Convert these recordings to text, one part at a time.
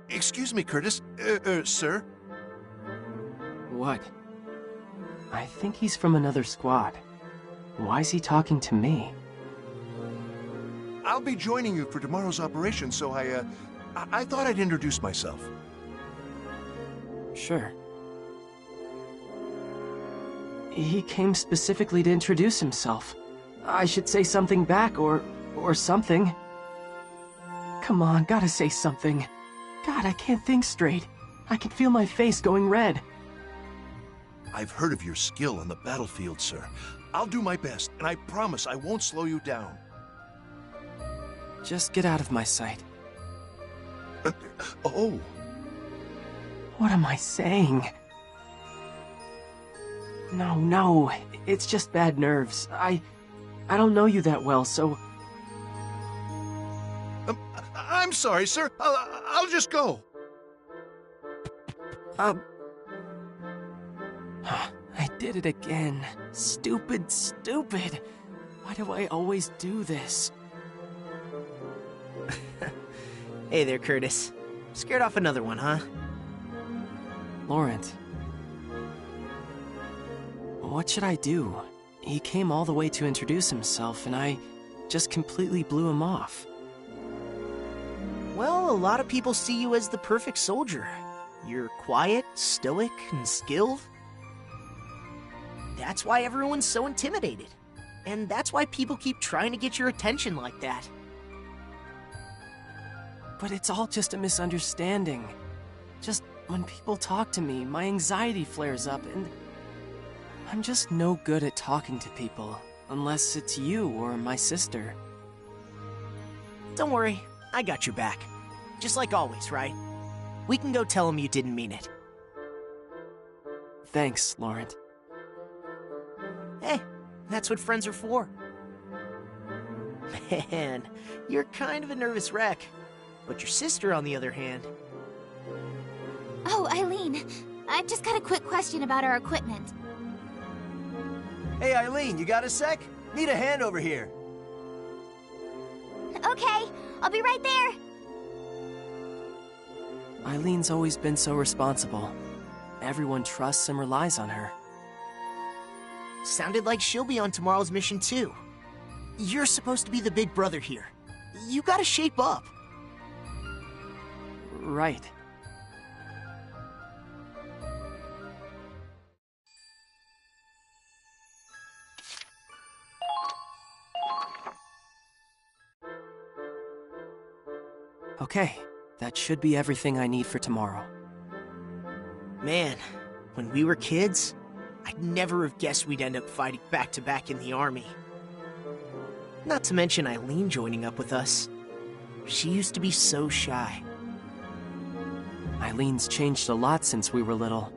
Excuse me, Curtis. Sir? What? I think he's from another squad. Why is he talking to me? I'll be joining you for tomorrow's operation, so I thought I'd introduce myself. Sure. He came specifically to introduce himself. I should say something back, or something. Come on, gotta say something. God, I can't think straight. I can feel my face going red. I've heard of your skill on the battlefield, sir. I'll do my best, and I promise I won't slow you down. Just get out of my sight. Oh. What am I saying? No, it's just bad nerves. I don't know you that well, so... I'm sorry, sir. I'll just go. I did it again. Stupid. Why do I always do this? Hey there, Curtis. Scared off another one, huh? Laurent. What should I do? He came all the way to introduce himself, and I just completely blew him off. Well, a lot of people see you as the perfect soldier. You're quiet, stoic, and skilled. That's why everyone's so intimidated. And that's why people keep trying to get your attention like that. But it's all just a misunderstanding. Just when people talk to me, my anxiety flares up, and I'm just no good at talking to people, unless it's you or my sister. Don't worry, I got your back. Just like always, right? We can go tell him you didn't mean it. Thanks, Laurent. Hey, that's what friends are for. Man, you're kind of a nervous wreck. But your sister, on the other hand... Oh, Eileen, I've just got a quick question about our equipment. Hey, Eileen, you got a sec? Need a hand over here. Okay, I'll be right there. Eileen's always been so responsible. Everyone trusts and relies on her. Sounded like she'll be on tomorrow's mission too. You're supposed to be the big brother here. You gotta shape up. Right. Okay, that should be everything I need for tomorrow. Man, when we were kids, I'd never have guessed we'd end up fighting back-to-back in the army. Not to mention Eileen joining up with us. She used to be so shy. Eileen's changed a lot since we were little.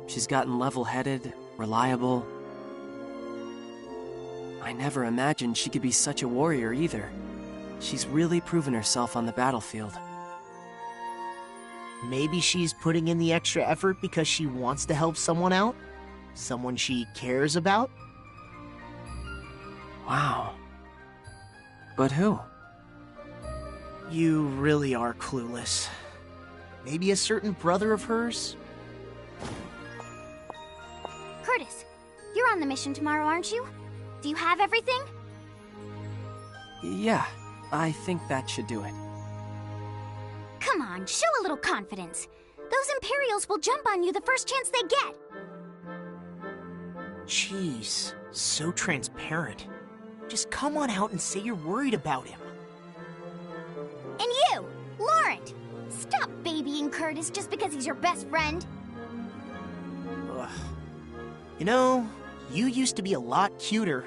She's gotten level-headed, reliable. I never imagined she could be such a warrior either. She's really proven herself on the battlefield. Maybe she's putting in the extra effort because she wants to help someone out? Someone she cares about? Wow. But who? You really are clueless. Maybe a certain brother of hers? Curtis, you're on the mission tomorrow, aren't you? Do you have everything? Yeah, I think that should do it. Come on, show a little confidence. Those Imperials will jump on you the first chance they get. Jeez, so transparent. Just come on out and say you're worried about him. And you, Laurent, stop babying Curtis just because he's your best friend. Ugh. You know, you used to be a lot cuter.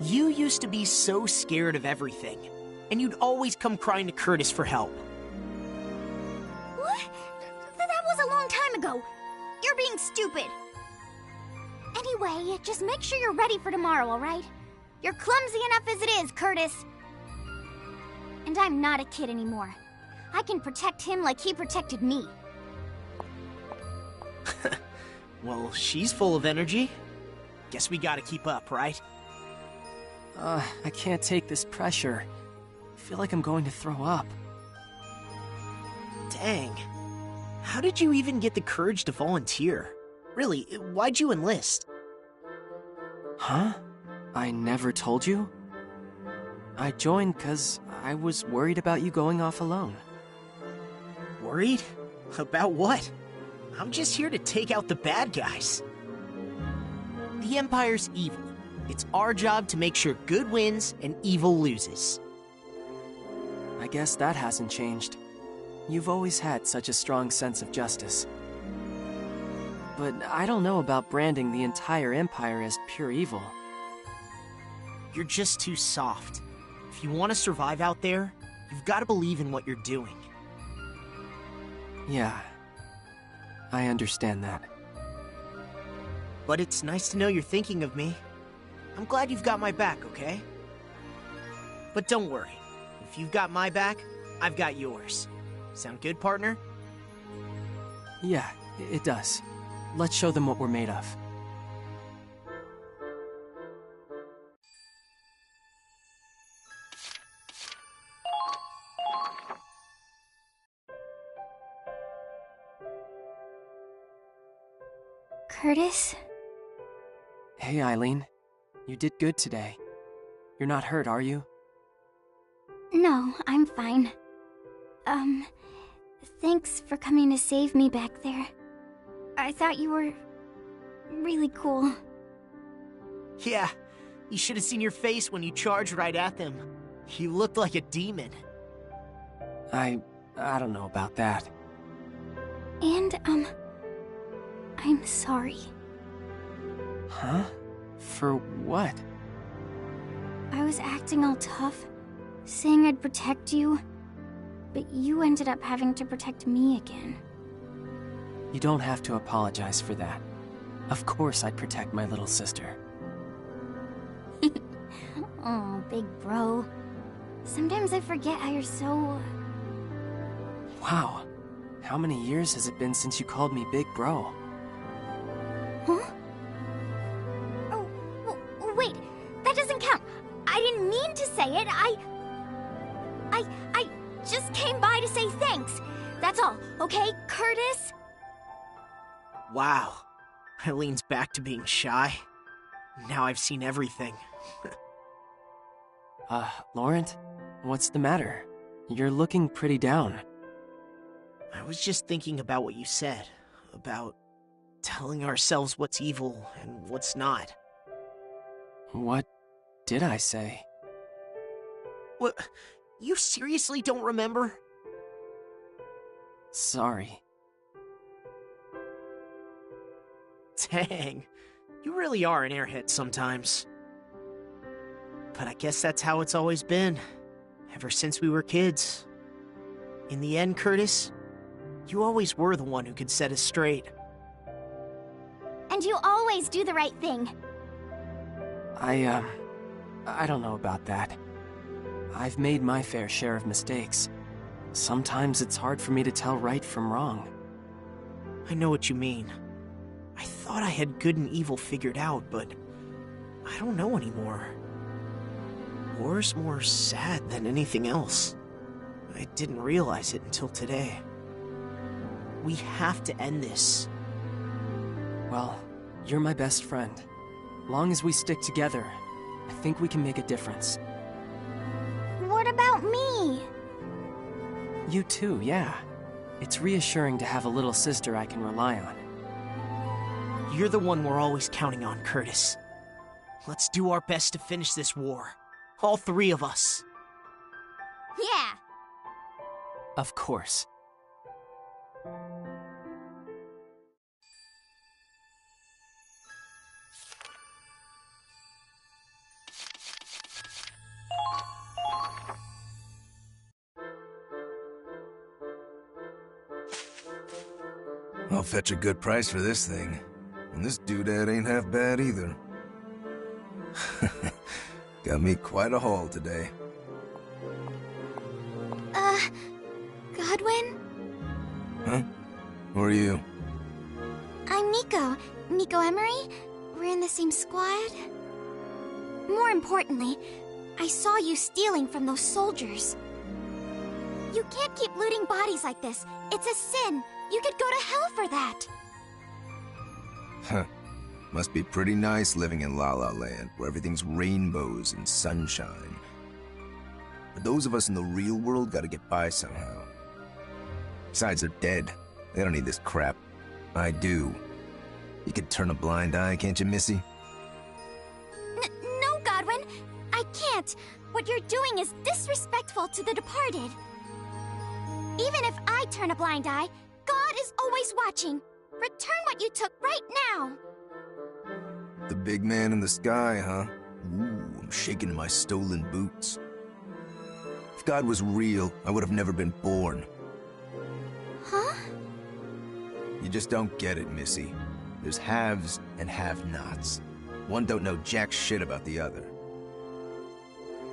You used to be so scared of everything, and you'd always come crying to Curtis for help. What? That was a long time ago. You're being stupid. Anyway, just make sure you're ready for tomorrow, all right? You're clumsy enough as it is, Curtis. And I'm not a kid anymore. I can protect him like he protected me. Well, she's full of energy. Guess we gotta keep up, right? I can't take this pressure. I feel like I'm going to throw up. Dang. How did you even get the courage to volunteer? Really, why'd you enlist? Huh? I never told you? I joined because I was worried about you going off alone. Worried? About what? I'm just here to take out the bad guys. The Empire's evil. It's our job to make sure good wins and evil loses. I guess that hasn't changed. You've always had such a strong sense of justice. But I don't know about branding the entire Empire as pure evil. You're just too soft. If you want to survive out there, you've got to believe in what you're doing. Yeah, I understand that. But it's nice to know you're thinking of me. I'm glad you've got my back, okay? But don't worry. If you've got my back, I've got yours. Sound good, partner? Yeah, it does. Let's show them what we're made of. Curtis? Hey, Eileen. You did good today. You're not hurt, are you? No, I'm fine. Thanks for coming to save me back there. I thought you were really cool. Yeah, you should have seen your face when you charged right at them. You looked like a demon. I don't know about that. And, I'm sorry. Huh? For what? I was acting all tough, saying I'd protect you, but you ended up having to protect me again. You don't have to apologize for that. Of course I'd protect my little sister. Oh, big bro. Sometimes I forget how you're so... Wow. How many years has it been since you called me Big Bro? Huh? Oh, wait. That doesn't count. I didn't mean to say it. I just came by to say thanks. That's all, okay, Curtis? Wow. Eileen's back to being shy. Now I've seen everything. Laurent? What's the matter? You're looking pretty down. I was just thinking about what you said. About telling ourselves what's evil and what's not. What did I say? What? You seriously don't remember? Sorry. Dang. You really are an airhead sometimes. But I guess that's how it's always been. Ever since we were kids. In the end, Curtis, you always were the one who could set us straight. And you always do the right thing. I don't know about that. I've made my fair share of mistakes. Sometimes it's hard for me to tell right from wrong. I know what you mean. I thought I had good and evil figured out, but I don't know anymore. War's more sad than anything else. I didn't realize it until today. We have to end this. Well, you're my best friend. Long as we stick together, I think we can make a difference. What about me? You too, yeah. It's reassuring to have a little sister I can rely on. You're the one we're always counting on, Curtis. Let's do our best to finish this war. All three of us. Yeah. Of course. I'll fetch a good price for this thing. And this doodad ain't half bad either. Got me quite a haul today. Godwin? Huh? Who are you? I'm Nico. Nico Emery. We're in the same squad. More importantly, I saw you stealing from those soldiers. You can't keep looting bodies like this. It's a sin. You could go to hell for that. Huh. Must be pretty nice living in La La Land, where everything's rainbows and sunshine. But those of us in the real world gotta get by somehow. Besides, they're dead. They don't need this crap. I do. You could turn a blind eye, can't you, Missy? No, Godwin. I can't. What you're doing is disrespectful to the departed. Even if I turn a blind eye, God is always watching. Return what you took right now. The big man in the sky, huh? Ooh, I'm shaking in my stolen boots. If God was real, I would have never been born. Huh? You just don't get it, Missy. There's haves and have-nots. One don't know jack shit about the other.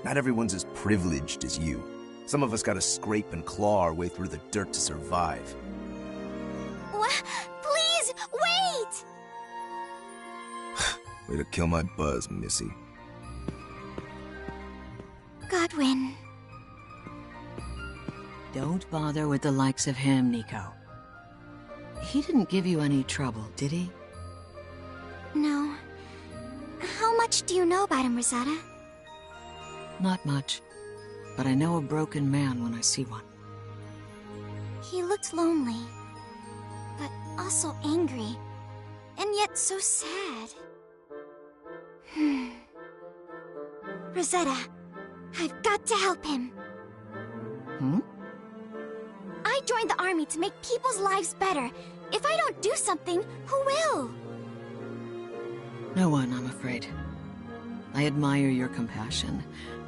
Not everyone's as privileged as you. Some of us gotta scrape and claw our way through the dirt to survive. What? Please, wait! Way to kill my buzz, Missy. Godwin. Don't bother with the likes of him, Nico. He didn't give you any trouble, did he? No. How much do you know about him, Rosetta? Not much. But I know a broken man when I see one. He looked lonely, but also angry, and yet so sad. Rosetta, I've got to help him. Hmm? I joined the army to make people's lives better. If I don't do something, who will? No one, I'm afraid. I admire your compassion,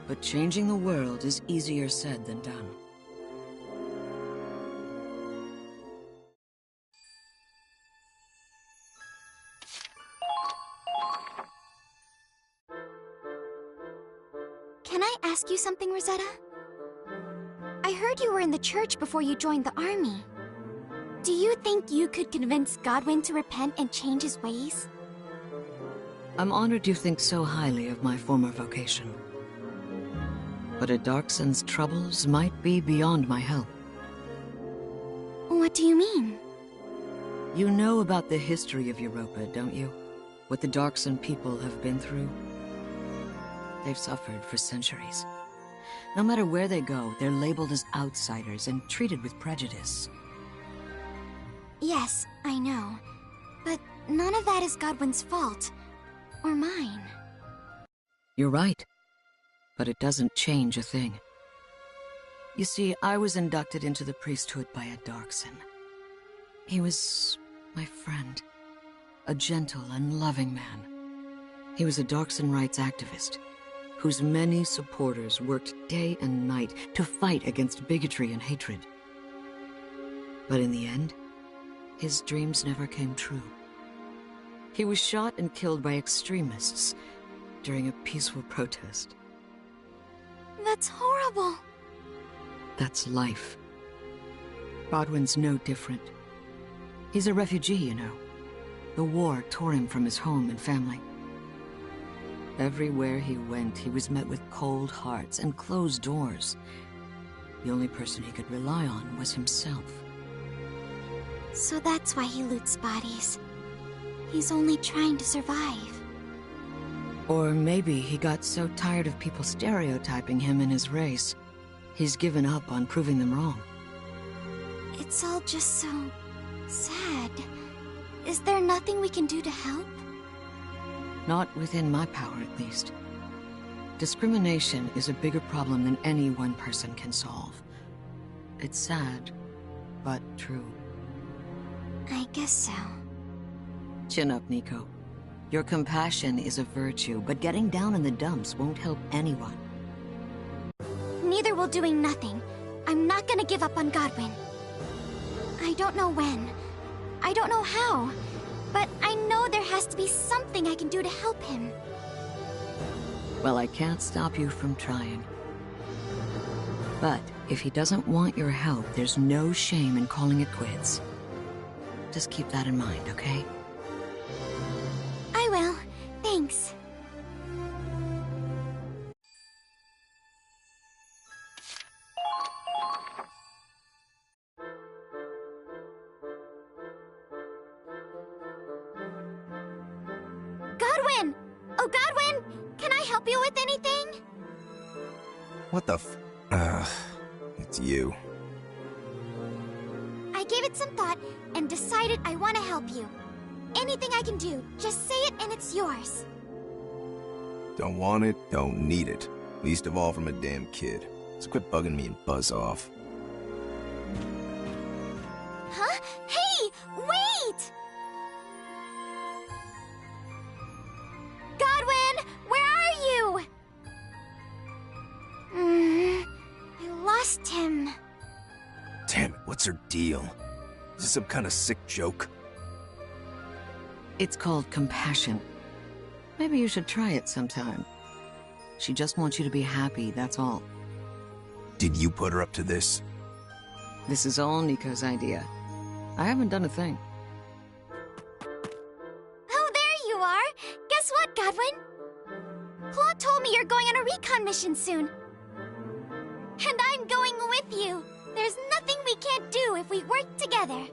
but changing the world is easier said than done. Can I ask you something, Rosetta? I heard you were in the church before you joined the army. Do you think you could convince Godwin to repent and change his ways? I'm honored you think so highly of my former vocation. But a Darkson's troubles might be beyond my help. What do you mean? You know about the history of Europa, don't you? What the Darkson people have been through? They've suffered for centuries. No matter where they go, they're labeled as outsiders and treated with prejudice. Yes, I know. But none of that is Godwin's fault. Or mine. You're right. But it doesn't change a thing. You see, I was inducted into the priesthood by a Darkson. He was my friend. A gentle and loving man. He was a Darkson rights activist, whose many supporters worked day and night to fight against bigotry and hatred. But in the end, his dreams never came true. He was shot and killed by extremists during a peaceful protest. That's horrible. That's life. Godwin's no different. He's a refugee, you know. The war tore him from his home and family. Everywhere he went, he was met with cold hearts and closed doors. The only person he could rely on was himself. So that's why he loots bodies. He's only trying to survive. Or maybe he got so tired of people stereotyping him and his race, he's given up on proving them wrong. It's all just so sad. Is there nothing we can do to help? Not within my power, at least. Discrimination is a bigger problem than any one person can solve. It's sad, but true. I guess so. Chin up, Nico. Your compassion is a virtue, but getting down in the dumps won't help anyone. Neither will doing nothing. I'm not gonna give up on Godwin. I don't know when. I don't know how. But I know there has to be something I can do to help him. Well, I can't stop you from trying. But if he doesn't want your help, there's no shame in calling it quits. Just keep that in mind, okay? I will. Thanks. Godwin! Oh, Godwin! Can I help you with anything? What the it's you. I gave it some thought and decided I want to help you. Anything I can do, just say it and it's yours. Don't want it, don't need it. Least of all from a damn kid. So quit bugging me and buzz off. Huh? Hey! Wait! Godwin! Where are you? I lost him. Damn it, what's her deal? Is this some kind of sick joke? It's called compassion. Maybe you should try it sometime. She just wants you to be happy, that's all. Did you put her up to this? This is all Nico's idea. I haven't done a thing. Oh, there you are! Guess what, Godwin? Claude told me you're going on a recon mission soon. And I'm going with you. There's nothing we can't do if we work together.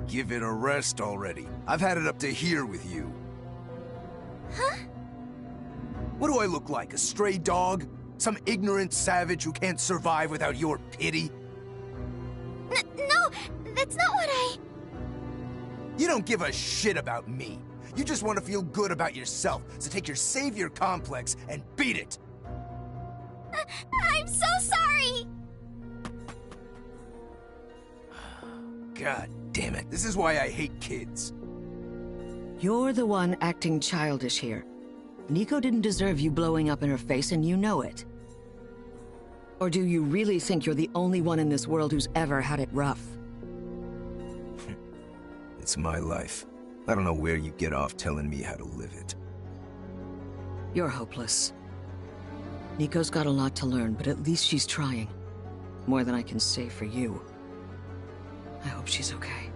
Give it a rest already. I've had it up to here with you. Huh? What do I look like, a stray dog? Some ignorant savage who can't survive without your pity? No, that's not what I... You don't give a shit about me. You just want to feel good about yourself, so take your savior complex and beat it. I'm so sorry! God damn it. This is why I hate kids. You're the one acting childish here. Nico didn't deserve you blowing up in her face, and you know it. Or do you really think you're the only one in this world who's ever had it rough? It's my life. I don't know where you get off telling me how to live it. You're hopeless. Nico's got a lot to learn, but at least she's trying. More than I can say for you. I hope she's okay.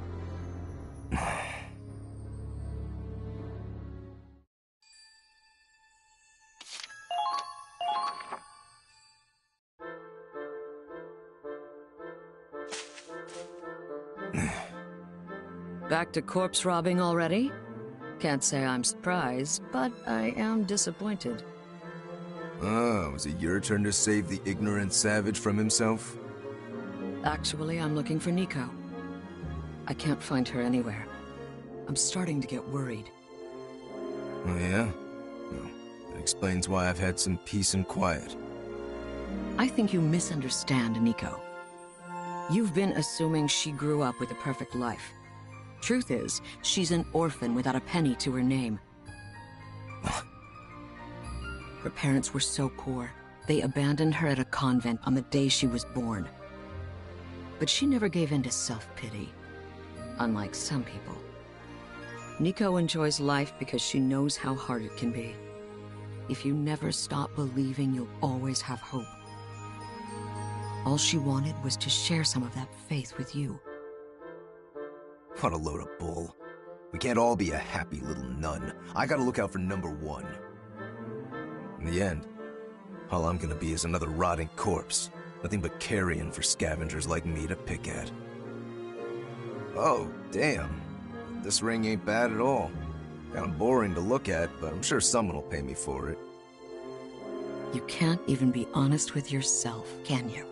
Back to corpse robbing already? Can't say I'm surprised, but I am disappointed. Oh, was it your turn to save the ignorant savage from himself? Actually, I'm looking for Nico. I can't find her anywhere. I'm starting to get worried. Oh yeah? Well, that explains why I've had some peace and quiet. I think you misunderstand Nico. You've been assuming she grew up with a perfect life. Truth is, she's an orphan without a penny to her name. Her parents were so poor, they abandoned her at a convent on the day she was born. But she never gave in to self-pity, unlike some people. Nico enjoys life because she knows how hard it can be. If you never stop believing, you'll always have hope. All she wanted was to share some of that faith with you. What a load of bull. We can't all be a happy little nun. I gotta look out for number one. In the end, all I'm gonna be is another rotting corpse. Nothing but carrion for scavengers like me to pick at. Oh, damn. This ring ain't bad at all. Kinda boring to look at, but I'm sure someone will pay me for it. You can't even be honest with yourself, can you?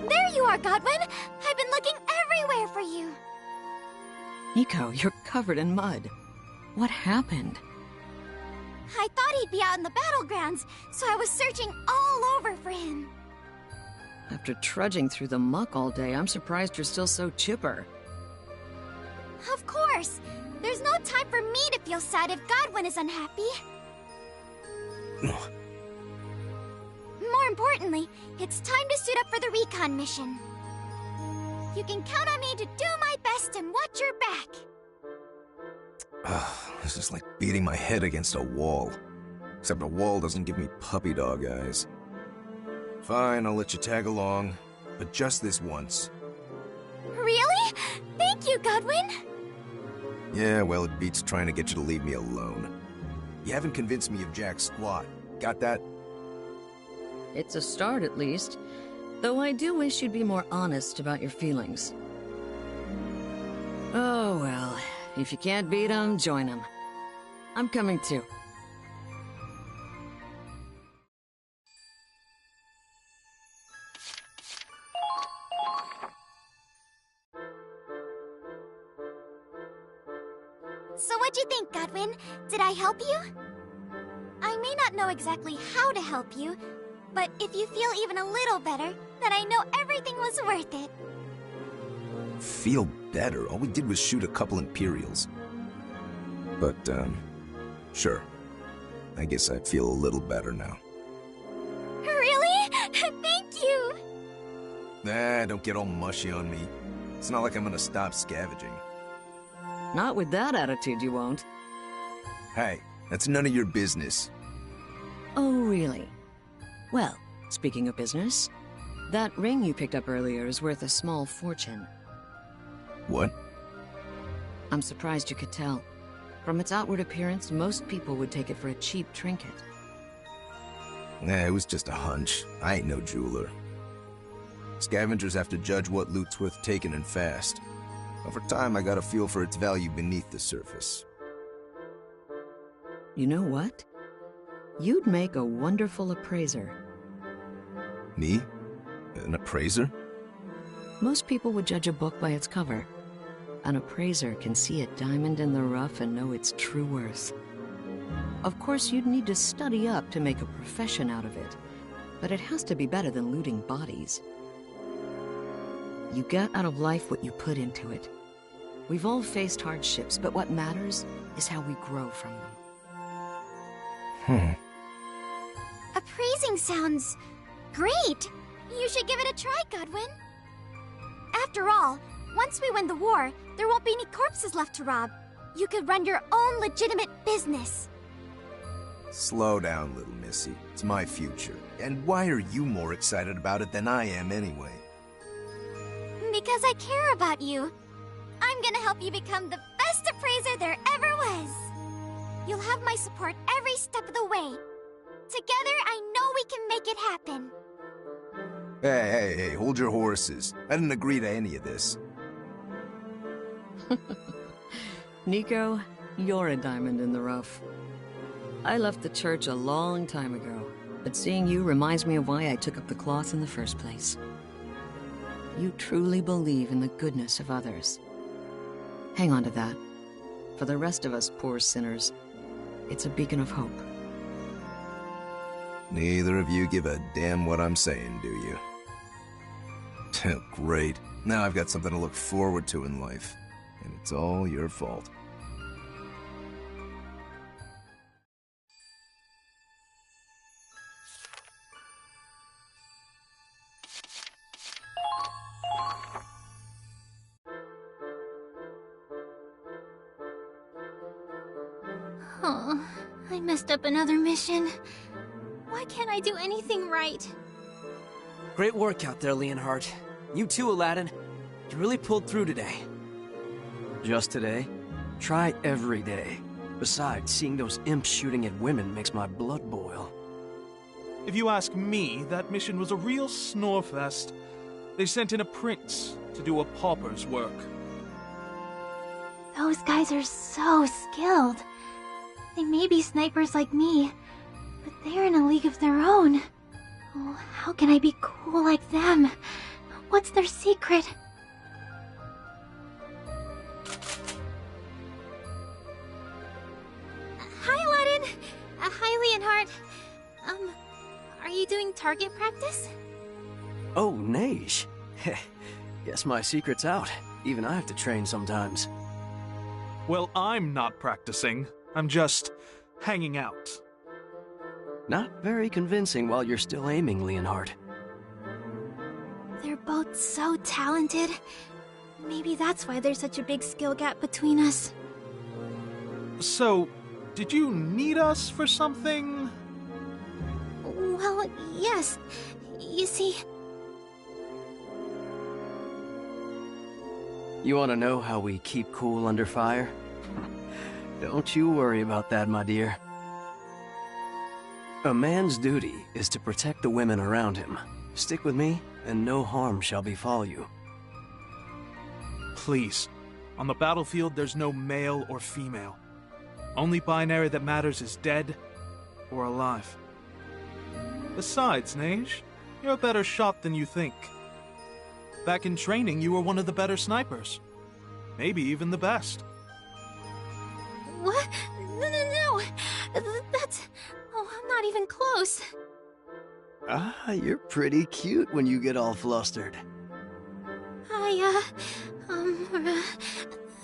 There you are, Godwin! I've been looking everywhere for you! Nico, you're covered in mud. What happened? I thought he'd be out in the battlegrounds, so I was searching all over for him. After trudging through the muck all day, I'm surprised you're still so chipper. Of course! There's no time for me to feel sad if Godwin is unhappy. More importantly, it's time to suit up for the recon mission. You can count on me to do my best and watch your back. This is like beating my head against a wall. Except a wall doesn't give me puppy dog eyes. Fine, I'll let you tag along. But just this once. Really? Thank you, Godwin! Yeah, well, it beats trying to get you to leave me alone. You haven't convinced me of jack squat. Got that? It's a start, at least. Though I do wish you'd be more honest about your feelings. Oh well, if you can't beat 'em, join 'em. I'm coming too. So what'd you think, Godwin? Did I help you? I may not know exactly how to help you, but if you feel even a little better, then I know everything was worth it. Feel better? All we did was shoot a couple Imperials. But, sure. I guess I feel a little better now. Really? Thank you! Nah, don't get all mushy on me. It's not like I'm gonna stop scavenging. Not with that attitude, you won't. Hey, that's none of your business. Oh, really? Well, speaking of business, that ring you picked up earlier is worth a small fortune. What? I'm surprised you could tell. From its outward appearance, most people would take it for a cheap trinket. Nah, it was just a hunch. I ain't no jeweler. Scavengers have to judge what loot's worth taking and fast. Over time, I got a feel for its value beneath the surface. You know what? You'd make a wonderful appraiser. Me? An appraiser? Most people would judge a book by its cover. An appraiser can see a diamond in the rough and know its true worth. Of course, you'd need to study up to make a profession out of it, but it has to be better than looting bodies. You get out of life what you put into it. We've all faced hardships, but what matters is how we grow from them. Appraising sounds great! You should give it a try, Godwin. After all, once we win the war, there won't be any corpses left to rob. You could run your own legitimate business. Slow down, little missy. It's my future. And why are you more excited about it than I am anyway? Because I care about you. I'm gonna help you become the best appraiser there ever was. You'll have my support every step of the way. Together, I know we can make it happen. Hey, hold your horses. I didn't agree to any of this. Nico, you're a diamond in the rough. I left the church a long time ago, but seeing you reminds me of why I took up the cloth in the first place. You truly believe in the goodness of others. Hang on to that. For the rest of us poor sinners, it's a beacon of hope. Neither of you give a damn what I'm saying, do you? Great. Now I've got something to look forward to in life. And it's all your fault. Oh, I messed up another mission. Why can't I do anything right? Great work out there, Leonhardt. You too, Aladdin. You really pulled through today. Just today? Try every day. Besides, seeing those imps shooting at women makes my blood boil. If you ask me, that mission was a real snorefest. They sent in a prince to do a pauper's work. Those guys are so skilled. They may be snipers like me, but they're in a league of their own. Oh, how can I be cool like them? What's their secret? Hi, Aladdin! Hi, Leonhardt. Are you doing target practice? Oh, Neige. Guess my secret's out. Even I have to train sometimes. Well, I'm not practicing. I'm just hanging out. Not very convincing while you're still aiming, Leonhardt. They're both so talented. Maybe that's why there's such a big skill gap between us. So, did you need us for something? Well, yes. You see... You want to know how we keep cool under fire? Don't you worry about that, my dear. A man's duty is to protect the women around him. Stick with me, and no harm shall befall you. Please, On the battlefield, there's no male or female. Only binary that matters is dead or alive. Besides, Neige, you're a better shot than you think. Back in training, you were one of the better snipers. Maybe even the best. What? No. That's... Oh, I'm not even close. You're pretty cute when you get all flustered.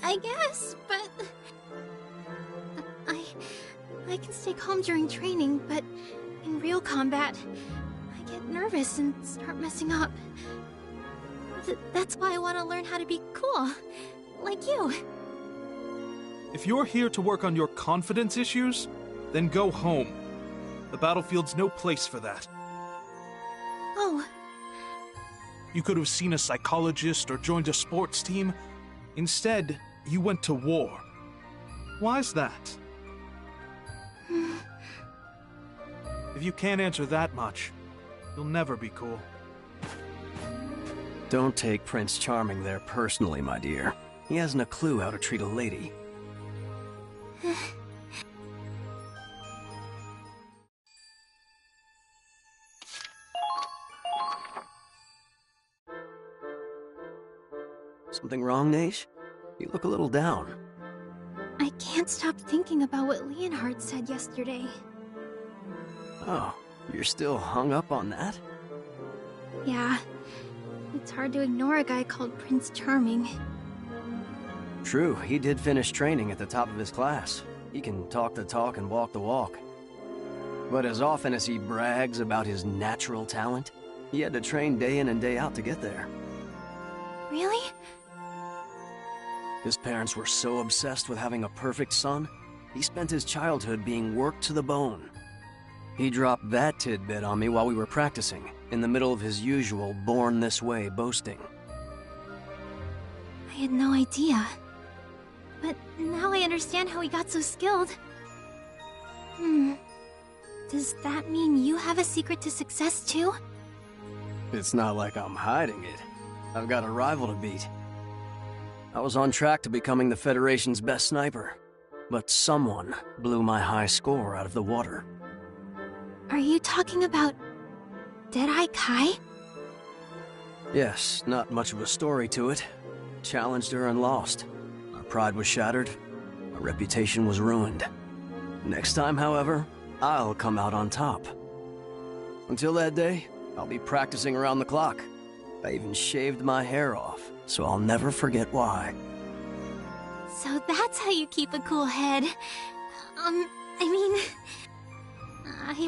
I guess, but... I can stay calm during training, but in real combat, I get nervous and start messing up. That's why I want to learn how to be cool, like you. If you're here to work on your confidence issues, then go home. The battlefield's no place for that. Oh. You could have seen a psychologist or joined a sports team. Instead, you went to war. Why's that? If you can't answer that much, you'll never be cool. Don't take Prince Charming there personally, my dear. He hasn't a clue how to treat a lady. Something wrong, Neige? You look a little down. I can't stop thinking about what Leonhard said yesterday. Oh, you're still hung up on that? Yeah. It's hard to ignore a guy called Prince Charming. True, he did finish training at the top of his class. He can talk the talk and walk the walk. But as often as he brags about his natural talent, he had to train day in and day out to get there. Really? His parents were so obsessed with having a perfect son, he spent his childhood being worked to the bone. He dropped that tidbit on me while we were practicing, in the middle of his usual born-this-way boasting. I had no idea. But now I understand how he got so skilled. Does that mean you have a secret to success too? It's not like I'm hiding it. I've got a rival to beat. I was on track to becoming the Federation's best sniper, but someone blew my high score out of the water. Are you talking about Deadeye Kai? Yes, not much of a story to it. Challenged her and lost. Our pride was shattered. Our reputation was ruined. Next time, however, I'll come out on top. Until that day, I'll be practicing around the clock. I even shaved my hair off, so I'll never forget why. So that's how you keep a cool head. I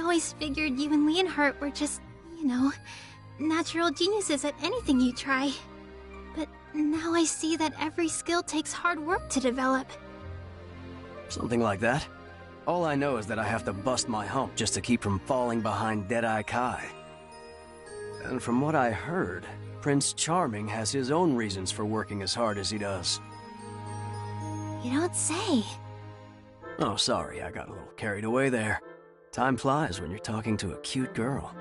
always figured you and Leonhard were just, natural geniuses at anything you try. But now I see that every skill takes hard work to develop. Something like that. All I know is that I have to bust my hump just to keep from falling behind Deadeye Kai. And from what I heard, Prince Charming has his own reasons for working as hard as he does. You don't say. Oh, sorry, I got a little carried away there. Time flies when you're talking to a cute girl.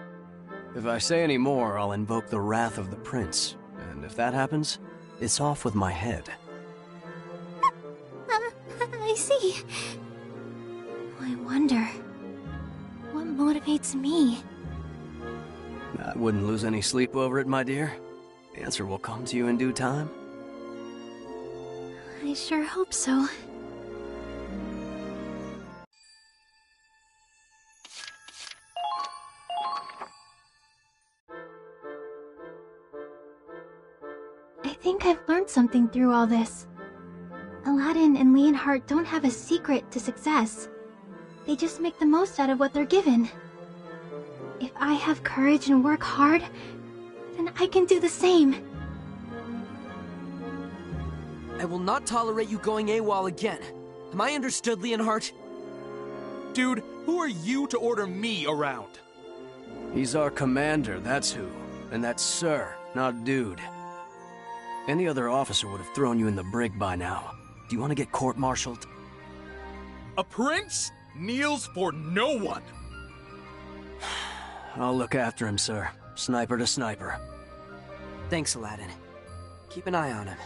If I say any more, I'll invoke the wrath of the prince. And if that happens, it's off with my head. I see. I wonder, what motivates me? I wouldn't lose any sleep over it, my dear. The answer will come to you in due time. I sure hope so. I think I've learned something through all this. Aladdin and Leonhard don't have a secret to success. They just make the most out of what they're given. If I have courage and work hard, then I can do the same. I will not tolerate you going AWOL again. Am I understood, Leonhard? Dude, who are you to order me around? He's our commander, that's who. And that's sir, not dude. Any other officer would have thrown you in the brig by now. Do you want to get court-martialed? A prince kneels for no one. I'll look after him, sir. Sniper to sniper. Thanks, Aladdin. Keep an eye on him.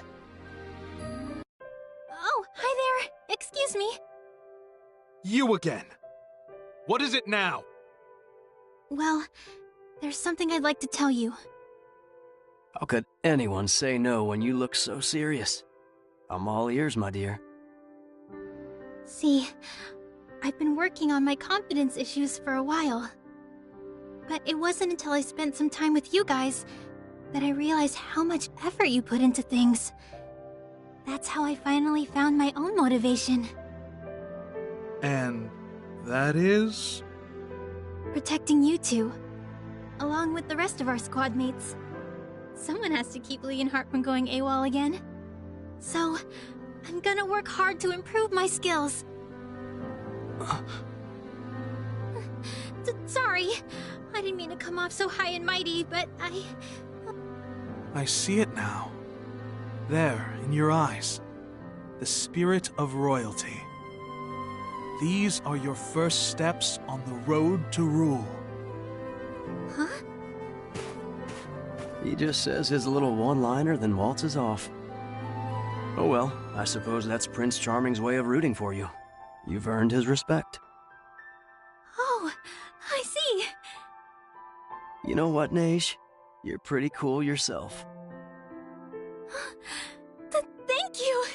Excuse me? You again. What is it now? Well, there's something I'd like to tell you. How could anyone say no when you look so serious? I'm all ears, my dear. See, I've been working on my confidence issues for a while. But it wasn't until I spent some time with you guys that I realized how much effort you put into things. That's how I finally found my own motivation. And that is? Protecting you two, along with the rest of our squad mates. Someone has to keep Leonhardt from going AWOL again. So, I'm gonna work hard to improve my skills. Sorry, I didn't mean to come off so high and mighty, but I see it now. There, in your eyes. The spirit of royalty. These are your first steps on the road to rule. Huh? He just says his little one-liner, then waltzes off. Oh well, I suppose that's Prince Charming's way of rooting for you. You've earned his respect. Oh, I see. You know what, Neige? You're pretty cool yourself. Thank you.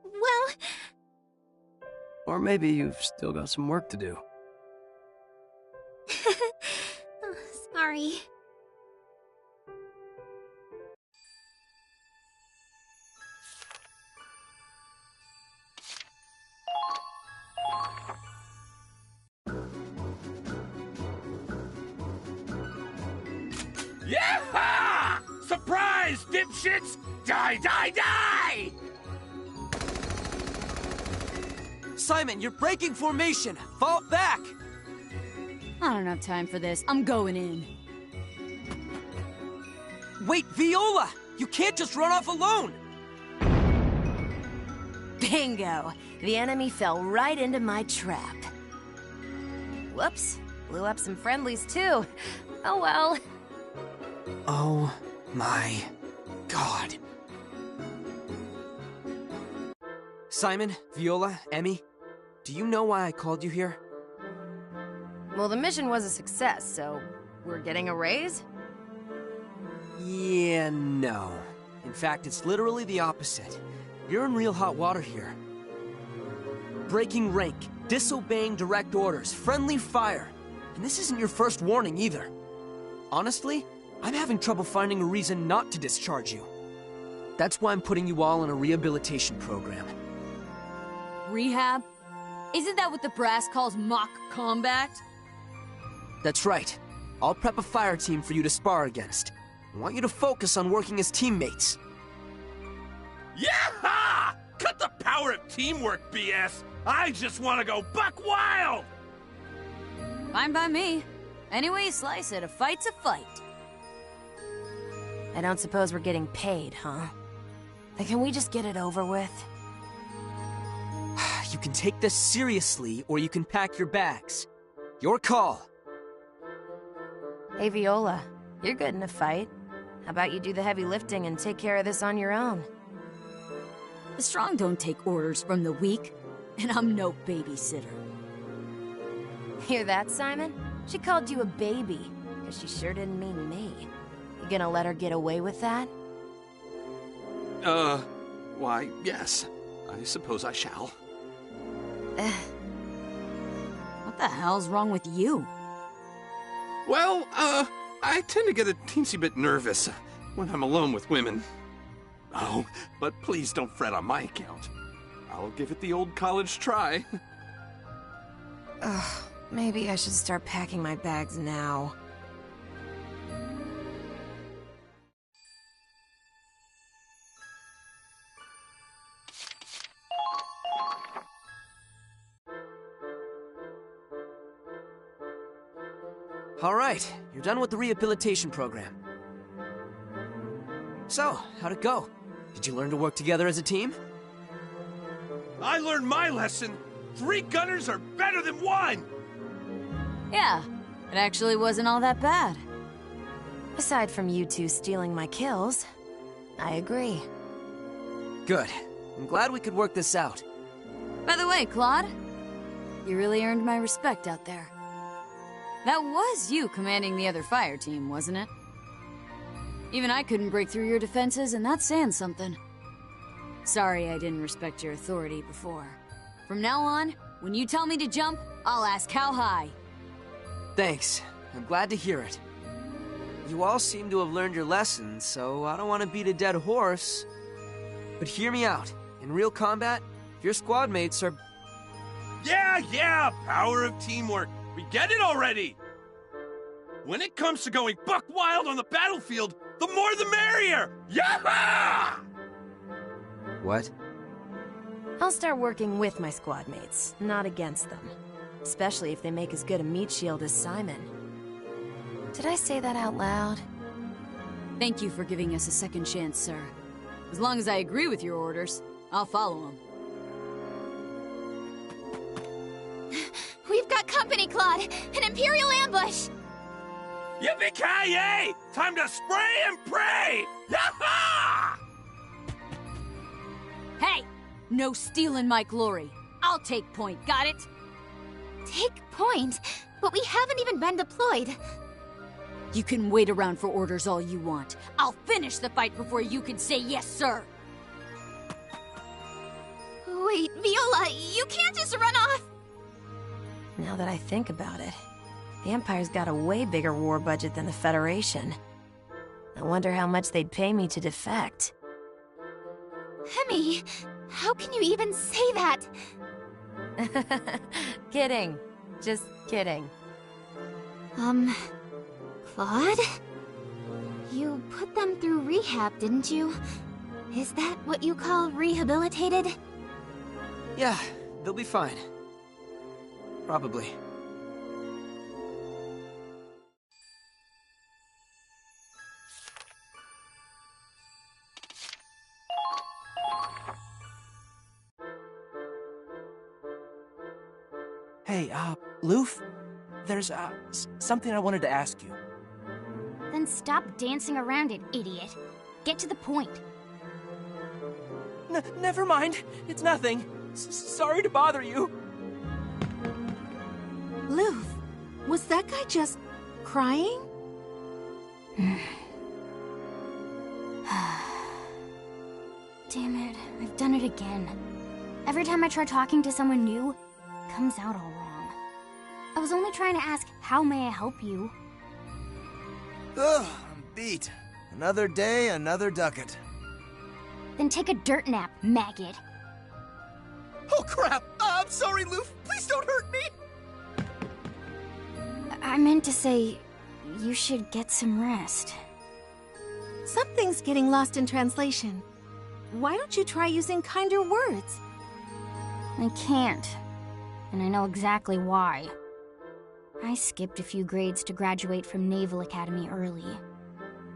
Well... Or maybe you've still got some work to do. Sorry. Yeah! Surprise, dipshits! Die, die, die! Simon, you're breaking formation! Fall back! I don't have time for this. I'm going in. Wait, Viola! You can't just run off alone! Bingo! The enemy fell right into my trap. Whoops. Blew up some friendlies, too. Oh well. Oh my god. Simon, Viola, Emmy, do you know why I called you here? Well, the mission was a success, so we're getting a raise? Yeah, no. In fact, it's literally the opposite. You're in real hot water here. Breaking rank, disobeying direct orders, friendly fire. And this isn't your first warning either. Honestly, I'm having trouble finding a reason not to discharge you. That's why I'm putting you all in a rehabilitation program. Rehab? Isn't that what the brass calls mock combat? That's right. I'll prep a fire team for you to spar against. I want you to focus on working as teammates. Yeah! Cut the power of teamwork, BS! I just want to go buck wild! Fine by me. Any way you slice it, a fight's a fight. I don't suppose we're getting paid, huh? Then can we just get it over with? You can take this seriously, or you can pack your bags. Your call. Hey, Viola, you're good in a fight. How about you do the heavy lifting and take care of this on your own? The strong don't take orders from the weak, and I'm no babysitter. Hear that, Simon? She called you a baby, because she sure didn't mean me. You gonna let her get away with that? Why, yes. I suppose I shall. What the hell's wrong with you? Well, I tend to get a teensy bit nervous when I'm alone with women. Oh, but please don't fret on my account. I'll give it the old college try. Ugh, maybe I should start packing my bags now. All right, you're done with the rehabilitation program. So, how'd it go? Did you learn to work together as a team? I learned my lesson. 3 gunners are better than 1! Yeah, it actually wasn't all that bad. Aside from you two stealing my kills, I agree. Good. I'm glad we could work this out. By the way, Claude, you really earned my respect out there. That was you commanding the other fire team, wasn't it? Even I couldn't break through your defenses, and that's saying something. Sorry I didn't respect your authority before. From now on, when you tell me to jump, I'll ask how high. Thanks. I'm glad to hear it. You all seem to have learned your lessons, so I don't want to beat a dead horse. But hear me out. In real combat, if your squad mates are... Yeah, power of teamwork. We get it already! When it comes to going buck wild on the battlefield, the more the merrier! Yaha! What? I'll start working with my squad mates, not against them. Especially if they make as good a meat shield as Simon. Did I say that out loud? Thank you for giving us a second chance, sir. As long as I agree with your orders, I'll follow them. We've got company, Claude! An Imperial ambush! Yippee-ki-yay! Time to spray and pray! Yaha! Hey! No stealing my glory. I'll take point, got it? Take point? But we haven't even been deployed. You can wait around for orders all you want. I'll finish the fight before you can say yes, sir! Wait, Viola, you can't just run off! Now that I think about it, the Empire's got a way bigger war budget than the Federation. I wonder how much they'd pay me to defect. Hemi, how can you even say that? Kidding. Just kidding. Claude? You put them through rehab, didn't you? Is that what you call rehabilitated? Yeah, they'll be fine. Probably. Hey, Loof? There's, something I wanted to ask you. Then stop dancing around it, idiot. Get to the point. Never mind. It's nothing. Sorry to bother you. Loof, was that guy just crying? Damn it, I've done it again. Every time I try talking to someone new, it comes out all wrong. I was only trying to ask, how may I help you? Ugh, I'm beat. Another day, another ducat. Then take a dirt nap, maggot. Oh crap! I'm sorry, Loof. Please don't hurt me! I meant to say, you should get some rest. Something's getting lost in translation. Why don't you try using kinder words? I can't. And I know exactly why. I skipped a few grades to graduate from Naval Academy early.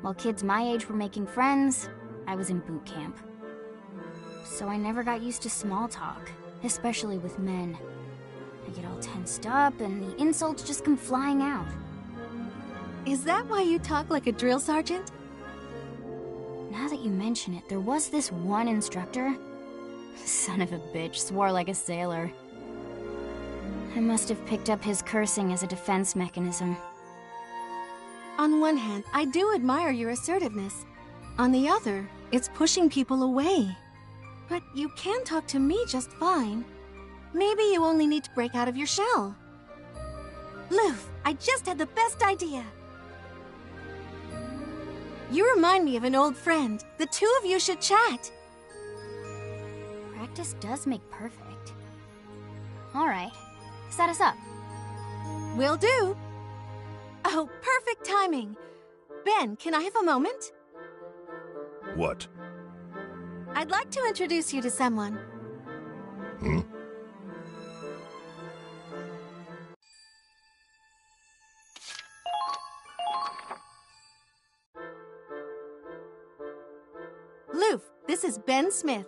While kids my age were making friends, I was in boot camp. So I never got used to small talk, especially with men. I get all tensed up, and the insults just come flying out. Is that why you talk like a drill sergeant? Now that you mention it, there was this one instructor. Son of a bitch, swore like a sailor. I must have picked up his cursing as a defense mechanism. On one hand, I do admire your assertiveness. On the other, it's pushing people away. But you can talk to me just fine. Maybe you only need to break out of your shell. Loof, I just had the best idea. You remind me of an old friend. The two of you should chat. Practice does make perfect. Alright, set us up. Will do. Oh, perfect timing. Ben, can I have a moment? What? I'd like to introduce you to someone. Hmm? Loof, this is Ben Smith.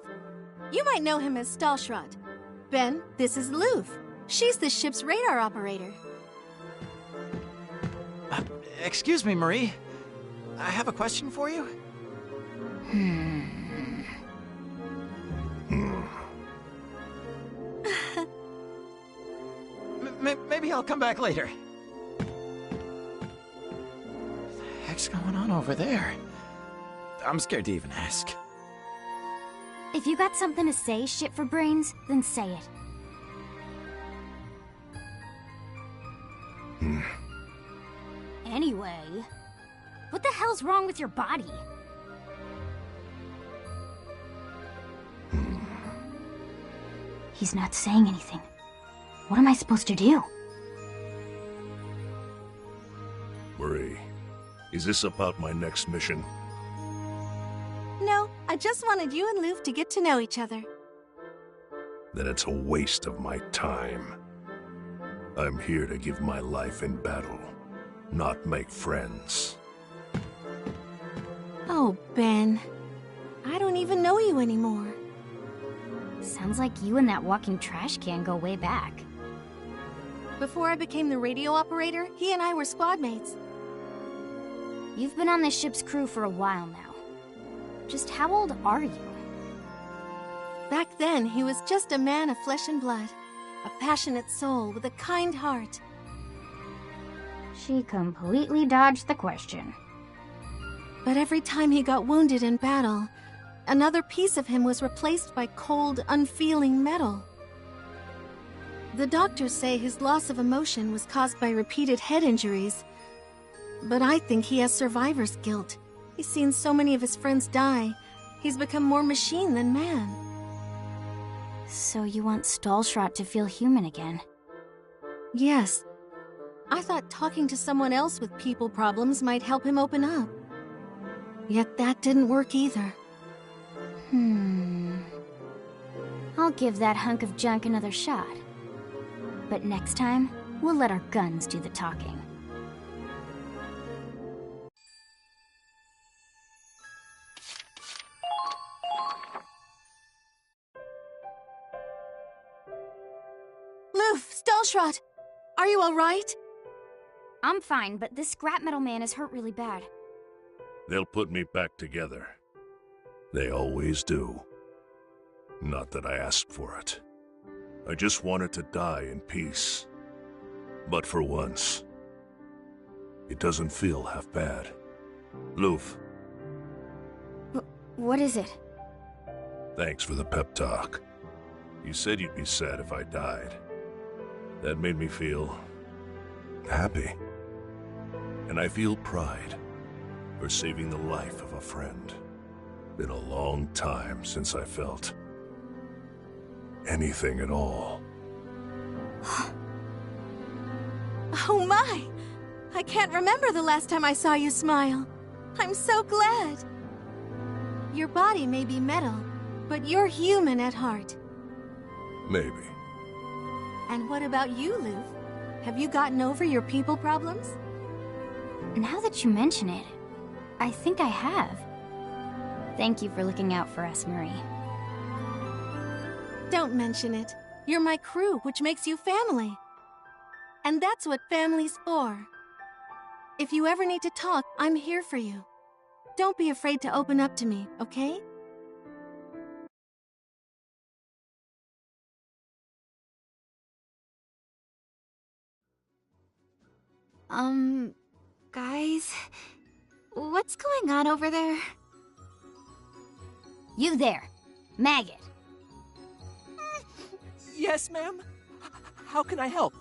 You might know him as Stalshrot. Ben, this is Loof. She's the ship's radar operator. Excuse me, Marie. I have a question for you. Maybe I'll come back later. What the heck's going on over there? I'm scared to even ask. If you got something to say, shit for brains, then say it. Anyway, what the hell's wrong with your body? He's not saying anything. What am I supposed to do? Marie, is this about my next mission? No, I just wanted you and Loof to get to know each other. Then it's a waste of my time. I'm here to give my life in battle, not make friends. Oh, Ben. I don't even know you anymore. Sounds like you and that walking trash can go way back. Before I became the radio operator, he and I were squad mates. You've been on this ship's crew for a while now. Just how old are you? Back then, he was just a man of flesh and blood. A passionate soul with a kind heart. She completely dodged the question. But every time he got wounded in battle, another piece of him was replaced by cold, unfeeling metal. The doctors say his loss of emotion was caused by repeated head injuries. But I think he has survivor's guilt. He's seen so many of his friends die. He's become more machine than man. So you want Stahlschrott to feel human again? Yes. I thought talking to someone else with people problems might help him open up. Yet that didn't work either. I'll give that hunk of junk another shot. But next time, we'll let our guns do the talking. Loof, Stahlschrott! Are you alright? I'm fine, but this scrap metal man is hurt really bad. They'll put me back together. They always do. Not that I asked for it. I just wanted to die in peace. But for once, it doesn't feel half bad. Loof. What is it? Thanks for the pep talk. You said you'd be sad if I died. That made me feel happy. And I feel pride for saving the life of a friend. Been a long time since I felt anything at all. Oh my! I can't remember the last time I saw you smile. I'm so glad. Your body may be metal, but you're human at heart. Maybe. And what about you, Loof? Have you gotten over your people problems? Now that you mention it, I think I have. Thank you for looking out for us, Marie. Don't mention it. You're my crew, which makes you family. And that's what family's for. If you ever need to talk, I'm here for you. Don't be afraid to open up to me, okay? Guys, what's going on over there? You there, maggot. Yes, ma'am? How can I help?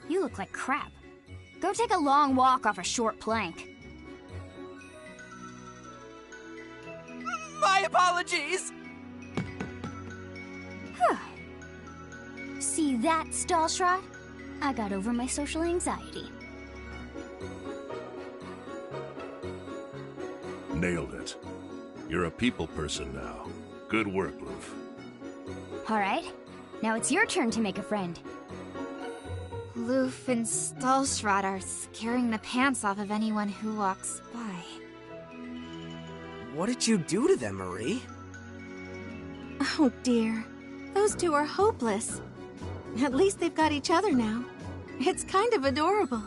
You look like crap. Go take a long walk off a short plank. My apologies! See that, Stahlschrott? I got over my social anxiety. Nailed it. You're a people person now. Good work, Loof. Alright, now it's your turn to make a friend. Loof and Stahlschrott are scaring the pants off of anyone who walks by. What did you do to them, Marie? Oh dear. Those two are hopeless. At least they've got each other now. It's kind of adorable.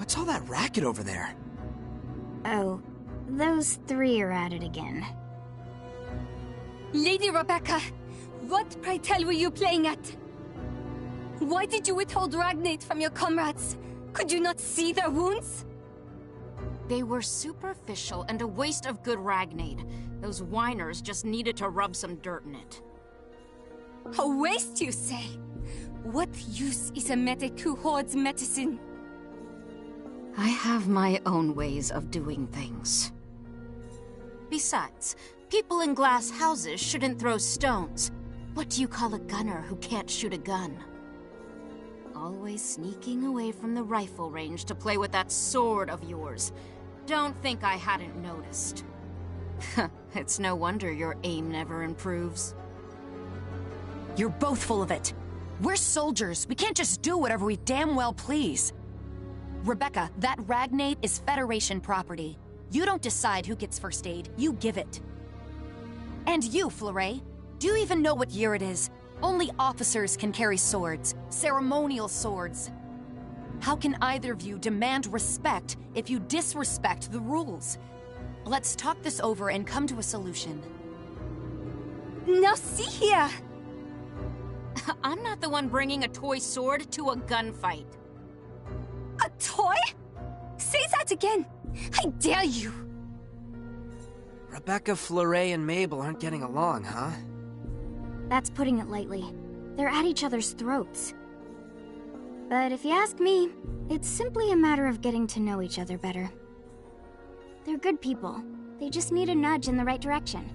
What's all that racket over there? Oh, those three are at it again. Lady Rebecca, what, pray tell, were you playing at? Why did you withhold Ragnate from your comrades? Could you not see their wounds? They were superficial and a waste of good Ragnade. Those whiners just needed to rub some dirt in it. A waste, you say? What use is a medic who hoards medicine? I have my own ways of doing things. Besides, people in glass houses shouldn't throw stones. What do you call a gunner who can't shoot a gun? Always sneaking away from the rifle range to play with that sword of yours. Don't think I hadn't noticed. It's no wonder your aim never improves. You're both full of it. We're soldiers. We can't just do whatever we damn well please. Rebecca, that Ragnade is Federation property. You don't decide who gets first aid, you give it. And you, Fleuret, do you even know what year it is? Only officers can carry swords, ceremonial swords. How can either of you demand respect if you disrespect the rules? Let's talk this over and come to a solution. Now see here! I'm not the one bringing a toy sword to a gunfight. A toy? Say that again! I dare you! Rebecca, Fleuret, and Mabel aren't getting along, huh? That's putting it lightly. They're at each other's throats. But if you ask me, it's simply a matter of getting to know each other better. They're good people. They just need a nudge in the right direction.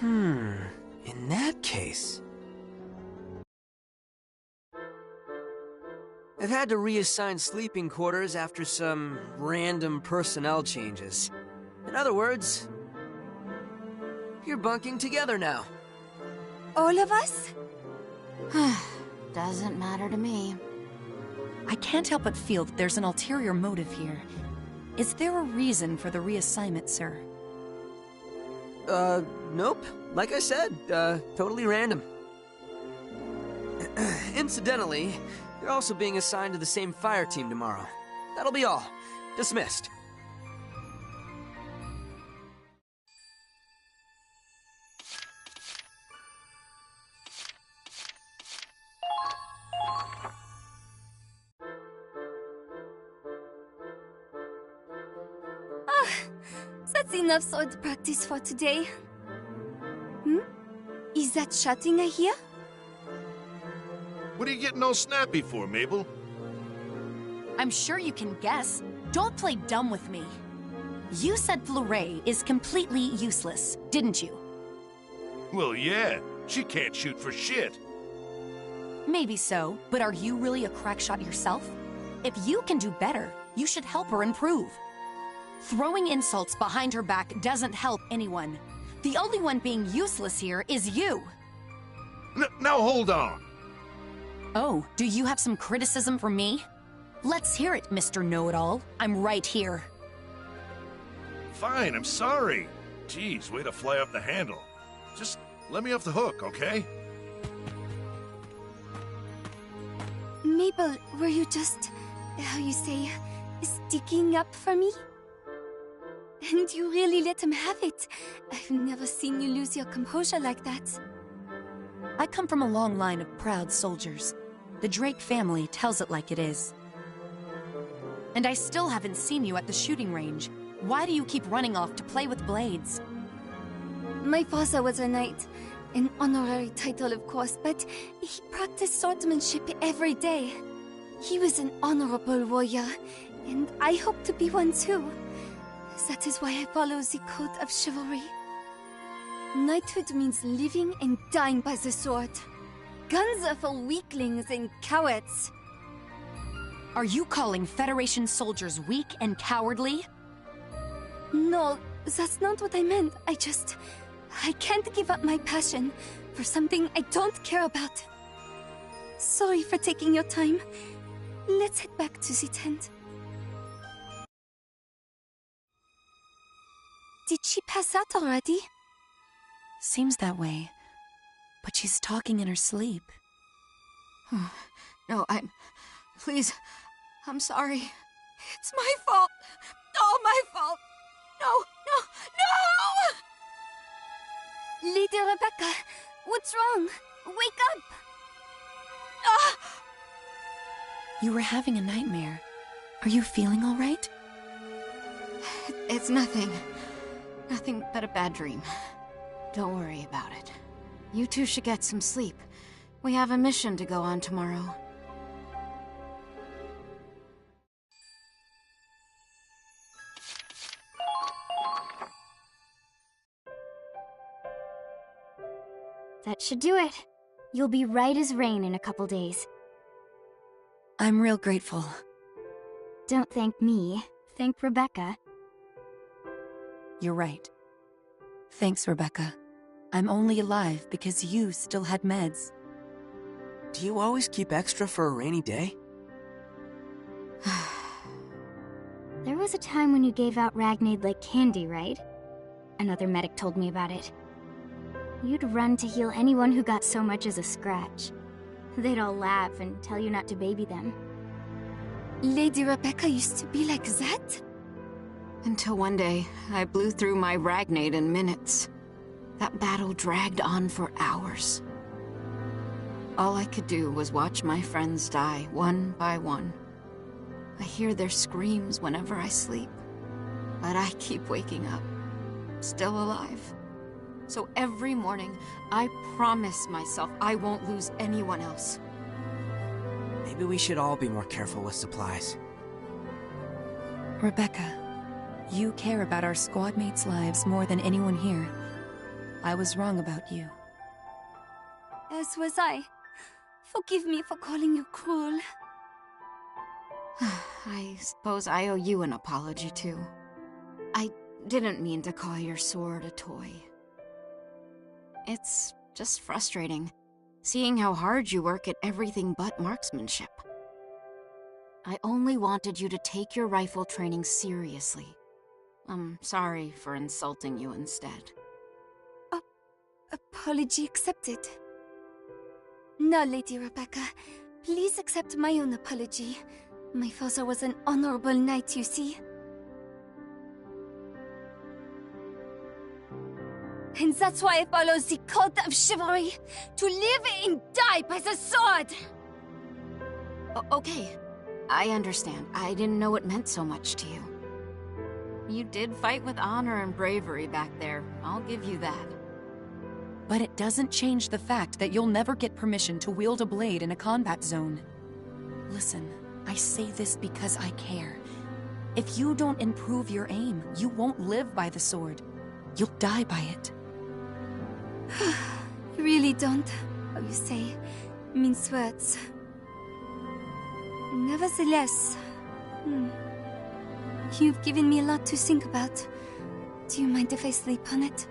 In that case... I've had to reassign sleeping quarters after some random personnel changes. In other words, you're bunking together now. All of us? Doesn't matter to me. I can't help but feel that there's an ulterior motive here. Is there a reason for the reassignment, sir? Nope. Like I said, totally random. Incidentally, you're also being assigned to the same fire team tomorrow. That'll be all. Dismissed. That's enough sword practice for today. Is that shouting I hear? What are you getting all snappy for, Mabel? I'm sure you can guess. Don't play dumb with me. You said Fleuret is completely useless, didn't you? Well, yeah. She can't shoot for shit. Maybe so, but are you really a crack shot yourself? If you can do better, you should help her improve. Throwing insults behind her back doesn't help anyone. The only one being useless here is you. Now hold on. Oh, do you have some criticism for me? Let's hear it, Mr. Know-It-All. I'm right here. Fine, I'm sorry. Jeez, way to fly off the handle. Just let me off the hook, okay? Mabel, were you just, how you say, sticking up for me? And you really let him have it. I've never seen you lose your composure like that. I come from a long line of proud soldiers. The Drake family tells it like it is. And I still haven't seen you at the shooting range. Why do you keep running off to play with blades? My father was a knight. An honorary title, of course, but he practiced swordsmanship every day. He was an honorable warrior, and I hope to be one too. That is why I follow the code of chivalry. Knighthood means living and dying by the sword. Guns are for weaklings and cowards. Are you calling Federation soldiers weak and cowardly? No, that's not what I meant. I can't give up my passion for something I don't care about. Sorry for taking your time. Let's head back to the tent. Did she pass out already? Seems that way. But she's talking in her sleep. No, Please, I'm sorry. It's my fault. All my fault. No, no, no! Lady Rebecca, what's wrong? Wake up! Ah! You were having a nightmare. Are you feeling all right? It's nothing. Nothing but a bad dream. Don't worry about it. You two should get some sleep. We have a mission to go on tomorrow. That should do it. You'll be right as rain in a couple days. I'm real grateful. Don't thank me. Thank Rebecca. You're right. Thanks, Rebecca. I'm only alive because you still had meds. Do you always keep extra for a rainy day? There was a time when you gave out Ragnade like candy, right? Another medic told me about it. You'd run to heal anyone who got so much as a scratch. They'd all laugh and tell you not to baby them. Lady Rebecca used to be like that? Until one day, I blew through my Ragnade in minutes. That battle dragged on for hours. All I could do was watch my friends die, one by one. I hear their screams whenever I sleep. But I keep waking up, still alive. So every morning, I promise myself I won't lose anyone else. Maybe we should all be more careful with supplies. Rebecca, you care about our squad mates' lives more than anyone here. I was wrong about you. As was I. Forgive me for calling you cruel. I suppose I owe you an apology, too. I didn't mean to call your sword a toy. It's just frustrating, seeing how hard you work at everything but marksmanship. I only wanted you to take your rifle training seriously. I'm sorry for insulting you instead. Apology accepted. No, Lady Rebecca. Please accept my own apology. My father was an honorable knight, you see. And that's why I follow the code of chivalry, to live and die by the sword! Okay, I understand. I didn't know it meant so much to you. You did fight with honor and bravery back there, I'll give you that. But it doesn't change the fact that you'll never get permission to wield a blade in a combat zone. Listen, I say this because I care. If you don't improve your aim, you won't live by the sword. You'll die by it. You really don't, how you say, mince words. Nevertheless, you've given me a lot to think about. Do you mind if I sleep on it?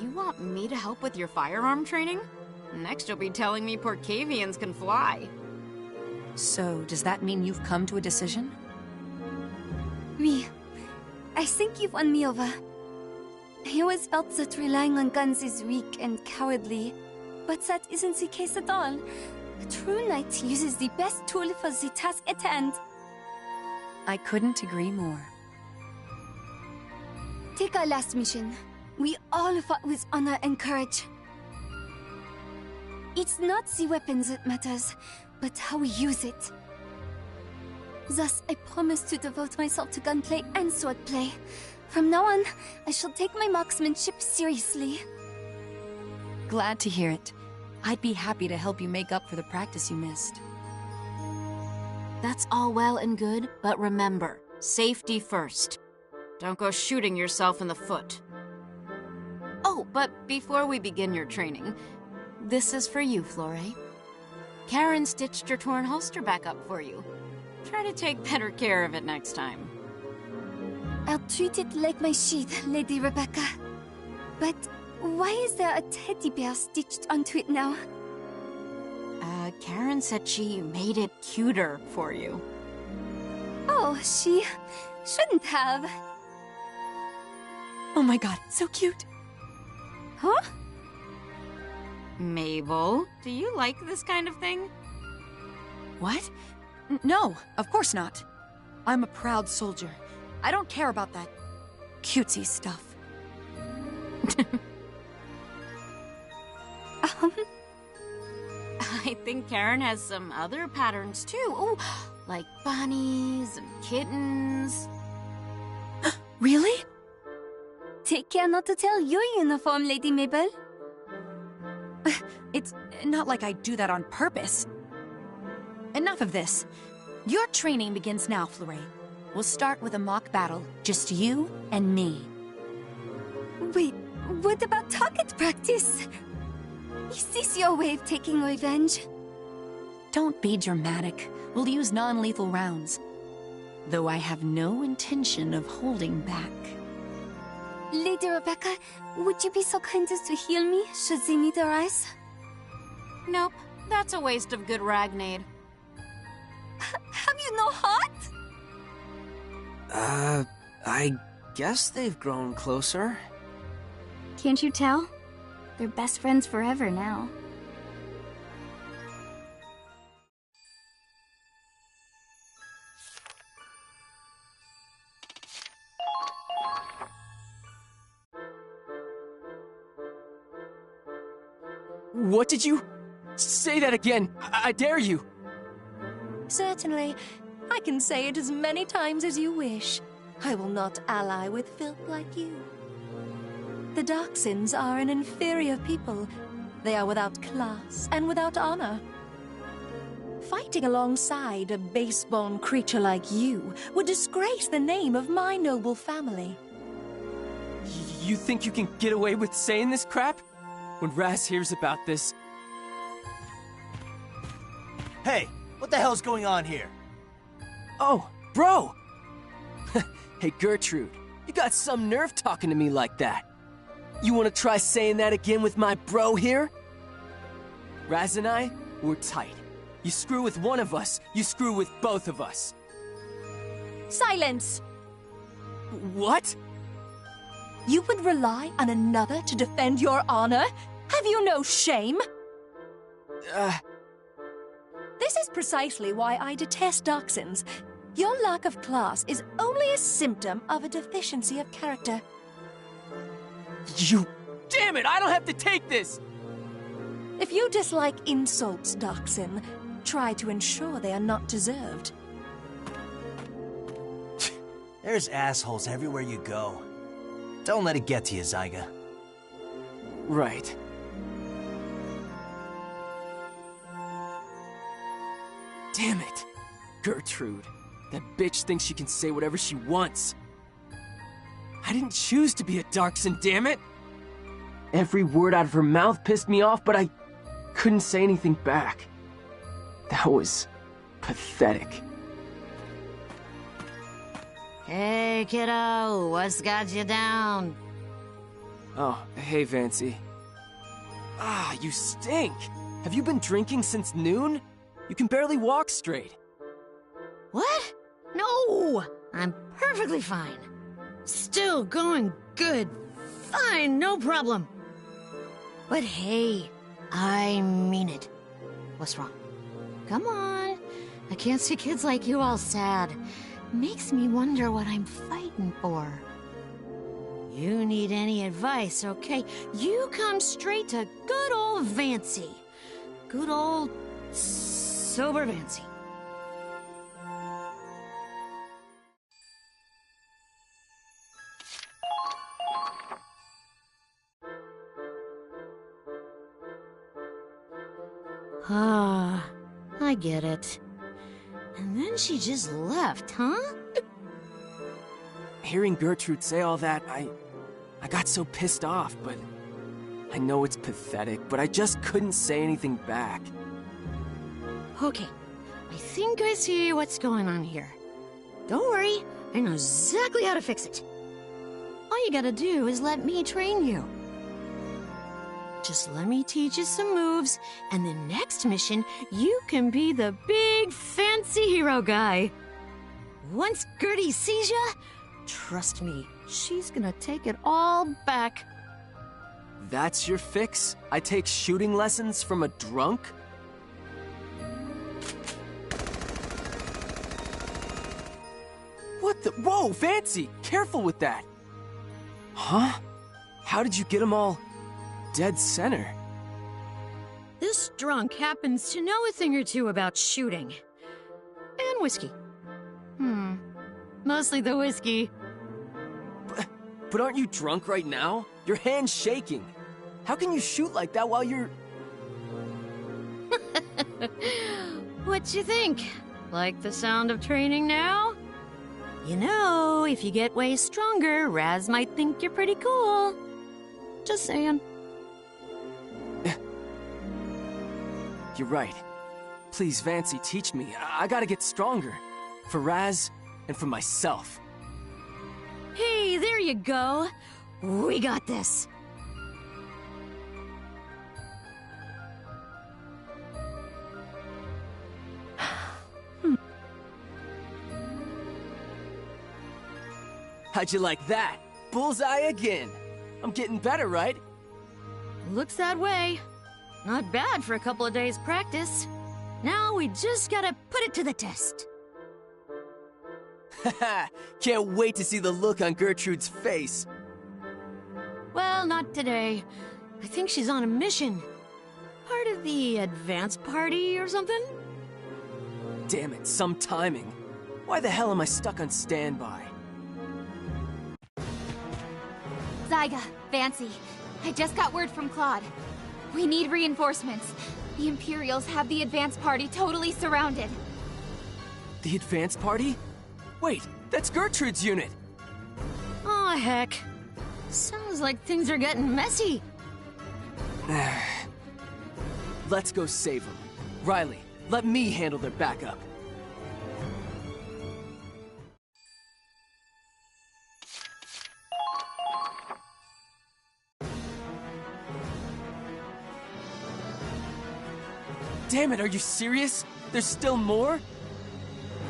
You want me to help with your firearm training? Next you'll be telling me Porcavians can fly. So, does that mean you've come to a decision? Oui. I think you've won me over. I always felt that relying on guns is weak and cowardly, but that isn't the case at all. A true knight uses the best tool for the task at hand. I couldn't agree more. Take our last mission. We all fought with honor and courage. It's not the weapons that matters, but how we use it. Thus, I promise to devote myself to gunplay and swordplay. From now on, I shall take my marksmanship seriously. Glad to hear it. I'd be happy to help you make up for the practice you missed. That's all well and good, but remember, safety first. Don't go shooting yourself in the foot. Oh, but before we begin your training, this is for you, Flore. Karen stitched your torn holster back up for you. Try to take better care of it next time. I'll treat it like my shield, Lady Rebecca. But why is there a teddy bear stitched onto it now? Karen said she made it cuter for you. Oh, she shouldn't have. Oh my god, so cute. Huh? Mabel, do you like this kind of thing? What? No, of course not. I'm a proud soldier. I don't care about that cutesy stuff. I think Karen has some other patterns too. Oh, like bunnies and kittens. Really? Take care not to tear your uniform, Lady Mabel. It's not like I do that on purpose. Enough of this. Your training begins now, Fleury. We'll start with a mock battle. Just you and me. Wait, what about target practice? Is this your way of taking revenge? Don't be dramatic. We'll use non-lethal rounds. Though I have no intention of holding back. Lady Rebecca, would you be so kind as to heal me, should they need a rise? Nope, that's a waste of good ragnade. Have you no heart? I guess they've grown closer. Can't you tell? They're best friends forever now. What did you... Say that again. I dare you. Certainly. I can say it as many times as you wish. I will not ally with filth like you. The Darksins are an inferior people. They are without class and without honor. Fighting alongside a base-born creature like you would disgrace the name of my noble family. You think you can get away with saying this crap? When Raz hears about this... Hey, what the hell's going on here? Oh, bro! Hey, Gertrude, you got some nerve talking to me like that. You wanna try saying that again with my bro here? Raz and I, we're tight. You screw with one of us, you screw with both of us. Silence! What? You would rely on another to defend your honor? Have you no shame? This is precisely why I detest Darksins. Your lack of class is only a symptom of a deficiency of character. You... Damn it, I don't have to take this! If you dislike insults, Darksin, try to ensure they are not deserved. There's assholes everywhere you go. Don't let it get to you, Zyga. Right. Damn it! Gertrude. That bitch thinks she can say whatever she wants. I didn't choose to be a Darksin, damn it! Every word out of her mouth pissed me off, but I couldn't say anything back. That was pathetic. Hey, kiddo, what's got you down? Oh, hey, Vancy. Ah, you stink! Have you been drinking since noon? You can barely walk straight. What? No! I'm perfectly fine. Still going good. Fine, no problem. But hey, I mean it. What's wrong? Come on. I can't see kids like you all sad. Makes me wonder what I'm fighting for. You need any advice, okay? You come straight to good old Vancy. Good old sober Vancy. Ah, I get it. And then she just left, huh? Hearing Gertrude say all that, I got so pissed off, but I know it's pathetic, but I just couldn't say anything back. Okay, I think I see what's going on here. Don't worry, I know exactly how to fix it. All you gotta do is let me train you. Just let me teach you some moves, and the next mission, you can be the big fancy hero guy. Once Gertie sees ya, trust me, she's gonna take it all back. That's your fix? I take shooting lessons from a drunk? What the? Whoa, Fancy! Careful with that! Huh? How did you get them all dead center? This drunk happens to know a thing or two about shooting. And whiskey. Mostly the whiskey. But aren't you drunk right now? Your hand's shaking. How can you shoot like that while you're... What you think? Like the sound of training now? You know, if you get way stronger, Raz might think you're pretty cool. Just saying. You're right. Please, Fancy, teach me. I gotta get stronger. For Raz, and for myself. Hey, there you go. We got this. How'd you like that? Bullseye again. I'm getting better, right? Looks that way. Not bad for a couple of days' practice. Now we just gotta put it to the test. Haha, can't wait to see the look on Gertrude's face. Well, not today. I think she's on a mission. Part of the advance party or something? Damn it, some timing. Why the hell am I stuck on standby? Zyga, Fancy, I just got word from Claude. We need reinforcements. The Imperials have the advance party totally surrounded. The advance party? Wait, that's Gertrude's unit! Aw, heck. Sounds like things are getting messy. Let's go save them. Riley, let me handle their backup. Damn it, are you serious? There's still more?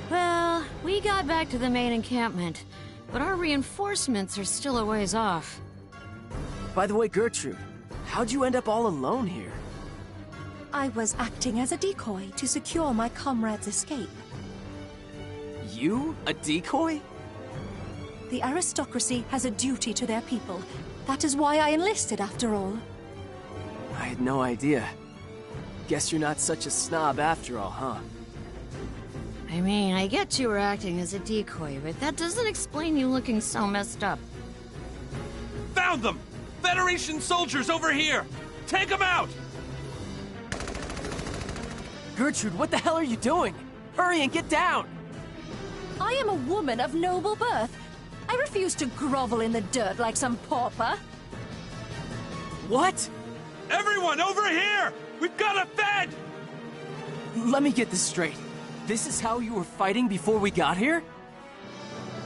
Well, we got back to the main encampment, but our reinforcements are still a ways off. By the way, Gertrude, how'd you end up all alone here? I was acting as a decoy to secure my comrade's escape. You? A decoy? The aristocracy has a duty to their people. That is why I enlisted, after all. I had no idea. Guess you're not such a snob after all, huh? I mean, I get you were acting as a decoy, but that doesn't explain you looking so messed up. Found them! Federation soldiers over here! Take them out! Gertrude, what the hell are you doing? Hurry and get down! I am a woman of noble birth. I refuse to grovel in the dirt like some pauper. What? Everyone, over here! We've got a Fed! Let me get this straight. This is how you were fighting before we got here?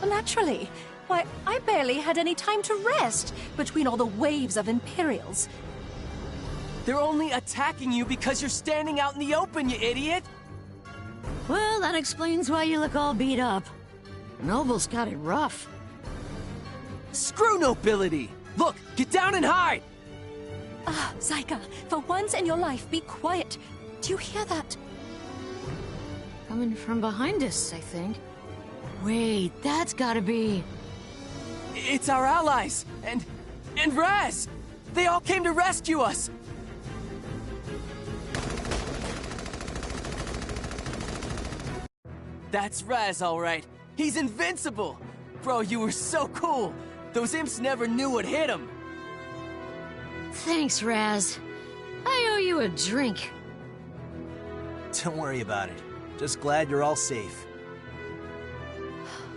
Naturally. Why, I barely had any time to rest between all the waves of Imperials. They're only attacking you because you're standing out in the open, you idiot! Well, that explains why you look all beat up. Noble's got it rough. Screw nobility! Look, get down and hide! Ah, Zyga, for once in your life, be quiet. Do you hear that? Coming from behind us, I think. Wait, that's gotta be... It's our allies! And Raz! They all came to rescue us! That's Raz, all right. He's invincible! Bro, you were so cool! Those imps never knew what hit him! Thanks, Raz. I owe you a drink. Don't worry about it. Just glad you're all safe.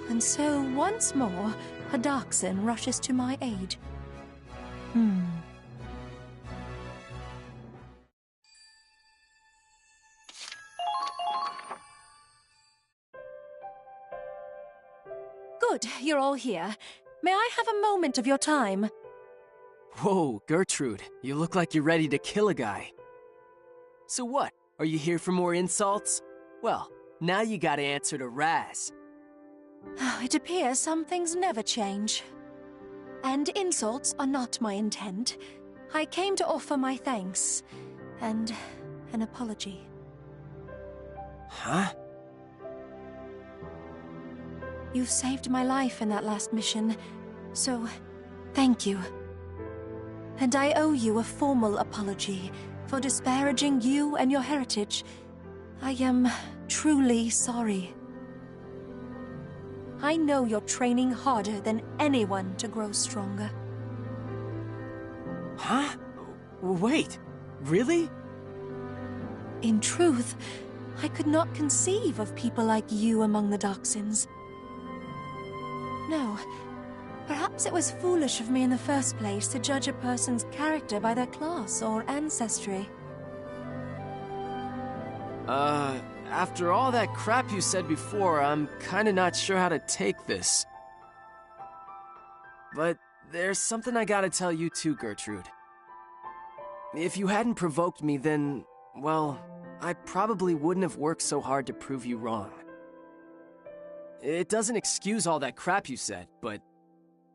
And so, once more, a Darkson rushes to my aid. Good, you're all here. May I have a moment of your time? Whoa, Gertrude, you look like you're ready to kill a guy. So what, are you here for more insults? Well, now you gotta answer to Raz. It appears some things never change. And insults are not my intent. I came to offer my thanks, and an apology. Huh? You saved my life in that last mission, so thank you. And I owe you a formal apology for disparaging you and your heritage. I am truly sorry. I know you're training harder than anyone to grow stronger. Huh? Wait, really? In truth, I could not conceive of people like you among the Darksins. No, perhaps it was foolish of me in the first place to judge a person's character by their class or ancestry. After all that crap you said before, I'm kinda not sure how to take this. But there's something I gotta tell you too, Gertrude. If you hadn't provoked me, then, well, I probably wouldn't have worked so hard to prove you wrong. It doesn't excuse all that crap you said, but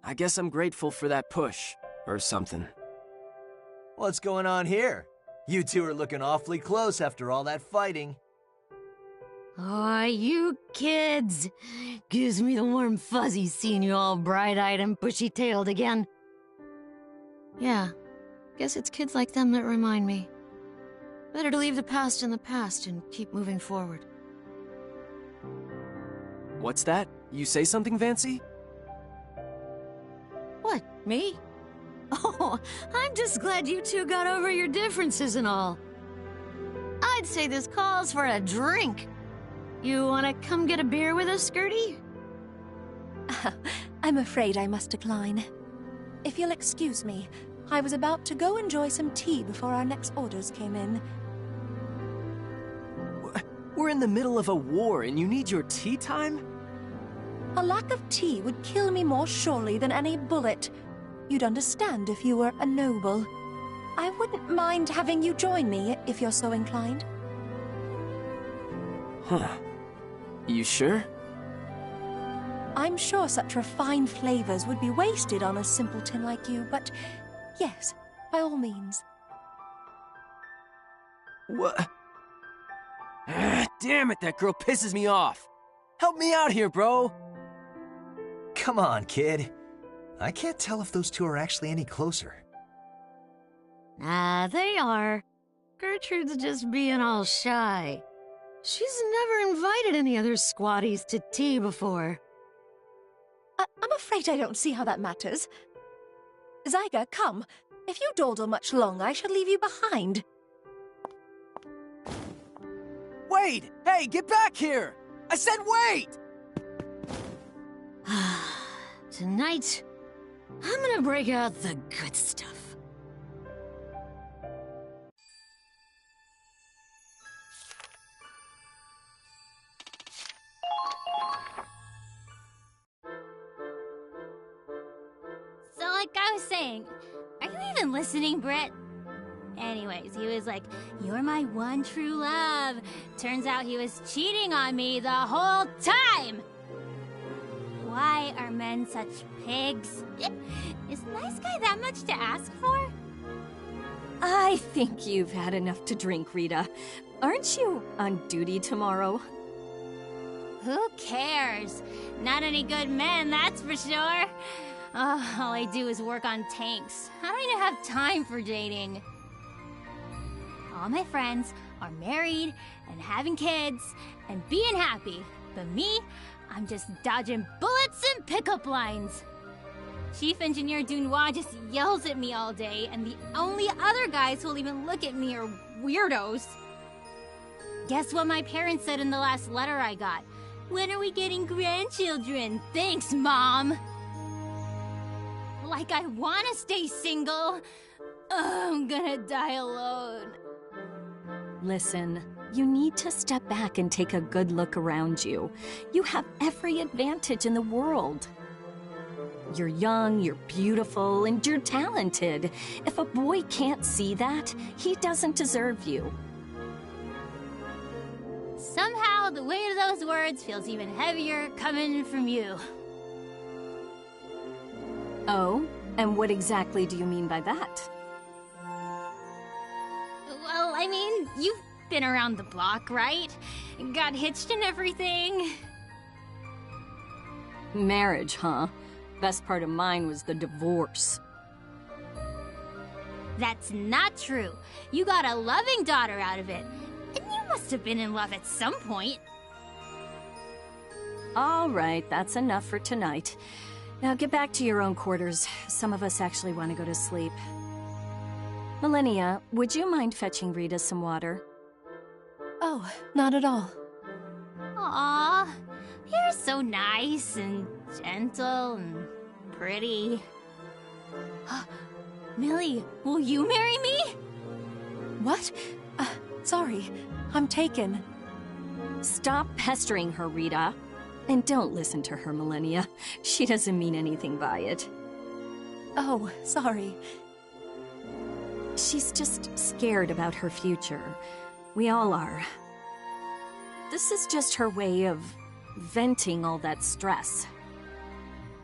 I guess I'm grateful for that push, or something. What's going on here? You two are looking awfully close after all that fighting. Aw, you kids! Gives me the warm fuzzies seeing you all bright-eyed and bushy-tailed again. Yeah, guess it's kids like them that remind me. Better to leave the past in the past and keep moving forward. What's that? You say something, Vancy? What, me? Oh, I'm just glad you two got over your differences and all. I'd say this calls for a drink. You wanna come get a beer with us, Gertie? I'm afraid I must decline. If you'll excuse me, I was about to go enjoy some tea before our next orders came in. We're in the middle of a war and you need your tea time? A lack of tea would kill me more surely than any bullet. You'd understand if you were a noble. I wouldn't mind having you join me if you're so inclined. Huh. You sure? I'm sure such refined flavors would be wasted on a simpleton like you, but yes, by all means. What? Damn it, that girl pisses me off. Help me out here, bro. Come on, kid. I can't tell if those two are actually any closer. They are. Gertrude's just being all shy. She's never invited any other squatties to tea before. I'm afraid I don't see how that matters. Zyga, come. If you dawdle much longer, I shall leave you behind. Wait! Hey, get back here! I said wait! Tonight, I'm gonna break out the good stuff. So like I was saying, are you even listening, Britt? Anyways, he was like, "You're my one true love." Turns out he was cheating on me the whole time! Why are men such pigs? Is nice guy that much to ask for? I think you've had enough to drink, Rita. Aren't you on duty tomorrow? Who cares? Not any good men, that's for sure. All I do is work on tanks. I don't even have time for dating. All my friends are married and having kids and being happy. But me, I'm just dodging bullets and pickup lines. Chief Engineer Dunois just yells at me all day, and the only other guys who'll even look at me are weirdos. Guess what my parents said in the last letter I got? When are we getting grandchildren? Thanks, Mom! Like I wanna stay single. I'm gonna die alone. Listen, you need to step back and take a good look around you. You have every advantage in the world. You're young, you're beautiful, and you're talented. If a boy can't see that, he doesn't deserve you. Somehow, the weight of those words feels even heavier coming from you. Oh? And what exactly do you mean by that? Well, I mean, you've been around the block, right? Got hitched and everything. Marriage, huh? Best part of mine was the divorce. That's not true. You got a loving daughter out of it. And you must have been in love at some point. All right, that's enough for tonight. Now get back to your own quarters. Some of us actually want to go to sleep. Millennia, would you mind fetching Rita some water? Oh, not at all. Aw, you're so nice and gentle and pretty. Millie, will you marry me? What? Sorry, I'm taken. Stop pestering her, Rita. And don't listen to her, Millennia. She doesn't mean anything by it. Oh, sorry. She's just scared about her future. We all are. This is just her way of venting all that stress.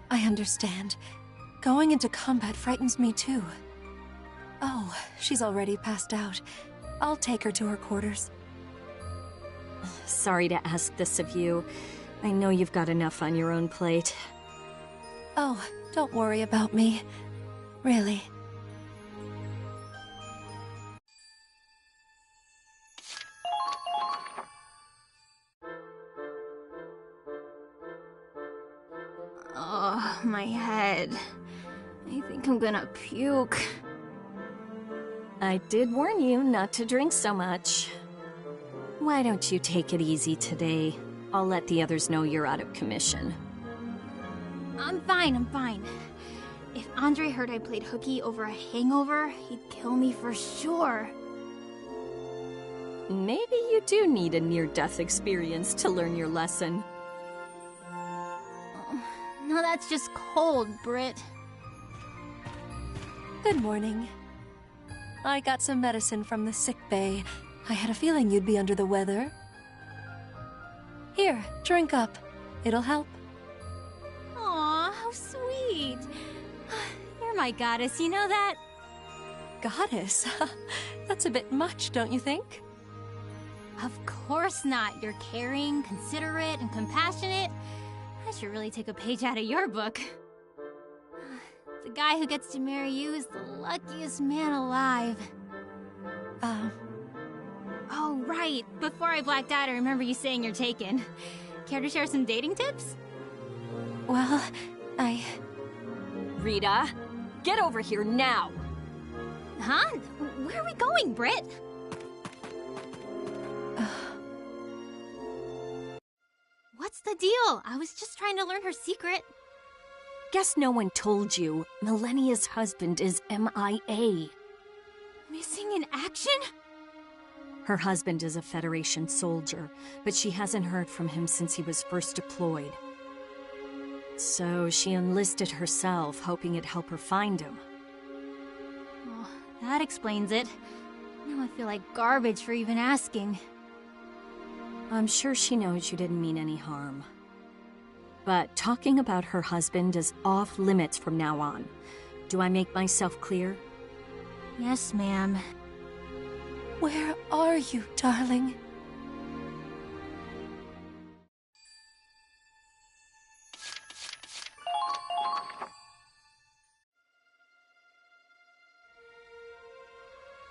I understand. Going into combat frightens me too. Oh, she's already passed out. I'll take her to her quarters. Sorry to ask this of you. I know you've got enough on your own plate. Oh, don't worry about me. Really. Oh, my head. I think I'm gonna puke. I did warn you not to drink so much. Why don't you take it easy today? I'll let the others know you're out of commission. I'm fine. If Andre heard I played hooky over a hangover, he'd kill me for sure. Maybe you do need a near-death experience to learn your lesson. No, that's just cold, Britt. Good morning. I got some medicine from the sick bay. I had a feeling you'd be under the weather. Here, drink up. It'll help. Aw, how sweet. You're my goddess, you know that? Goddess? That's a bit much, don't you think? Of course not. You're caring, considerate, and compassionate. I should really take a page out of your book. The guy who gets to marry you is the luckiest man alive. Oh, right. Before I blacked out, I remember you saying you're taken. Care to share some dating tips? Well, Rita, get over here now! Huh? Where are we going, Britt? What's the deal? I was just trying to learn her secret. Guess no one told you. Millennia's husband is MIA. Missing in action? Her husband is a Federation soldier, but she hasn't heard from him since he was first deployed. So she enlisted herself, hoping it'd help her find him. Oh, that explains it. Now I feel like garbage for even asking. I'm sure she knows you didn't mean any harm. But talking about her husband is off limits from now on. Do I make myself clear? Yes, ma'am. Where are you, darling?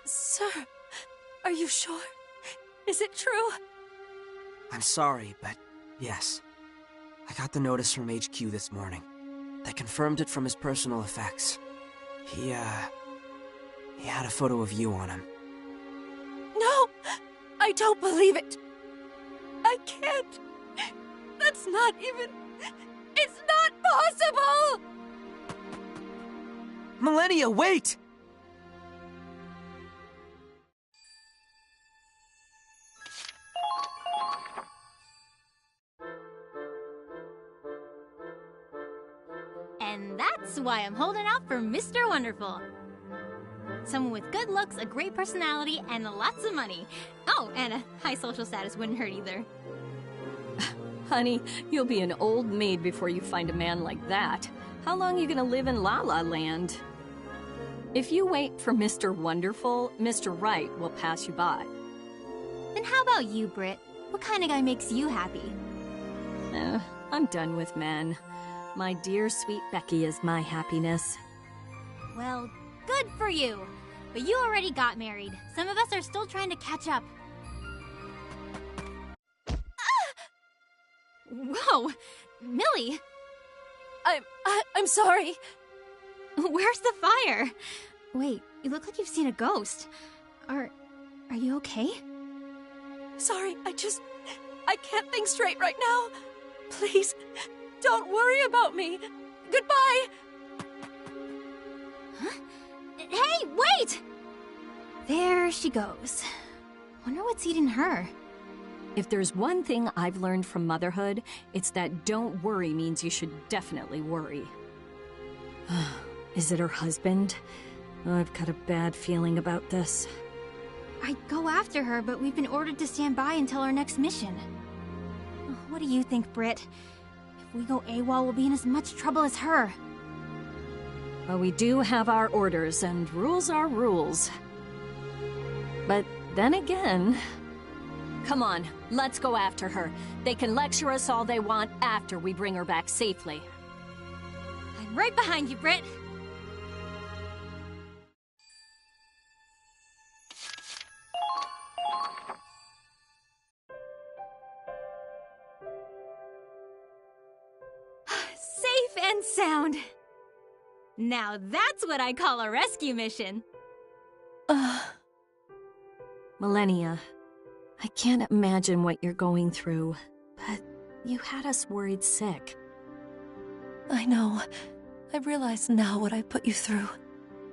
Sir, are you sure? Is it true? I'm sorry, but yes. I got the notice from HQ this morning. They confirmed it from his personal effects. He had a photo of you on him. No! I don't believe it! I can't! That's not even... It's not possible! Millennia, wait! And that's why I'm holding out for Mr. Wonderful. Someone with good looks, a great personality, and lots of money. Oh, and a high social status wouldn't hurt either. Honey, you'll be an old maid before you find a man like that. How long are you gonna live in La La Land? If you wait for Mr. Wonderful, Mr. Right will pass you by. Then how about you, Britt? What kind of guy makes you happy? I'm done with men. My dear sweet Becky is my happiness. Well, good for you. But you already got married. Some of us are still trying to catch up. Whoa! Millie! I'm sorry. Where's the fire? Wait, you look like you've seen a ghost. Are you okay? Sorry, I can't think straight right now. Please, don't worry about me. Goodbye! Huh? Hey, wait! There she goes. Wonder what's eating her. If there's one thing I've learned from motherhood, it's that don't worry means you should definitely worry. Is it her husband? I've got a bad feeling about this. I'd go after her, but we've been ordered to stand by until our next mission. What do you think, Britt? If we go AWOL, we'll be in as much trouble as her. Well, we do have our orders, and rules are rules. But then again... Come on, let's go after her. They can lecture us all they want after we bring her back safely. I'm right behind you, Britt. Safe and sound. Now that's what I call a rescue mission. Millennia, I can't imagine what you're going through, but you had us worried sick. I know. I realize now what I put you through.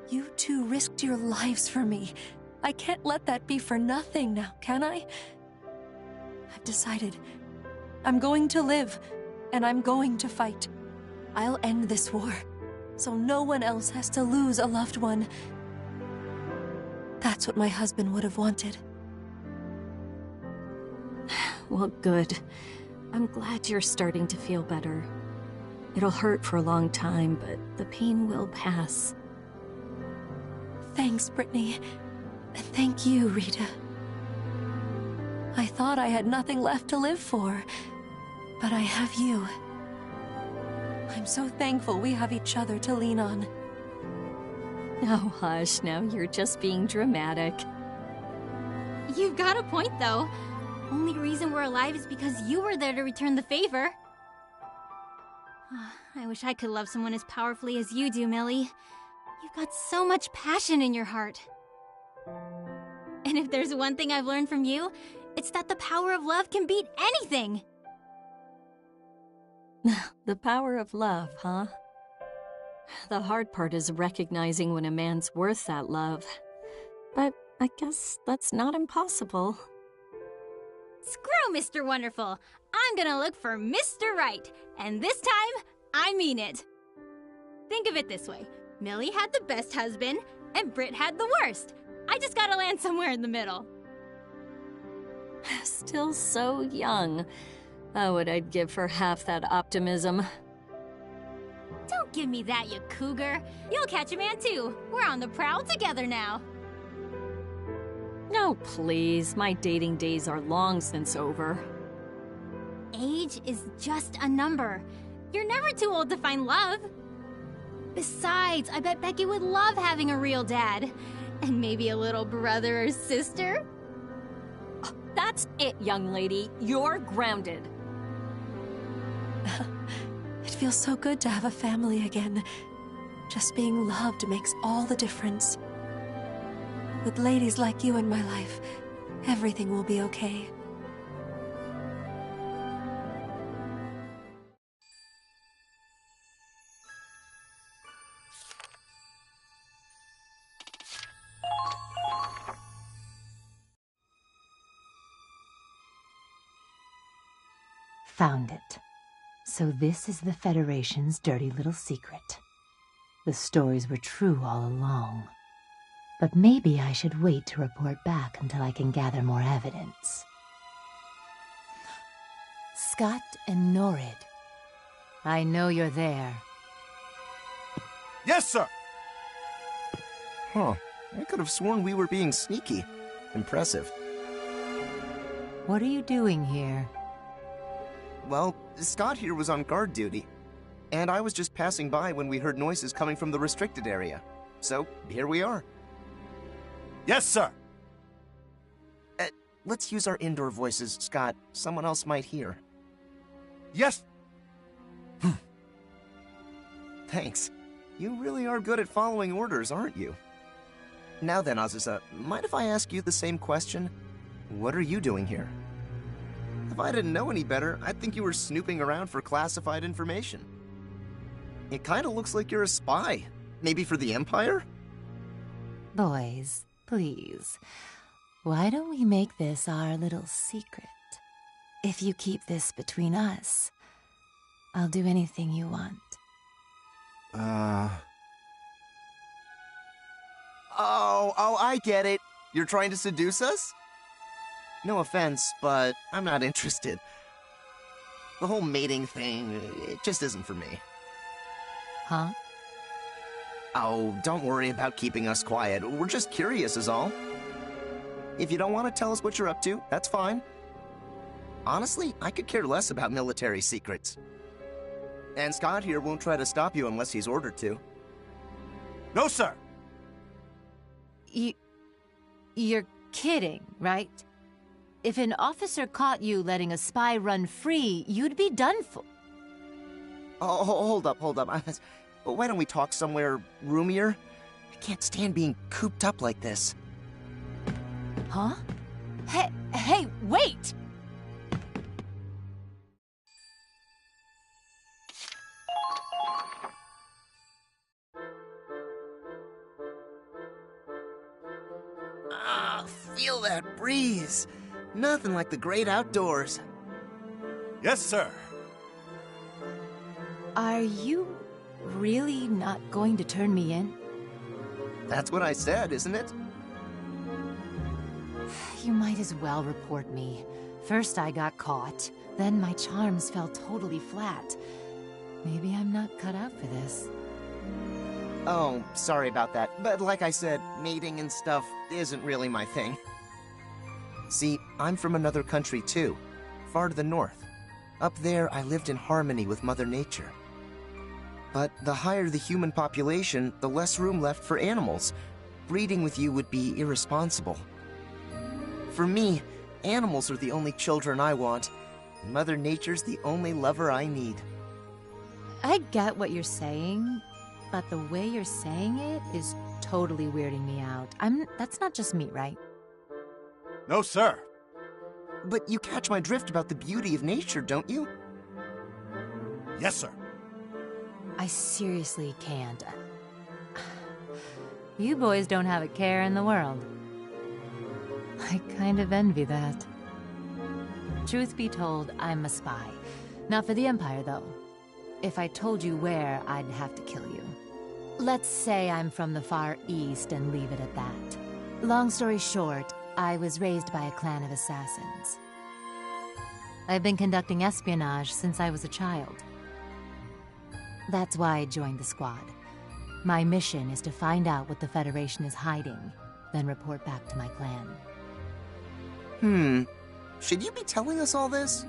You two risked your lives for me. I can't let that be for nothing now, can I? I've decided. I'm going to live, and I'm going to fight. I'll end this war, so no one else has to lose a loved one. That's what my husband would have wanted. Well, good. I'm glad you're starting to feel better. It'll hurt for a long time, but the pain will pass. Thanks, Brittany. And thank you, Rita. I thought I had nothing left to live for, but I have you. I'm so thankful we have each other to lean on. Oh, hush, now you're just being dramatic. You've got a point, though. Only reason we're alive is because you were there to return the favor. I wish I could love someone as powerfully as you do, Millie. You've got so much passion in your heart. And if there's one thing I've learned from you, it's that the power of love can beat anything. The power of love, huh? The hard part is recognizing when a man's worth that love. But I guess that's not impossible. Screw Mr. Wonderful. I'm gonna look for Mr. Right. And this time, I mean it. Think of it this way. Millie had the best husband, and Britt had the worst. I just gotta land somewhere in the middle. Still so young. Oh, what I'd give for half that optimism. Don't give me that, you cougar. You'll catch a man too. We're on the prowl together now. No, please. My dating days are long since over. Age is just a number. You're never too old to find love. Besides, I bet Becky would love having a real dad. And maybe a little brother or sister. That's it, young lady. You're grounded. It feels so good to have a family again. Just being loved makes all the difference. With ladies like you in my life, everything will be okay. Found it. So this is the Federation's dirty little secret. The stories were true all along. But maybe I should wait to report back until I can gather more evidence. Scott and Norid. I know you're there. Yes, sir! Huh. I could have sworn we were being sneaky. Impressive. What are you doing here? Well, Scott here was on guard duty. And I was just passing by when we heard noises coming from the restricted area. So, here we are. Yes, sir! Let's use our indoor voices, Scott. Someone else might hear. Yes! Thanks. You really are good at following orders, aren't you? Now then, Azusa, mind if I ask you the same question? What are you doing here? If I didn't know any better, I'd think you were snooping around for classified information. It kinda looks like you're a spy. Maybe for the Empire? Boys, please. Why don't we make this our little secret? If you keep this between us, I'll do anything you want. Oh, I get it. You're trying to seduce us? No offense, but I'm not interested. The whole mating thing, it just isn't for me. Huh? Oh, don't worry about keeping us quiet. We're just curious is all. If you don't want to tell us what you're up to, that's fine. Honestly, I could care less about military secrets. And Scott here won't try to stop you unless he's ordered to. No, sir! You're kidding, right? If an officer caught you letting a spy run free, you'd be done for. Oh, hold up. Why don't we talk somewhere roomier? I can't stand being cooped up like this. Huh? Hey, wait! Feel that breeze. Nothing like the great outdoors. Yes, sir. Are you really not going to turn me in? That's what I said, isn't it? You might as well report me. First I got caught, then my charms fell totally flat. Maybe I'm not cut out for this. Oh, sorry about that. But like I said, mating and stuff isn't really my thing. See, I'm from another country too, far to the north. Up there, I lived in harmony with Mother Nature. But the higher the human population, the less room left for animals. Breeding with you would be irresponsible. For me, animals are the only children I want. Mother Nature's the only lover I need. I get what you're saying, but the way you're saying it is totally weirding me out. That's not just me, right? No, sir. But you catch my drift about the beauty of nature, don't you? Yes, sir. I seriously can't. You boys don't have a care in the world. I kind of envy that. Truth be told, I'm a spy. Not for the Empire, though. If I told you where, I'd have to kill you. Let's say I'm from the Far East and leave it at that. Long story short, I was raised by a clan of assassins. I've been conducting espionage since I was a child. That's why I joined the squad. My mission is to find out what the Federation is hiding, then report back to my clan. Should you be telling us all this?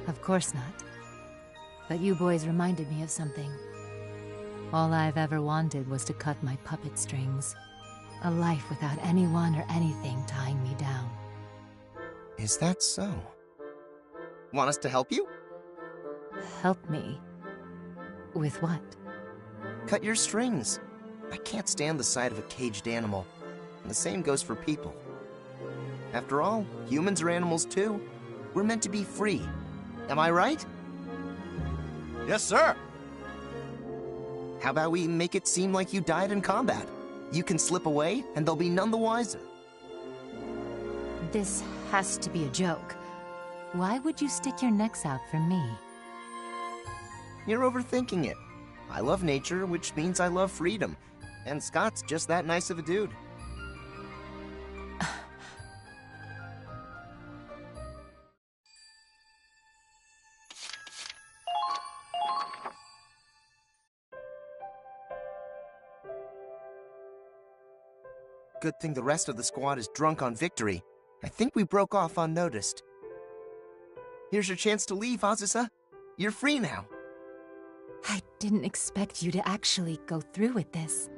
Of course not. But you boys reminded me of something. All I've ever wanted was to cut my puppet strings. A life without anyone or anything tying me down. Is that so? Want us to help you? Help me? With what? Cut your strings. I can't stand the sight of a caged animal. And the same goes for people. After all, humans are animals too. We're meant to be free. Am I right? Yes, sir. How about we make it seem like you died in combat? You can slip away, and they'll be none the wiser. This has to be a joke. Why would you stick your necks out for me? you're overthinking it. I love nature, which means I love freedom. And Scott's just that nice of a dude. Good thing the rest of the squad is drunk on victory. I think we broke off unnoticed. Here's your chance to leave, Azusa. You're free now. I didn't expect you to actually go through with this.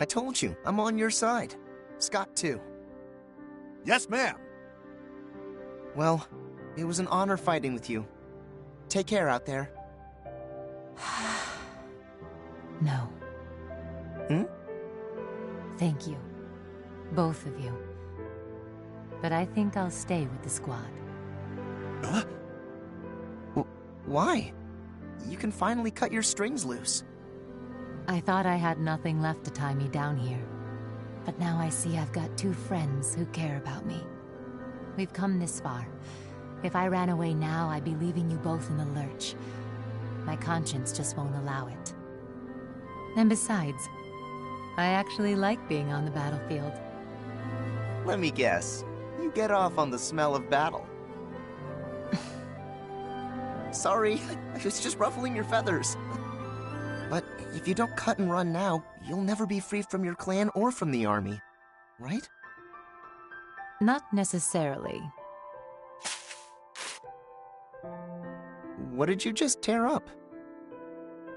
I told you, I'm on your side. Scott, too. Yes, ma'am. Well, it was an honor fighting with you. Take care out there. No. Hmm? Thank you. Both of you. But I think I'll stay with the squad. Huh? Why? You can finally cut your strings loose. I thought I had nothing left to tie me down here. But now I see I've got two friends who care about me. We've come this far. If I ran away now, I'd be leaving you both in the lurch. My conscience just won't allow it. And besides, I actually like being on the battlefield. Let me guess. You get off on the smell of battle. Sorry, I was just ruffling your feathers. But if you don't cut and run now, you'll never be free from your clan or from the army, right? Not necessarily. What did you just tear up?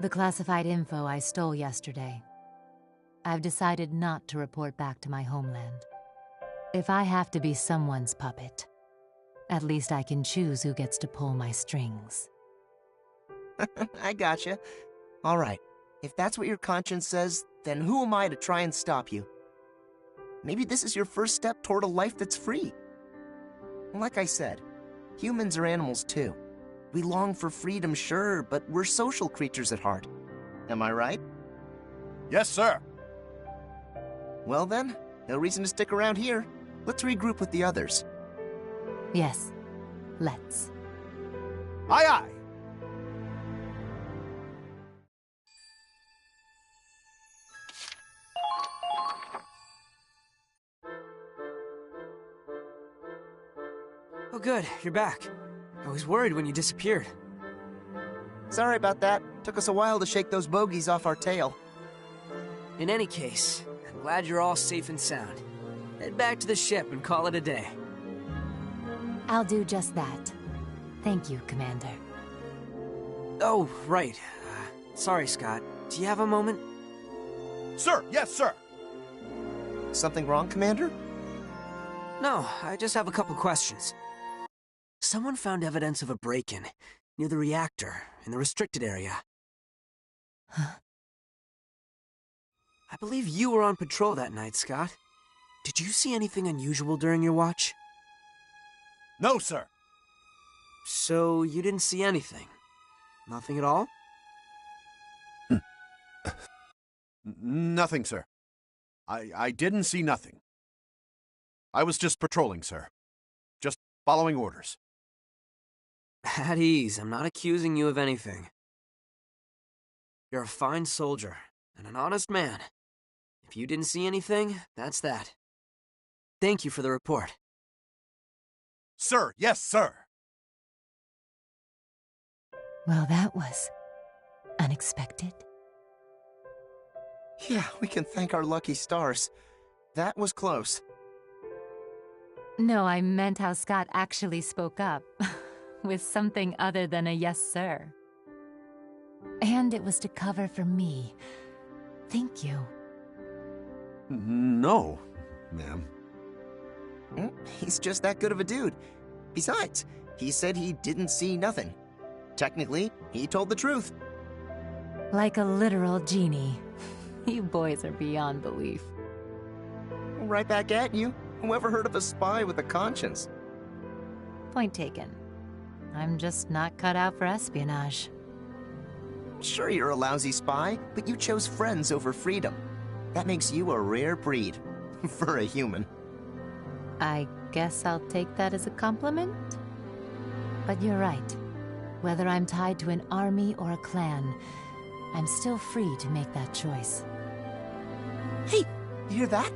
The classified info I stole yesterday. I've decided not to report back to my homeland. If I have to be someone's puppet, at least I can choose who gets to pull my strings. I gotcha. All right, if that's what your conscience says, then who am I to try and stop you? Maybe this is your first step toward a life that's free. Like I said, humans are animals too. We long for freedom, sure, but we're social creatures at heart. Am I right? Yes, sir. Well then, no reason to stick around here. Let's regroup with the others. Yes, let's. Aye, aye. Oh good, you're back. I was worried when you disappeared. Sorry about that. Took us a while to shake those bogeys off our tail. In any case, I'm glad you're all safe and sound. Head back to the ship and call it a day. I'll do just that. Thank you, Commander. Oh, right. Sorry, Scott. Do you have a moment? Sir, yes, sir. Something wrong, Commander? No, I just have a couple questions. Someone found evidence of a break-in near the reactor in the restricted area. Huh? I believe you were on patrol that night, Scott. Did you see anything unusual during your watch? No, sir. So you didn't see anything? Nothing at all? Nothing, sir. I didn't see nothing. I was just patrolling, sir. Just following orders. At ease, I'm not accusing you of anything. You're a fine soldier, and an honest man. If you didn't see anything, that's that. Thank you for the report. Sir, yes, sir. Well, that was unexpected. Yeah, we can thank our lucky stars. That was close. No, I meant how Scott actually spoke up. With something other than a yes, sir. And it was to cover for me. Thank you. No, ma'am. He's just that good of a dude. Besides, he said he didn't see nothing. Technically, he told the truth. Like a literal genie. You boys are beyond belief. Right back at you. Whoever heard of a spy with a conscience? Point taken. I'm just not cut out for espionage. Sure, you're a lousy spy, but you chose friends over freedom. That makes you a rare breed. For a human. I guess I'll take that as a compliment. But you're right. Whether I'm tied to an army or a clan, I'm still free to make that choice. Hey, you hear that?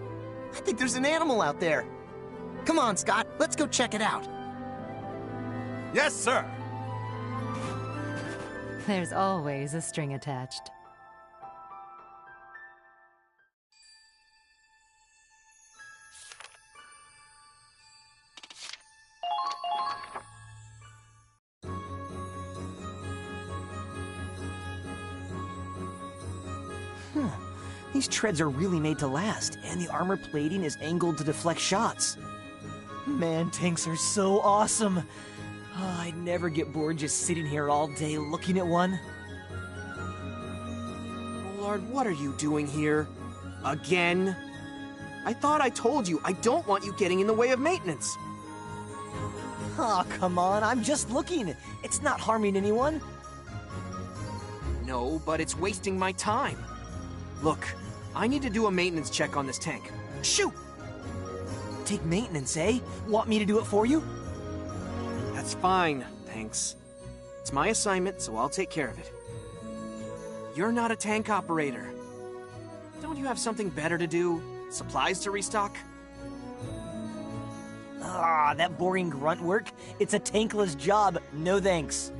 I think there's an animal out there. Come on, Scott, let's go check it out. Yes, sir! There's always a string attached. These treads are really made to last, and the armor plating is angled to deflect shots. Man, tanks are so awesome. Oh, I'd never get bored just sitting here all day looking at one. Oh Lord, what are you doing here? Again? I thought I told you I don't want you getting in the way of maintenance. Oh, come on, I'm just looking. It's not harming anyone. No, but it's wasting my time. Look, I need to do a maintenance check on this tank. Shoot! Take maintenance, eh? Want me to do it for you? That's fine, thanks. It's my assignment, so I'll take care of it. You're not a tank operator. Don't you have something better to do? Supplies to restock? Ah, that boring grunt work? It's a tankless job. No thanks.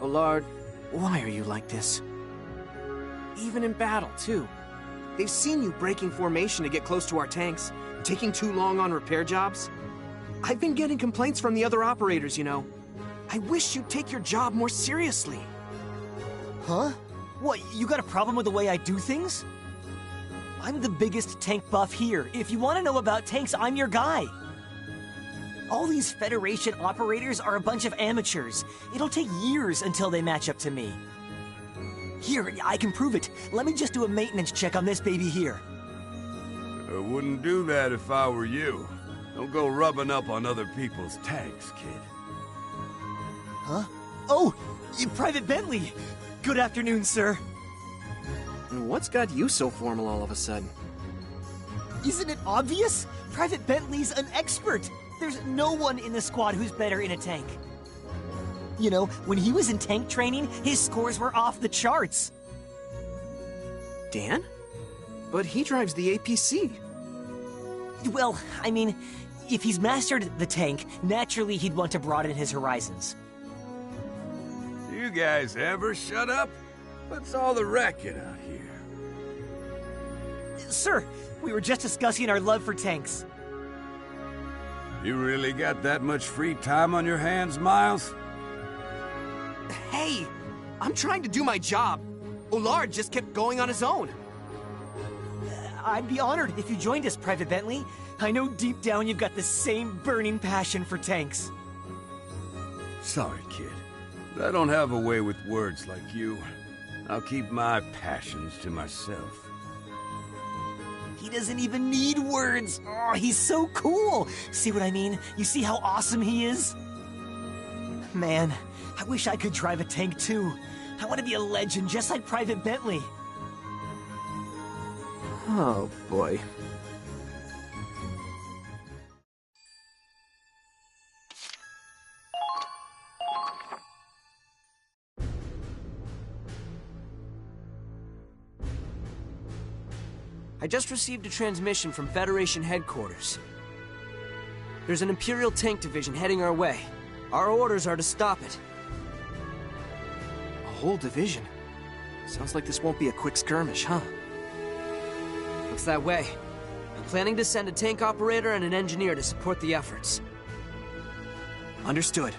Oh Lord, why are you like this? Even in battle, too. They've seen you breaking formation to get close to our tanks, taking too long on repair jobs. I've been getting complaints from the other operators, you know. I wish you'd take your job more seriously. Huh? What, you got a problem with the way I do things? I'm the biggest tank buff here. If you want to know about tanks, I'm your guy. All these Federation operators are a bunch of amateurs. It'll take years until they match up to me. Here, I can prove it. Let me just do a maintenance check on this baby here. I wouldn't do that if I were you. Don't go rubbing up on other people's tanks, kid. Huh? Oh, Private Bentley! Good afternoon, sir. What's got you so formal all of a sudden? Isn't it obvious? Private Bentley's an expert. There's no one in the squad who's better in a tank. You know, when he was in tank training, his scores were off the charts. Dan? But he drives the APC. Well, I mean, if he's mastered the tank, naturally he'd want to broaden his horizons. You guys ever shut up? What's all the racket out here? Sir, we were just discussing our love for tanks. You really got that much free time on your hands, Miles? Hey! I'm trying to do my job. Ollard just kept going on his own. I'd be honored if you joined us, Private Bentley. I know deep down you've got the same burning passion for tanks. Sorry, kid. I don't have a way with words like you. I'll keep my passions to myself. He doesn't even need words. Oh, he's so cool. See what I mean? You see how awesome he is? Man, I wish I could drive a tank too. I want to be a legend just like Private Bentley. Oh, boy. I just received a transmission from Federation headquarters. There's an Imperial tank division heading our way. Our orders are to stop it. A whole division? Sounds like this won't be a quick skirmish, huh? Looks that way. I'm planning to send a tank operator and an engineer to support the efforts. Understood.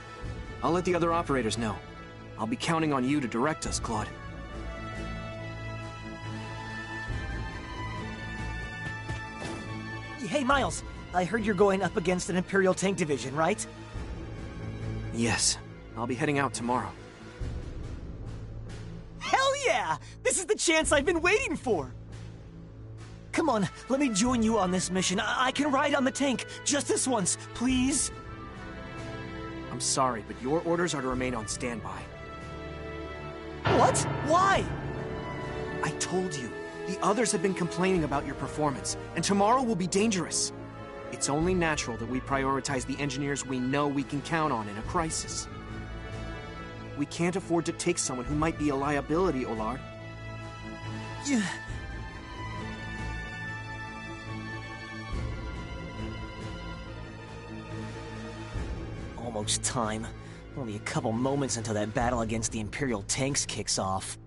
I'll let the other operators know. I'll be counting on you to direct us, Claude. Hey, Miles. I heard you're going up against an Imperial tank division, right? Yes. I'll be heading out tomorrow. Hell yeah! This is the chance I've been waiting for! Come on, let me join you on this mission. I can ride on the tank, just this once, please? I'm sorry, but your orders are to remain on standby. What? Why? I told you. The others have been complaining about your performance, and tomorrow will be dangerous. It's only natural that we prioritize the engineers we know we can count on in a crisis. We can't afford to take someone who might be a liability, Olard. Yeah. Almost time. Only a couple moments until that battle against the Imperial tanks kicks off.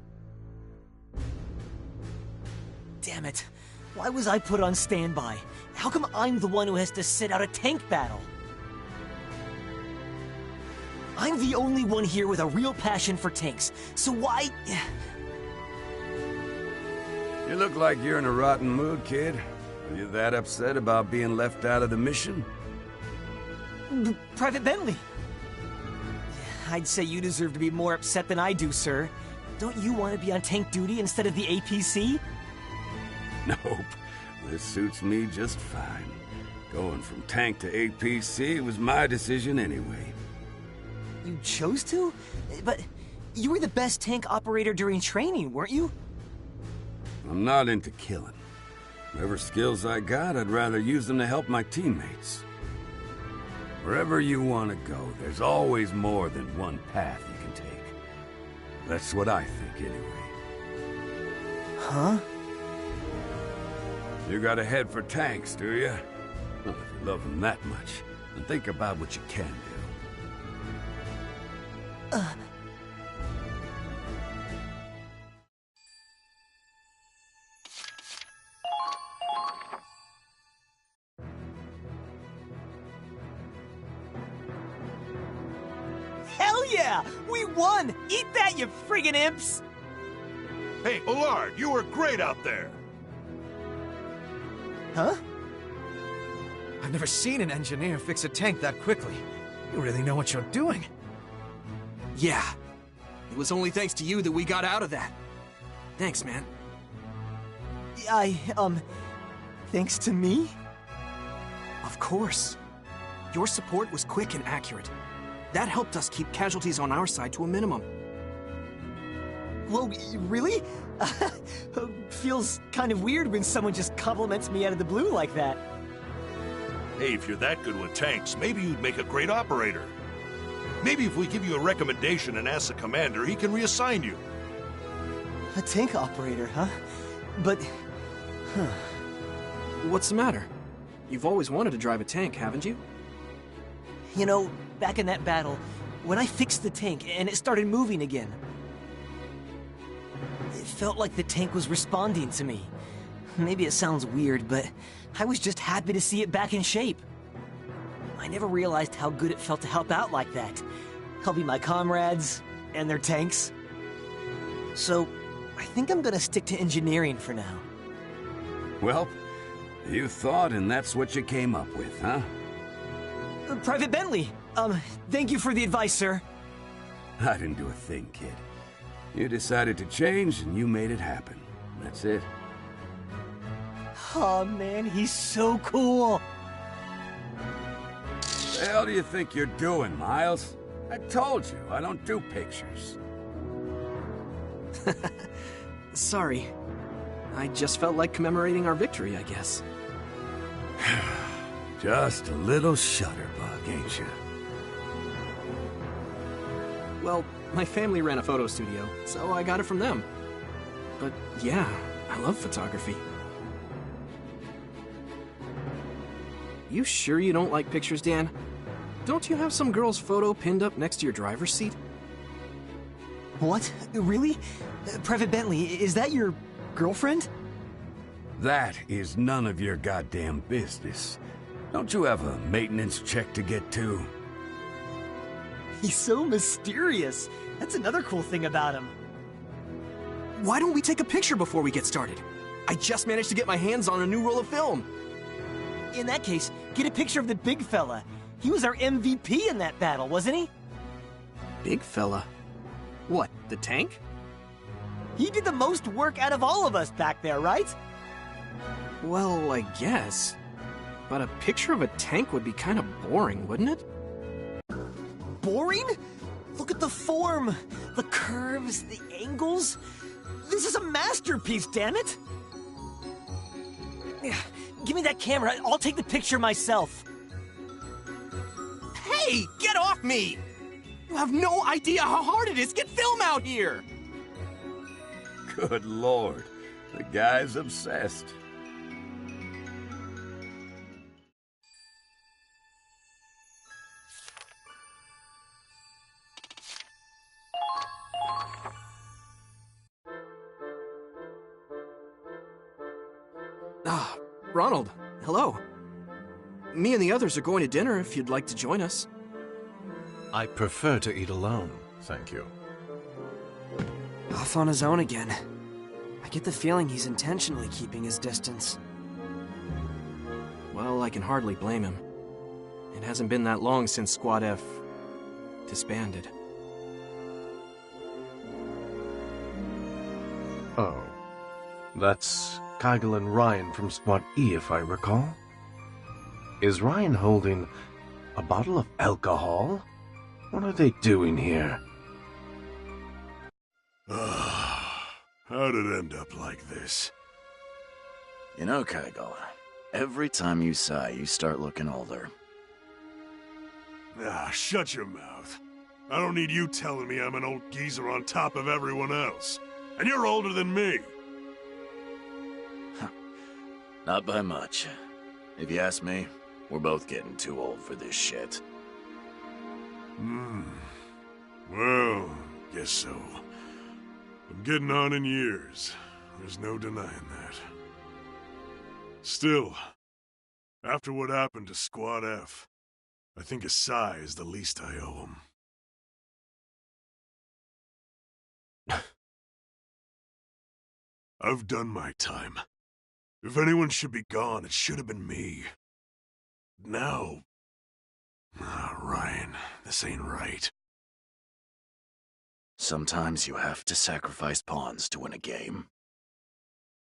Damn it. Why was I put on standby? How come I'm the one who has to sit out a tank battle? I'm the only one here with a real passion for tanks, so why... You look like you're in a rotten mood, kid. Are you that upset about being left out of the mission? Private Bentley! I'd say you deserve to be more upset than I do, sir. Don't you want to be on tank duty instead of the APC? Nope. This suits me just fine. Going from tank to APC was my decision anyway. You chose to? But you were the best tank operator during training, weren't you? I'm not into killing. Whatever skills I got, I'd rather use them to help my teammates. Wherever you want to go, there's always more than one path you can take. That's what I think, anyway. Huh? You got a head for tanks, do you? Well, if you love them that much, then think about what you can do. Hell yeah! We won! Eat that, you friggin' imps! Hey, Olard, you were great out there! Huh? I've never seen an engineer fix a tank that quickly. You really know what you're doing. Yeah. It was only thanks to you that we got out of that. Thanks, man. Thanks to me? Of course. Your support was quick and accurate. That helped us keep casualties on our side to a minimum. Well, really? Feels kind of weird when someone just compliments me out of the blue like that. Hey, if you're that good with tanks, maybe you'd make a great operator. Maybe if we give you a recommendation and ask the commander, he can reassign you. A tank operator, huh? But... Huh. What's the matter? You've always wanted to drive a tank, haven't you? You know, back in that battle, when I fixed the tank and it started moving again, it felt like the tank was responding to me. Maybe it sounds weird, but I was just happy to see it back in shape. I never realized how good it felt to help out like that. Helping my comrades and their tanks. So, I think I'm gonna stick to engineering for now. Well, you thought and that's what you came up with, huh? Private Bentley, thank you for the advice, sir. I didn't do a thing, kid. You decided to change and you made it happen. That's it. Oh man, he's so cool. The hell do you think you're doing, Miles? I told you, I don't do pictures. Sorry. I just felt like commemorating our victory, I guess. Just a little shutterbug, ain't you? Well, my family ran a photo studio, so I got it from them. But yeah, I love photography. You sure you don't like pictures, Dan? Don't you have some girl's photo pinned up next to your driver's seat? What? Really? Private Bentley, is that your girlfriend? That is none of your goddamn business. Don't you have a maintenance check to get to? He's so mysterious. That's another cool thing about him. Why don't we take a picture before we get started? I just managed to get my hands on a new roll of film. In that case, get a picture of the big fella. He was our MVP in that battle, wasn't he? Big fella? What, the tank? He did the most work out of all of us back there, right? Well, I guess. But a picture of a tank would be kind of boring, wouldn't it? Boring? Look at the form, the curves, the angles. This is a masterpiece, damn it! Give me that camera. I'll take the picture myself. Hey, get off me! You have no idea how hard it is to get film out here! Good lord. The guy's obsessed. Ah, Ronald, hello. Me and the others are going to dinner if you'd like to join us. I prefer to eat alone, thank you. Off on his own again. I get the feeling he's intentionally keeping his distance. Well, I can hardly blame him. It hasn't been that long since Squad F disbanded. Oh. That's Kygel and Ryan from Squad E, if I recall. Is Ryan holding a bottle of alcohol? What are they doing here? How'd it end up like this? You know, Kygel, every time you sigh, you start looking older. Ah, shut your mouth. I don't need you telling me I'm an old geezer on top of everyone else. And you're older than me. Not by much. If you ask me, we're both getting too old for this shit. Well, guess so. I'm getting on in years. There's no denying that. Still, after what happened to Squad F, I think a sigh is the least I owe him. I've done my time. If anyone should be gone, it should have been me. Now... Ryan, this ain't right. Sometimes you have to sacrifice pawns to win a game.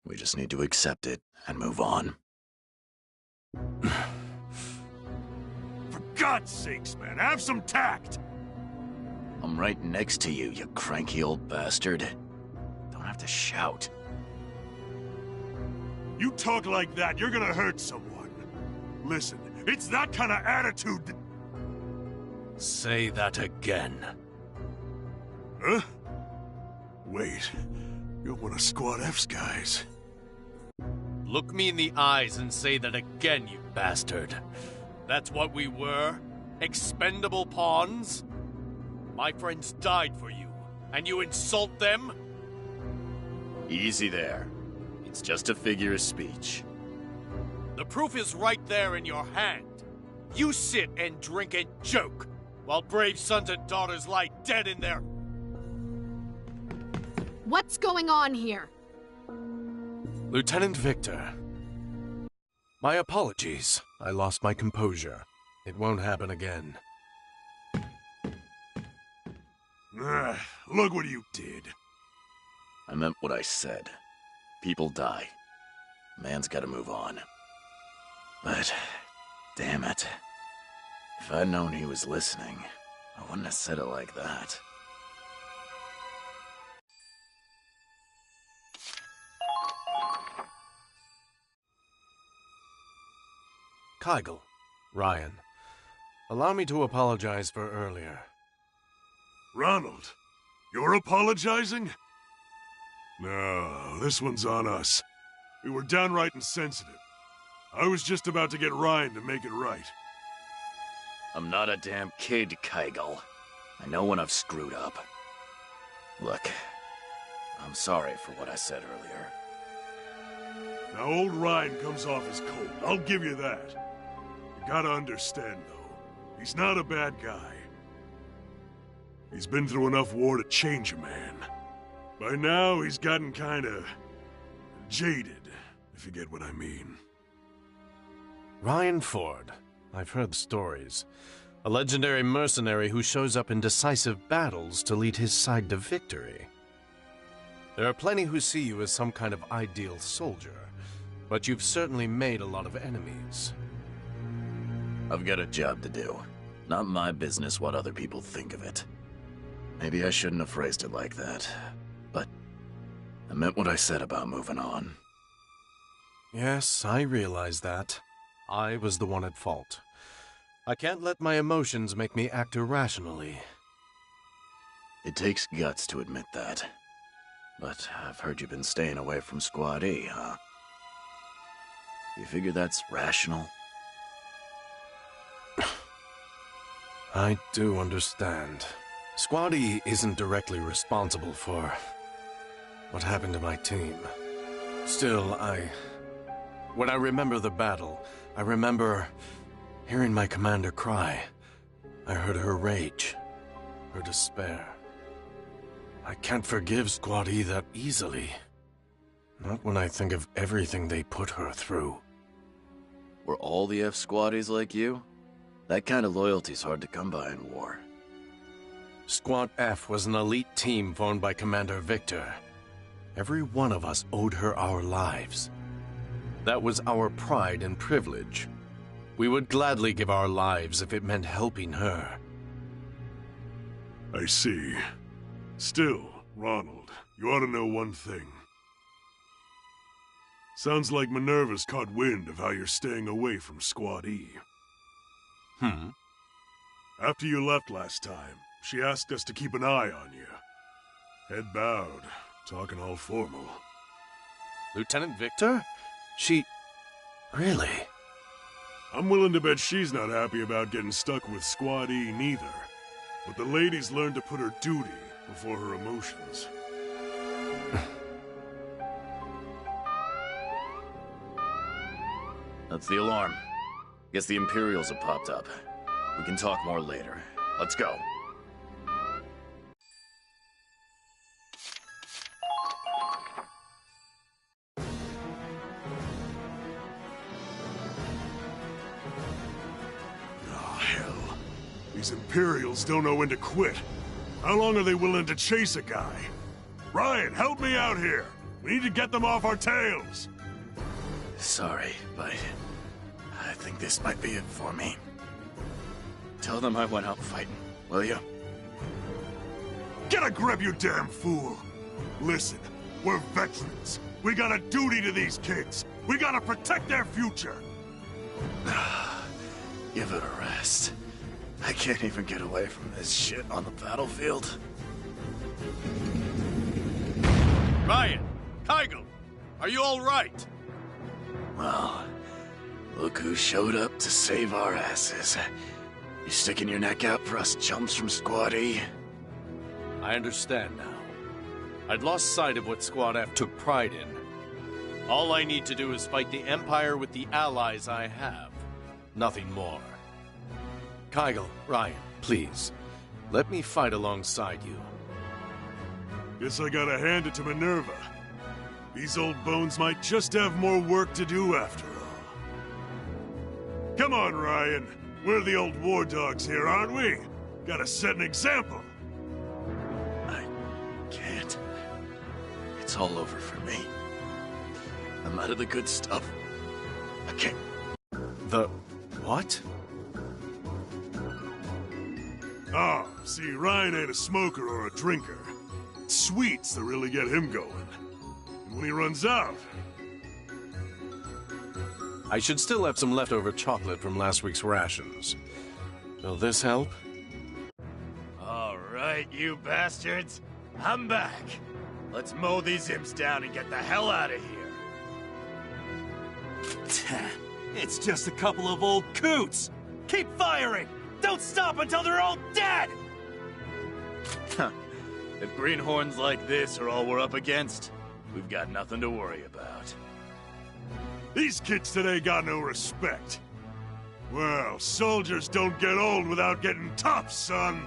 We just need to accept it and move on. For God's sakes, man, have some tact! I'm right next to you, you cranky old bastard. Don't have to shout. You talk like that, you're gonna hurt someone. Listen, it's that kind of attitude that... Say that again. Huh? Wait, you're one of Squad F's guys. Look me in the eyes and say that again, you bastard. That's what we were? Expendable pawns? My friends died for you, and you insult them? Easy there. It's just a figure of speech. The proof is right there in your hand. You sit and drink and joke, while brave sons and daughters lie dead in their... What's going on here? Lieutenant Victor. My apologies. I lost my composure. It won't happen again. Look what you did. I meant what I said. People die. Man's gotta move on. But, damn it. If I'd known he was listening, I wouldn't have said it like that. Kygel, Ryan, allow me to apologize for earlier. Ronald, you're apologizing? No, this one's on us. We were downright insensitive. I was just about to get Ryan to make it right. I'm not a damn kid, Kygel. I know when I've screwed up. Look, I'm sorry for what I said earlier. Now, old Ryan comes off as cold, I'll give you that. You gotta understand, though, he's not a bad guy. He's been through enough war to change a man. By now, he's gotten kinda... jaded, if you get what I mean. Ryan Ford. I've heard stories. A legendary mercenary who shows up in decisive battles to lead his side to victory. There are plenty who see you as some kind of ideal soldier, but you've certainly made a lot of enemies. I've got a job to do. Not my business what other people think of it. Maybe I shouldn't have phrased it like that, but I meant what I said about moving on. Yes, I realize that. I was the one at fault. I can't let my emotions make me act irrationally. It takes guts to admit that. But I've heard you've been staying away from Squad E, huh? You figure that's rational? I do understand. Squad E isn't directly responsible for what happened to my team. Still, when I remember the battle, I remember hearing my commander cry. I heard her rage, her despair. I can't forgive Squad E that easily. Not when I think of everything they put her through. Were all the F-Squaddies like you? That kind of loyalty's hard to come by in war. Squad F was an elite team formed by Commander Victor. Every one of us owed her our lives. That was our pride and privilege. We would gladly give our lives if it meant helping her. I see. Still, Ronald, you ought to know one thing. Sounds like Minerva's caught wind of how you're staying away from Squad E. After you left last time, she asked us to keep an eye on you. Head bowed, talking all formal. Lieutenant Victor? She... really? I'm willing to bet she's not happy about getting stuck with Squad E neither. But the lady's learned to put her duty before her emotions. That's the alarm. Guess the Imperials have popped up. We can talk more later. Let's go. Oh, hell. These Imperials don't know when to quit. How long are they willing to chase a guy? Ryan, help me out here! We need to get them off our tails! Sorry, but I think this might be it for me. Tell them I went out fighting, will you? Get a grip, you damn fool! Listen, we're veterans. We got a duty to these kids. We gotta protect their future. Give it a rest. I can't even get away from this shit on the battlefield. Ryan! Kygel! Are you all right? Well, look who showed up to save our asses. You sticking your neck out for us chumps from Squad E? I understand now. I'd lost sight of what Squad F took pride in. All I need to do is fight the Empire with the allies I have. Nothing more. Kygel, Ryan, please. Let me fight alongside you. Guess I gotta hand it to Minerva. These old bones might just have more work to do after all. Come on, Ryan. We're the old war dogs here, aren't we? Gotta set an example. I can't. It's all over for me. I'm out of the good stuff. I can't. The... what? Ah, see, Ryan ain't a smoker or a drinker. It's sweets that really get him going. And when he runs out... I should still have some leftover chocolate from last week's rations. Will this help? All right, you bastards. I'm back. Let's mow these imps down and get the hell out of here. It's just a couple of old coots. Keep firing! Don't stop until they're all dead! If greenhorns like this are all we're up against, we've got nothing to worry about. These kids today got no respect. Well, soldiers don't get old without getting tough, son.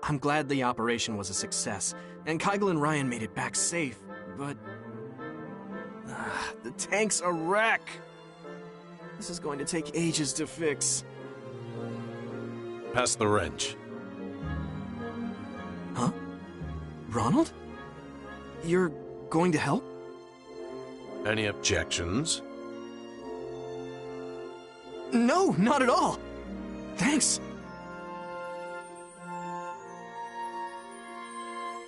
I'm glad the operation was a success, and Kygel and Ryan made it back safe, but... the tank's a wreck! This is going to take ages to fix. Pass the wrench. Huh? Ronald? You're going to help? Any objections? No, not at all! Thanks.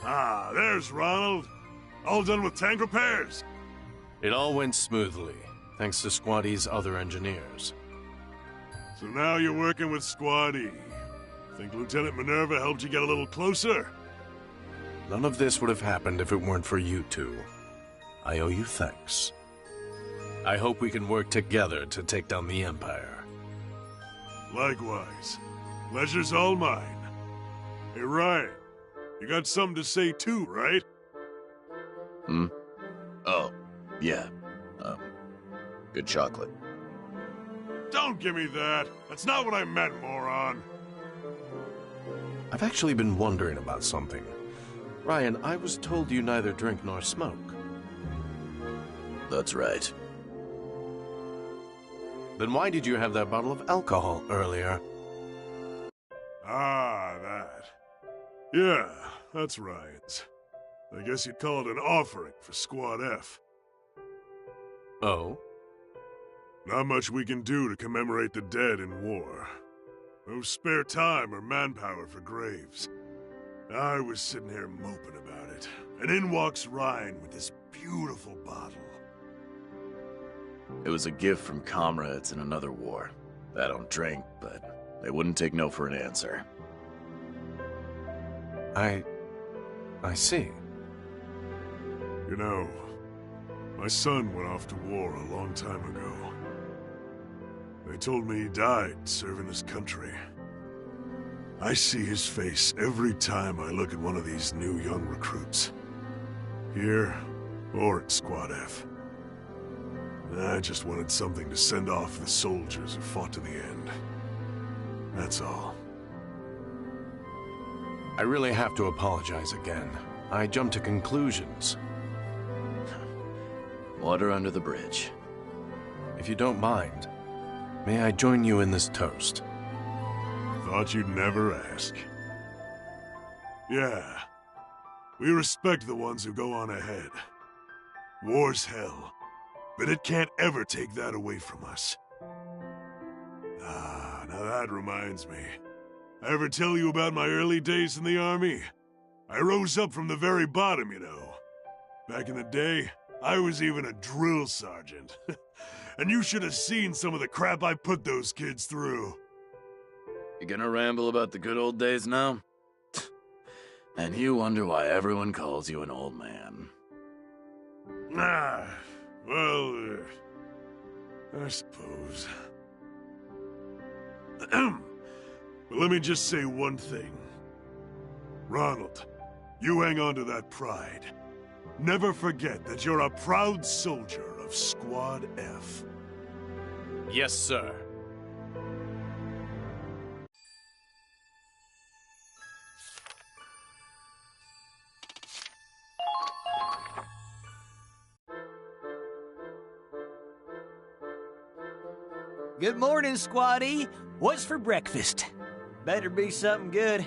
Ah, there's Ronald. All done with tank repairs. It all went smoothly, thanks to Squad E's other engineers. So now you're working with Squad E. Think Lieutenant Minerva helped you get a little closer? None of this would have happened if it weren't for you two. I owe you thanks. I hope we can work together to take down the Empire. Likewise. Pleasure's all mine. Hey, Ryan, you got something to say too, right? Oh, yeah. Good chocolate. Don't give me that. That's not what I meant, moron. I've actually been wondering about something. Ryan, I was told you neither drink nor smoke. That's right. Then why did you have that bottle of alcohol earlier? Ah, that. Yeah, that's Ryan's. I guess you'd call it an offering for Squad F. Oh? Not much we can do to commemorate the dead in war. No spare time or manpower for graves. I was sitting here moping about it, and in walks Ryan with this beautiful bottle. It was a gift from comrades in another war. I don't drink, but they wouldn't take no for an answer. I see. You know, my son went off to war a long time ago. They told me he died serving his country. I see his face every time I look at one of these new young recruits. Here, or at Squad F. I just wanted something to send off the soldiers who fought to the end. That's all. I really have to apologize again. I jumped to conclusions. Water under the bridge. If you don't mind, may I join you in this toast? Thought you'd never ask. Yeah. We respect the ones who go on ahead. War's hell, but it can't ever take that away from us. Ah, now that reminds me. I ever tell you about my early days in the Army? I rose up from the very bottom, you know. Back in the day, I was even a drill sergeant. And you should have seen some of the crap I put those kids through. You gonna ramble about the good old days now? And you wonder why everyone calls you an old man. Ah, well, I suppose. But let me just say one thing. Ronald, you hang on to that pride. Never forget that you're a proud soldier of Squad F. Yes, sir. Good morning, Squaddy. What's for breakfast? Better be something good.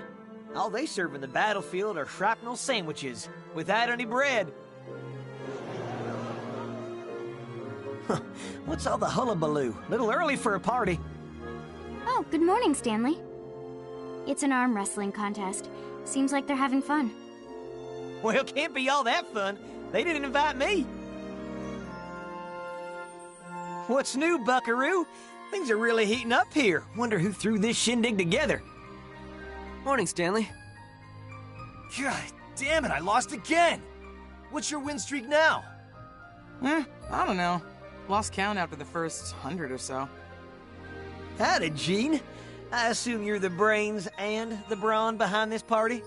All they serve in the battlefield are shrapnel sandwiches, without any bread. What's all the hullabaloo? Little early for a party. Oh, good morning, Stanley. It's an arm wrestling contest. Seems like they're having fun. Well, can't be all that fun. They didn't invite me. What's new, buckaroo? Things are really heating up here. Wonder who threw this shindig together. Morning, Stanley. God damn it, I lost again! What's your win streak now? I don't know. Lost count after the first 100 or so. Howdy, Gene. I assume you're the brains and the brawn behind this party?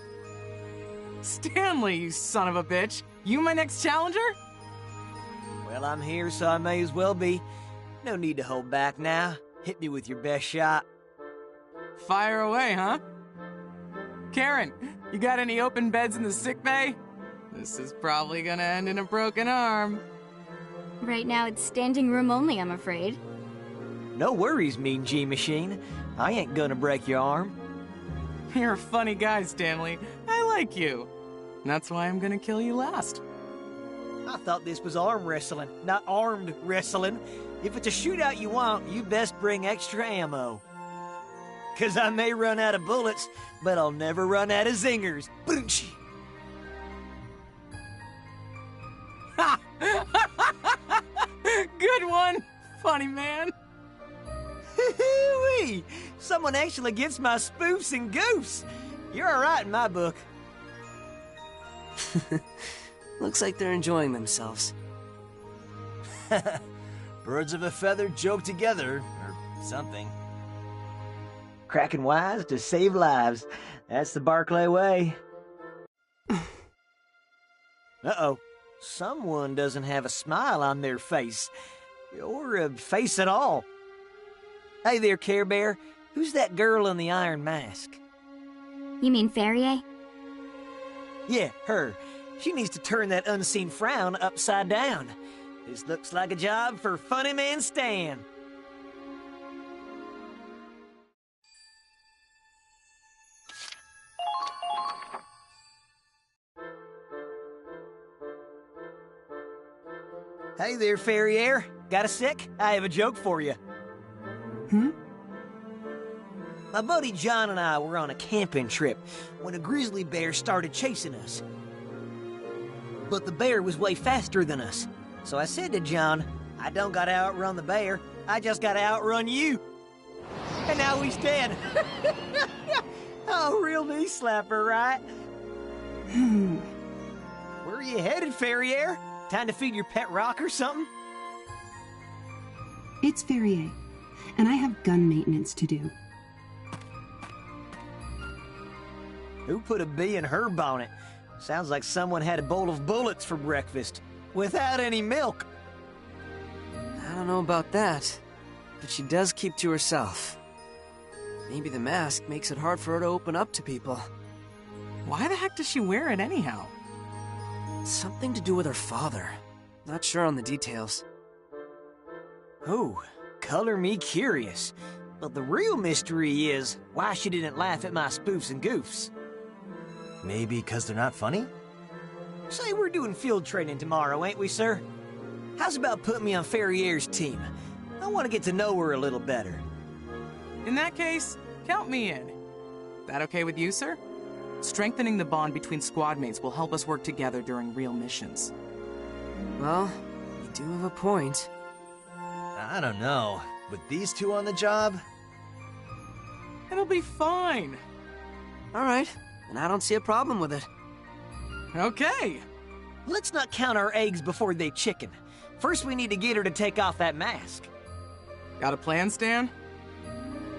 Stanley, you son of a bitch! You my next challenger? Well, I'm here, so I may as well be. No need to hold back now. Hit me with your best shot. Fire away, huh? Karen, you got any open beds in the sick bay? This is probably gonna end in a broken arm. Right now it's standing room only, I'm afraid. No worries, Mean G-Machine. I ain't gonna break your arm. You're a funny guy, Stanley. I like you. That's why I'm gonna kill you last. I thought this was arm wrestling, not armed wrestling. If it's a shootout you want, you best bring extra ammo. 'Cause I may run out of bullets, but I'll never run out of zingers. Boonch! Good one, funny man. Hoo-wee! Someone actually gets my spoofs and goofs. You're all right in my book. Looks like they're enjoying themselves. Birds of a feather joke together, or something. Cracking wise to save lives. That's the Barclay way. Uh-oh. Someone doesn't have a smile on their face. Or a face at all. Hey there, Care Bear. Who's that girl in the iron mask? You mean Ferrier? Yeah, her. She needs to turn that unseen frown upside down. This looks like a job for Funny Man Stan. Hey there, Ferrier. Got a sec? I have a joke for you. My buddy John and I were on a camping trip when a grizzly bear started chasing us. But the bear was way faster than us. So I said to John, I don't gotta outrun the bear, I just gotta outrun you. And now he's dead. Oh, real knee slapper, right? Where are you headed, Ferrier? Time to feed your pet rock or something? It's Ferrier, and I have gun maintenance to do. Who put a bee in her bonnet? Sounds like someone had a bowl of bullets for breakfast, without any milk. I don't know about that, but she does keep to herself. Maybe the mask makes it hard for her to open up to people. Why the heck does she wear it anyhow? Something to do with her father. Not sure on the details. Ooh, color me curious. But the real mystery is why she didn't laugh at my spoofs and goofs. Maybe because they're not funny? Say we're doing field training tomorrow, ain't we, sir? How's about putting me on Ferrier's team? I want to get to know her a little better. In that case, count me in. That okay with you, sir? Strengthening the bond between squad mates will help us work together during real missions. Well, you do have a point. I don't know. With these two on the job? It'll be fine. All right, and I don't see a problem with it. Okay. Let's not count our eggs before they chicken. First, we need to get her to take off that mask. Got a plan, Stan?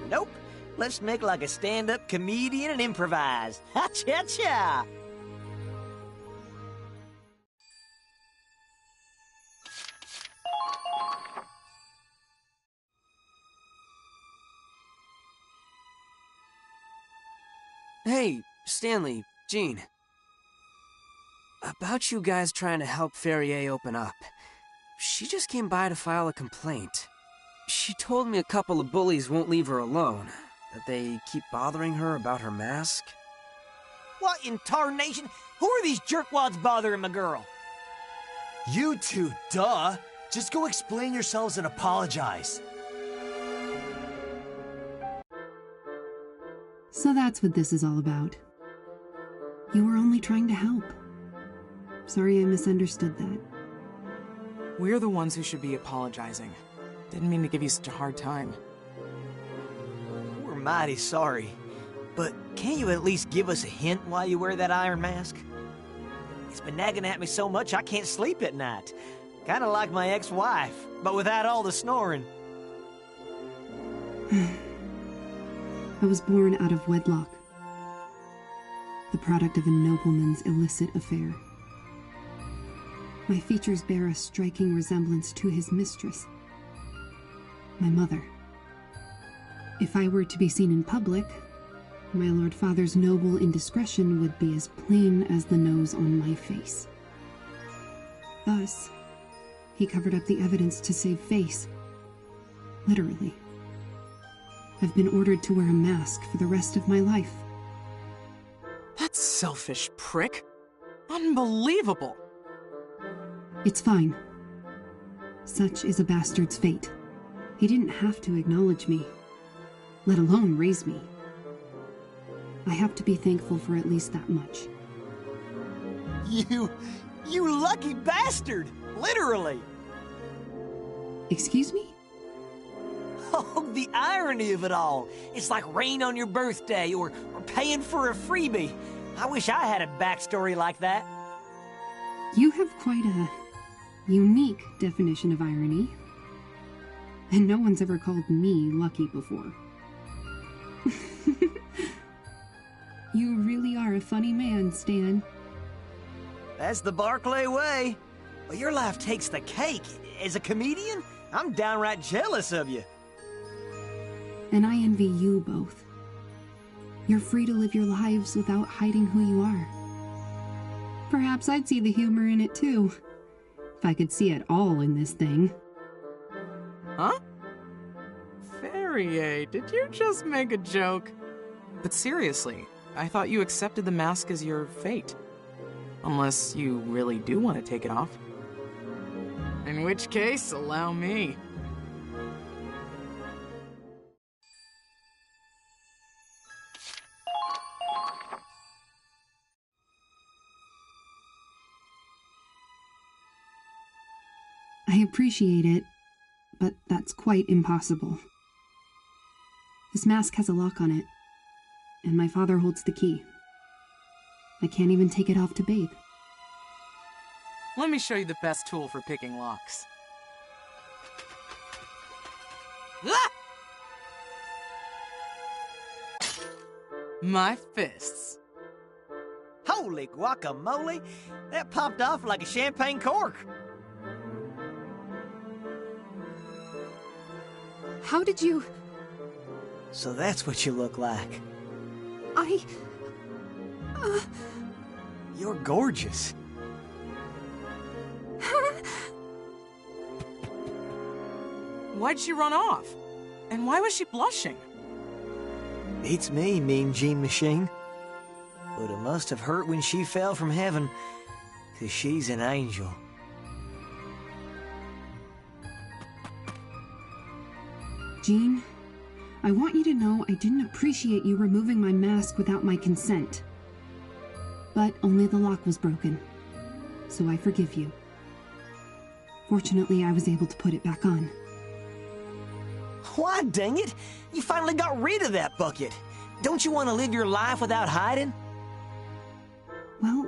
Nope. Let's make like a stand-up comedian and improvise. Ha-cha-cha! Hey, Stanley, Jean. About you guys trying to help Ferrier open up. She just came by to file a complaint. She told me a couple of bullies won't leave her alone. That they keep bothering her about her mask. What in tarnation? Who are these jerkwads bothering my girl? You two, duh! Just go explain yourselves and apologize. So that's what this is all about. You were only trying to help. Sorry I misunderstood that. We're the ones who should be apologizing. Didn't mean to give you such a hard time. We're mighty sorry. But can't you at least give us a hint why you wear that iron mask? It's been nagging at me so much I can't sleep at night. Kinda like my ex-wife, but without all the snoring. I was born out of wedlock. The product of a nobleman's illicit affair. My features bear a striking resemblance to his mistress, my mother. If I were to be seen in public, my Lord Father's noble indiscretion would be as plain as the nose on my face. Thus, he covered up the evidence to save face. Literally. I've been ordered to wear a mask for the rest of my life. That selfish prick. Unbelievable. It's fine. Such is a bastard's fate. He didn't have to acknowledge me. let alone raise me. I have to be thankful for at least that much. You lucky bastard! Literally! Excuse me? Oh, the irony of it all. It's like rain on your birthday or paying for a freebie. I wish I had a backstory like that. You have quite a unique definition of irony. And no one's ever called me lucky before. You really are a funny man, Stan. That's the Barclay way. Well, your life takes the cake. As a comedian, I'm downright jealous of you. And I envy you both. You're free to live your lives without hiding who you are. Perhaps I'd see the humor in it too, if I could see it all in this thing. Huh? Valkyria, did you just make a joke? But seriously, I thought you accepted the mask as your fate. Unless you really do want to take it off. In which case, allow me. I appreciate it, but that's quite impossible. This mask has a lock on it, and my father holds the key. I can't even take it off to bathe. Let me show you the best tool for picking locks. Ah! My fists. Holy guacamole! That popped off like a champagne cork. How did you... So that's what you look like. You're gorgeous. Why'd she run off? And why was she blushing? Beats me, Mean Gene Machine. But it must have hurt when she fell from heaven, 'cause she's an angel. Gene, I want you to know I didn't appreciate you removing my mask without my consent. But only the lock was broken, so I forgive you. Fortunately, I was able to put it back on. Why, dang it! You finally got rid of that bucket! Don't you want to live your life without hiding? Well,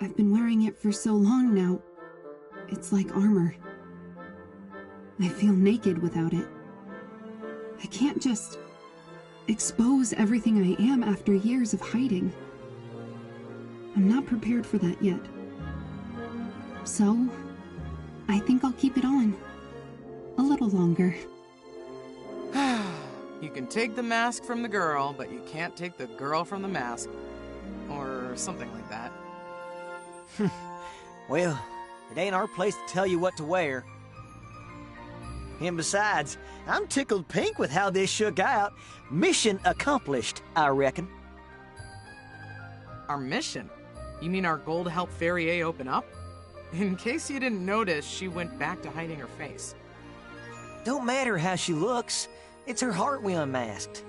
I've been wearing it for so long now. It's like armor. I feel naked without it. I can't just expose everything I am after years of hiding. I'm not prepared for that yet. So, I think I'll keep it on. A little longer. You can take the mask from the girl, but you can't take the girl from the mask. Or something like that. Well, it ain't our place to tell you what to wear. And besides, I'm tickled pink with how this shook out. Mission accomplished, I reckon. Our mission? You mean our goal to help Valkyria open up? In case you didn't notice, she went back to hiding her face. Don't matter how she looks. It's her heart we unmasked.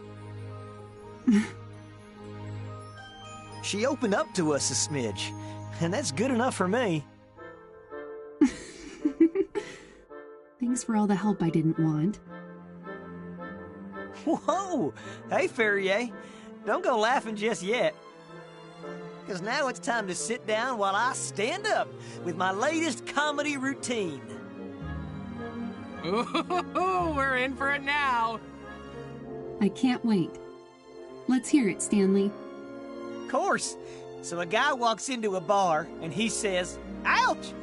She opened up to us a smidge, and that's good enough for me. Thanks for all the help I didn't want. Whoa! Hey, Valkyria, don't go laughing just yet. Because now it's time to sit down while I stand up with my latest comedy routine. Ooh, we're in for it now. I can't wait. Let's hear it, Stanley. Of course. So a guy walks into a bar and he says, "Ouch!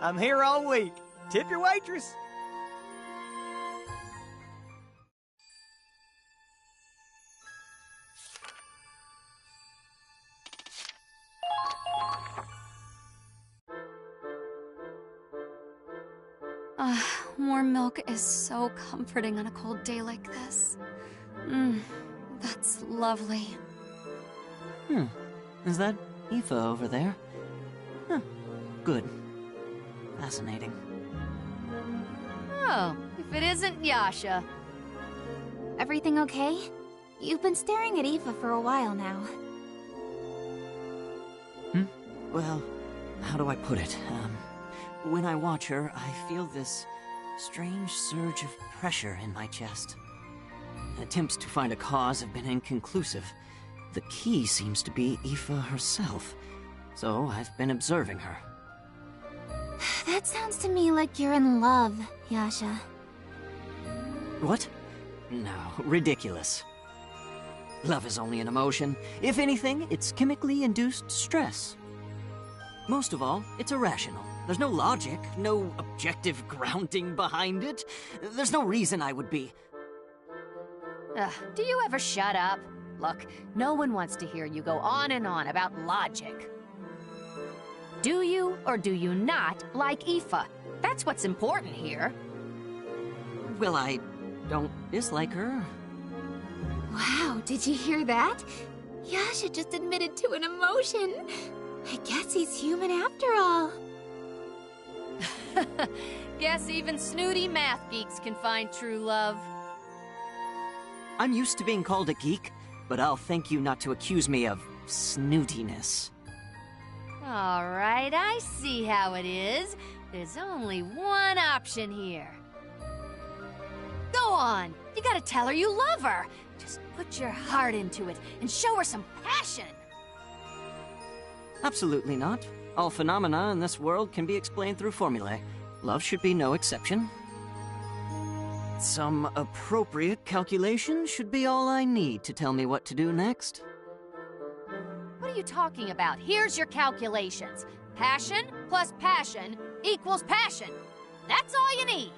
I'm here all week. Tip your waitress." Warm milk is so comforting on a cold day like this. That's lovely. Is that Aoife over there? Huh. Good. Fascinating. Oh, if it isn't Yasha. everything okay? You've been staring at Aoife for a while now. Well, how do I put it? When I watch her, I feel this strange surge of pressure in my chest. Attempts to find a cause have been inconclusive. The key seems to be Aoife herself, so I've been observing her. That sounds to me like you're in love, Yasha. What? No, ridiculous. Love is only an emotion. If anything, it's chemically induced stress. Most of all, it's irrational. There's no logic, no objective grounding behind it. There's no reason I would be... Do you ever shut up? Look, no one wants to hear you go on and on about logic. Do you or do you not like Aoife? That's what's important here. Well, I don't dislike her. Wow, did you hear that? Yasha just admitted to an emotion. I guess he's human after all. Guess even snooty math geeks can find true love. I'm used to being called a geek, but I'll thank you not to accuse me of snootiness. All right, I see how it is. There's only one option here. Go on, you gotta tell her you love her. Just put your heart into it and show her some passion. Absolutely not. All phenomena in this world can be explained through formulae. Love should be no exception. Some appropriate calculation should be all I need to tell me what to do next. What are you talking about? Here's your calculations. Passion plus passion equals passion. That's all you need.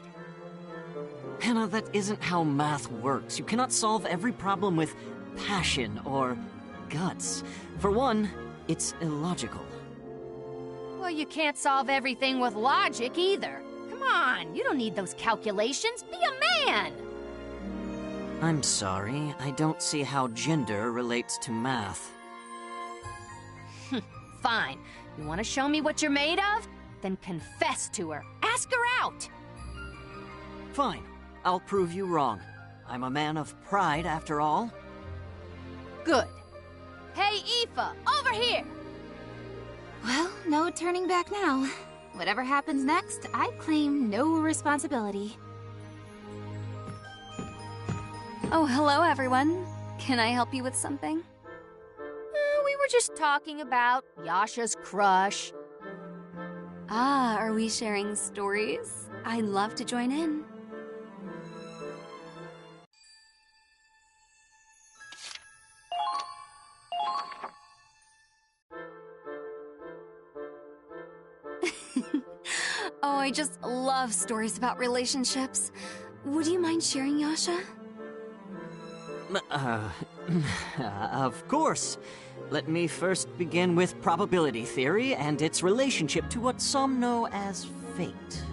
Hannah, that isn't how math works. You cannot solve every problem with passion or guts. For one, it's illogical. Well, you can't solve everything with logic either. Come on, you don't need those calculations. Be a man! I'm sorry, I don't see how gender relates to math. Fine. You want to show me what you're made of? Then confess to her. Ask her out! Fine. I'll prove you wrong. I'm a man of pride, after all. Good. Hey, Aoife, over here! Well, no turning back now. Whatever happens next, I claim no responsibility. Oh, hello, everyone. Can I help you with something? We were just talking about Yasha's crush. Ah, are we sharing stories? I'd love to join in. Oh, I just love stories about relationships. Would you mind sharing, Yasha? Of course. Let me first begin with probability theory and its relationship to what some know as fate.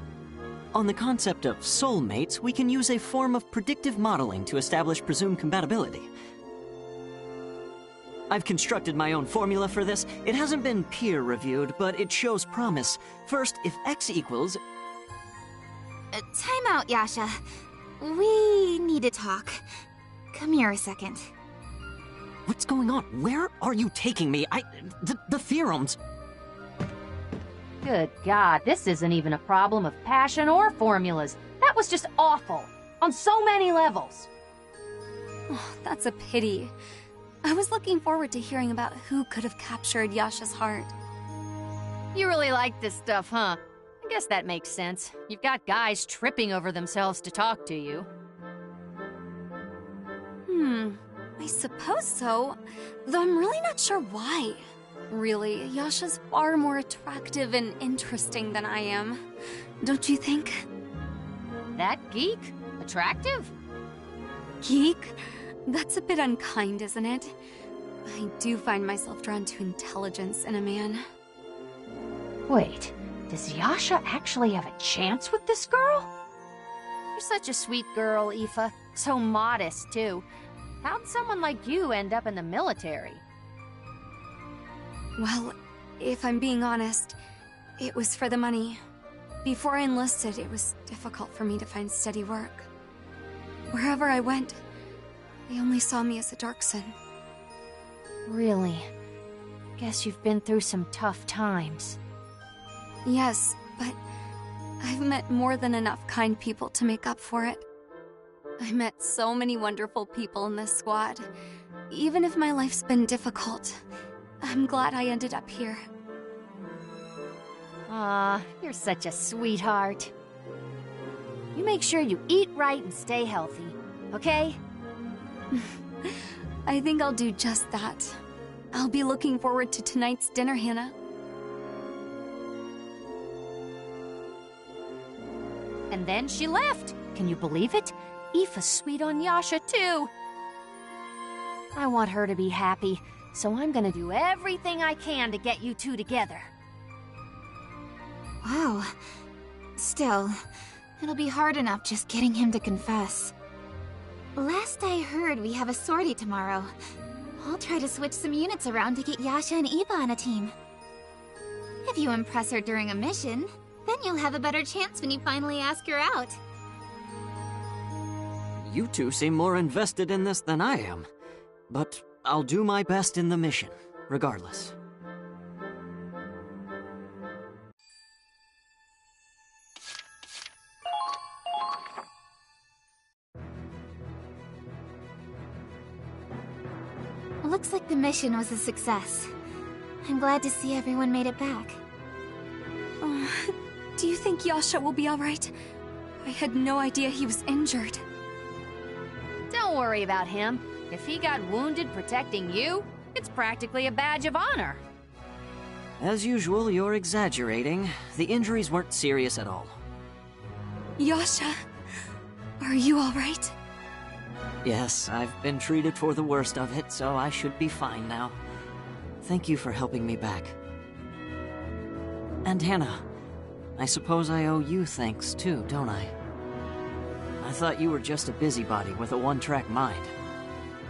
On the concept of soulmates, we can use a form of predictive modeling to establish presumed compatibility. I've constructed my own formula for this. It hasn't been peer-reviewed, but it shows promise. First, if X equals... Time out, Yasha. We need to talk. Come here a second. What's going on? Where are you taking me? The theorems... Good God, this isn't even a problem of passion or formulas. That was just awful. On so many levels. Oh, that's a pity. I was looking forward to hearing about who could have captured Yasha's heart. You really like this stuff, huh? I guess that makes sense. You've got guys tripping over themselves to talk to you. I suppose so, though I'm really not sure why. Really, Yasha's far more attractive and interesting than I am. Don't you think? That geek? Attractive? Geek? That's a bit unkind, isn't it? I do find myself drawn to intelligence in a man. Wait, does Yasha actually have a chance with this girl? You're such a sweet girl, Aoife. So modest, too. How'd someone like you end up in the military? Well, if I'm being honest, it was for the money. Before I enlisted, it was difficult for me to find steady work. Wherever I went, They only saw me as a Darkson. Really? Guess you've been through some tough times. Yes, but I've met more than enough kind people to make up for it. I met so many wonderful people in this squad. Even if my life's been difficult, I'm glad I ended up here. Aw, you're such a sweetheart. You make sure you eat right and stay healthy, okay? I think I'll do just that. I'll be looking forward to tonight's dinner, Hannah. And then she left. Can you believe it? Aoife's sweet on Yasha, too. I want her to be happy, so I'm gonna do everything I can to get you two together. Wow. Still, it'll be hard enough just getting him to confess. Last I heard, we have a sortie tomorrow. I'll try to switch some units around to get Yasha and Eva on a team. If you impress her during a mission, then you'll have a better chance when you finally ask her out. You two seem more invested in this than I am. But I'll do my best in the mission, regardless. Looks like the mission was a success. I'm glad to see everyone made it back. Do you think Yasha will be alright? I had no idea he was injured. Don't worry about him. If he got wounded protecting you, it's practically a badge of honor. As usual, you're exaggerating. The injuries weren't serious at all. Yasha, are you alright? Yes, I've been treated for the worst of it, so I should be fine now. Thank you for helping me back. And Hannah, I suppose I owe you thanks too, don't I? I thought you were just a busybody with a one-track mind.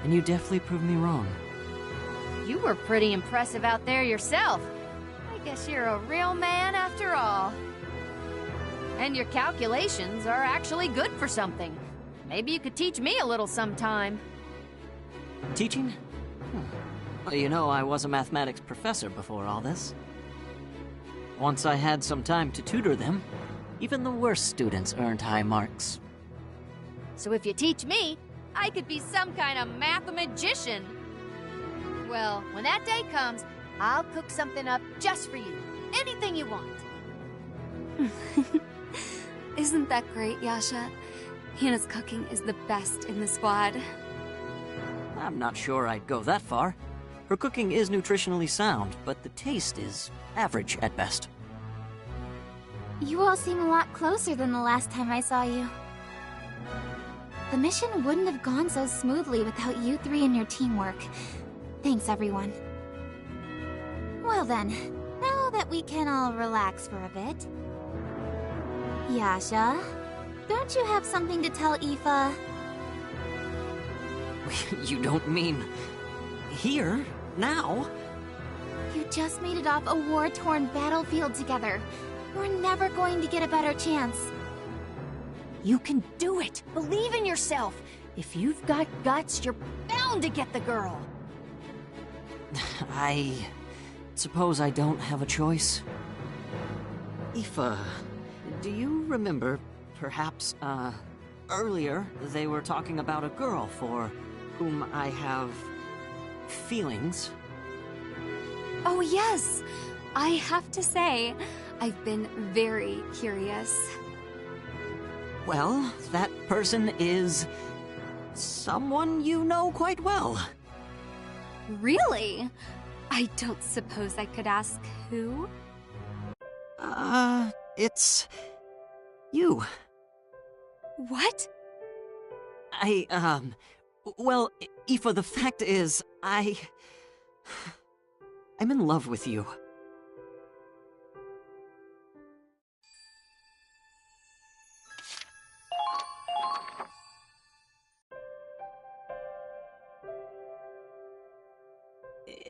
And you definitely proved me wrong. You were pretty impressive out there yourself. I guess you're a real man after all. And your calculations are actually good for something. Maybe you could teach me a little sometime. Teaching? Well, you know, I was a mathematics professor before all this. Once I had some time to tutor them, even the worst students earned high marks. So if you teach me, I could be some kind of mathematician. Well, when that day comes, I'll cook something up just for you. Anything you want. Isn't that great, Yasha? Hannah's cooking is the best in the squad. I'm not sure I'd go that far. Her cooking is nutritionally sound, but the taste is average at best. You all seem a lot closer than the last time I saw you. The mission wouldn't have gone so smoothly without you three and your teamwork. Thanks, everyone. Well then, now that we can all relax for a bit... Yasha, don't you have something to tell Aoife? You don't mean... here? Now? You just made it off a war-torn battlefield together. We're never going to get a better chance. You can do it! Believe in yourself! If you've got guts, you're bound to get the girl! I suppose I don't have a choice. Aoife, do you remember, perhaps, earlier they were talking about a girl for whom I have feelings? Oh yes! I have to say, I've been very curious. Well, that person is... someone you know quite well. Really? I don't suppose I could ask who? It's... you. What? Well, Aoife, the fact is, I'm in love with you.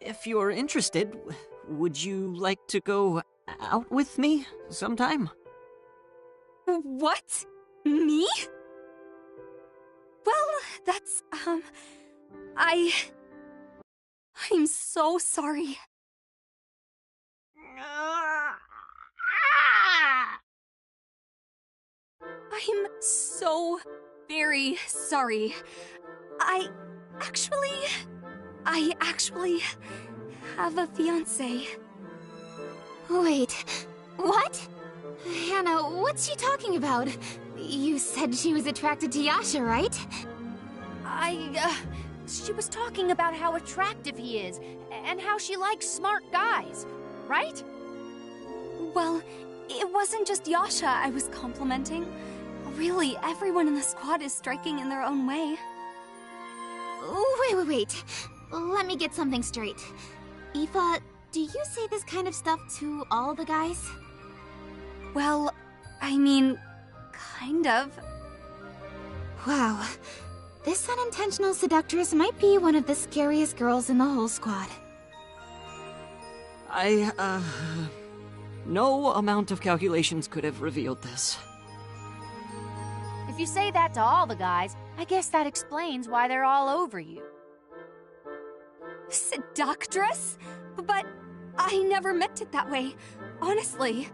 If you're interested, would you like to go out with me sometime? What? Me? Well, That's, I'm so sorry. I'm so very sorry. I actually have a fiancé. Wait, what? Hannah, what's she talking about? You said she was attracted to Yasha, right? She was talking about how attractive he is, and how she likes smart guys, right? Well, it wasn't just Yasha I was complimenting. Really, everyone in the squad is striking in their own way. Wait. Let me get something straight. Aoife, do you say this kind of stuff to all the guys? Well, I mean, kind of. Wow. This unintentional seductress might be one of the scariest girls in the whole squad. No amount of calculations could have revealed this. If you say that to all the guys, I guess that explains why they're all over you. Seductress? But I never meant it that way, honestly.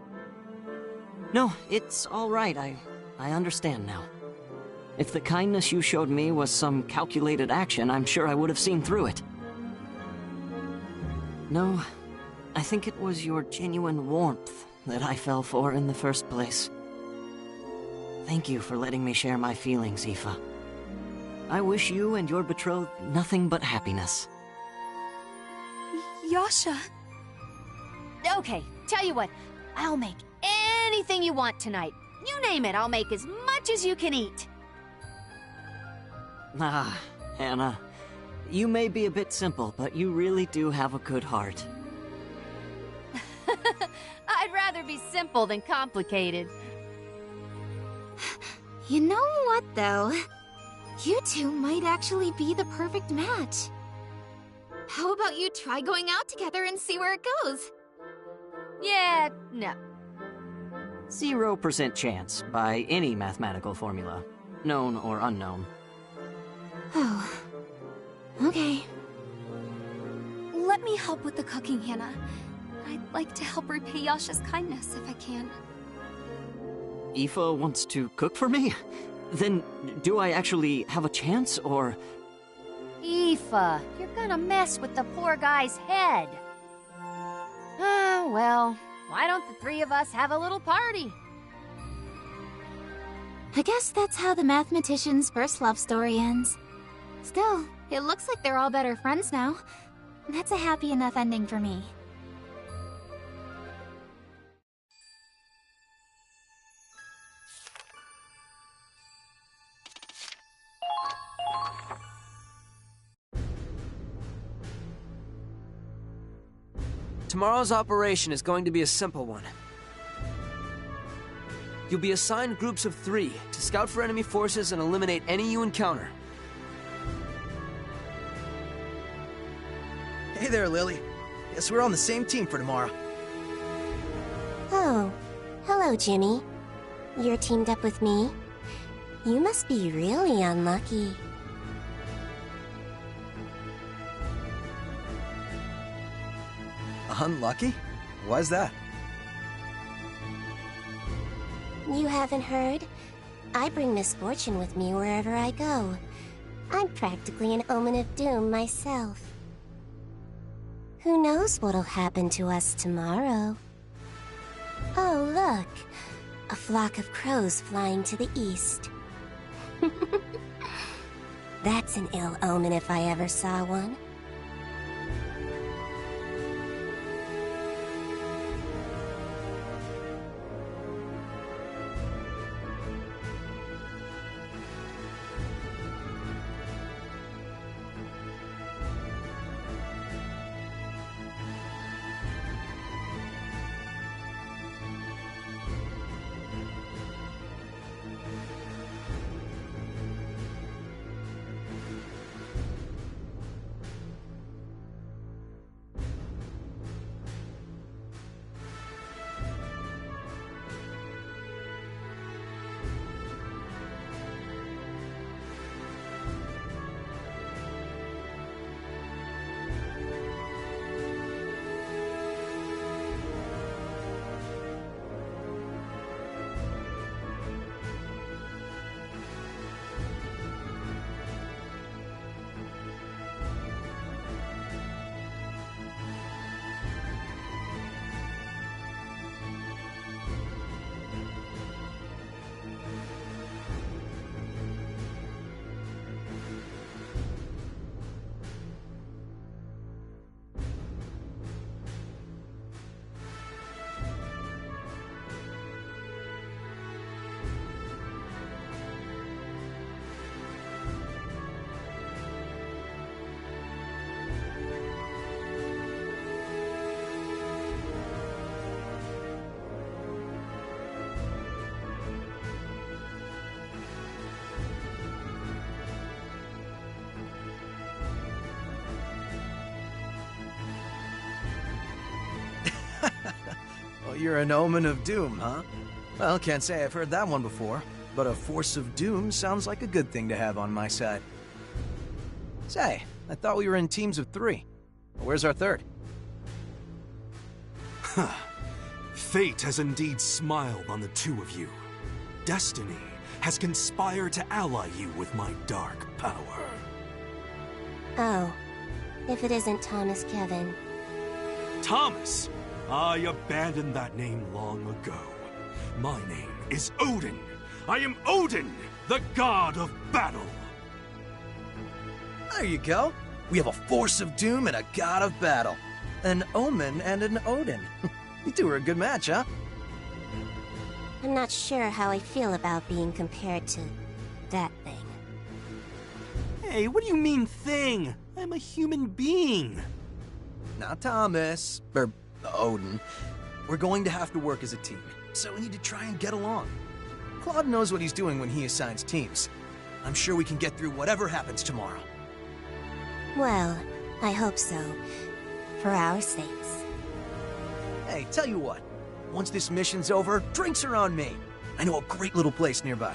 No, it's all right. I understand now. If the kindness you showed me was some calculated action, I'm sure I would have seen through it. No, I think it was your genuine warmth that I fell for in the first place. Thank you for letting me share my feelings, Aoife. I wish you and your betrothed nothing but happiness. Yasha. Okay, tell you what, I'll make anything you want tonight. You name it, I'll make as much as you can eat. Ah, Hannah. You may be a bit simple, but you really do have a good heart. I'd rather be simple than complicated. You know what, though? You two might actually be the perfect match. How about you try going out together and see where it goes? Yeah, no. 0% chance by any mathematical formula, known or unknown. Oh. Okay. Let me help with the cooking, Hannah. I'd like to help repay Yasha's kindness if I can. Aoife wants to cook for me? Then do I actually have a chance, or...? Aoife, you're gonna mess with the poor guy's head. Well, why don't the three of us have a little party? I guess that's how the mathematician's first love story ends. Still, it looks like they're all better friends now. That's a happy enough ending for me. Tomorrow's operation is going to be a simple one. You'll be assigned groups of 3 to scout for enemy forces and eliminate any you encounter. Hey there, Lily. Guess we're on the same team for tomorrow. Oh, hello, Jimmy. You're teamed up with me? You must be really unlucky. Unlucky? Why's that? You haven't heard? I bring misfortune with me wherever I go. I'm practically an omen of doom myself. Who knows what'll happen to us tomorrow? Oh, look! A flock of crows flying to the east. That's an ill omen if I ever saw one. You're an omen of doom, huh? Well, can't say I've heard that one before, but a force of doom sounds like a good thing to have on my side. Say, I thought we were in teams of 3. Where's our third? Fate has indeed smiled on the two of you. Destiny has conspired to ally you with my dark power. Oh, if it isn't Thomas Kevin. Thomas! I abandoned that name long ago. My name is Odin. I am Odin, the god of battle. There you go. We have a force of doom and a god of battle. An omen and an Odin. You two are a good match, huh? I'm not sure how I feel about being compared to that thing. Hey, what do you mean thing? I'm a human being. Now, Thomas, or Odin, we're going to have to work as a team, so we need to try and get along. Claude knows what he's doing when he assigns teams. I'm sure we can get through whatever happens tomorrow. Well, I hope so. For our sakes. Hey, tell you what. Once this mission's over, drinks are on me. I know a great little place nearby.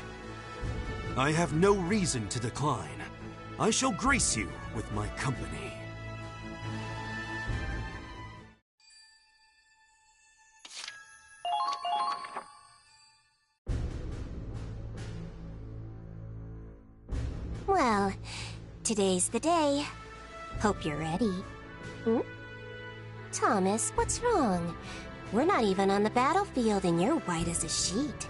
I have no reason to decline. I shall grace you with my company. Well, today's the day. Hope you're ready. Hmm? Thomas, what's wrong? We're not even on the battlefield and you're white as a sheet.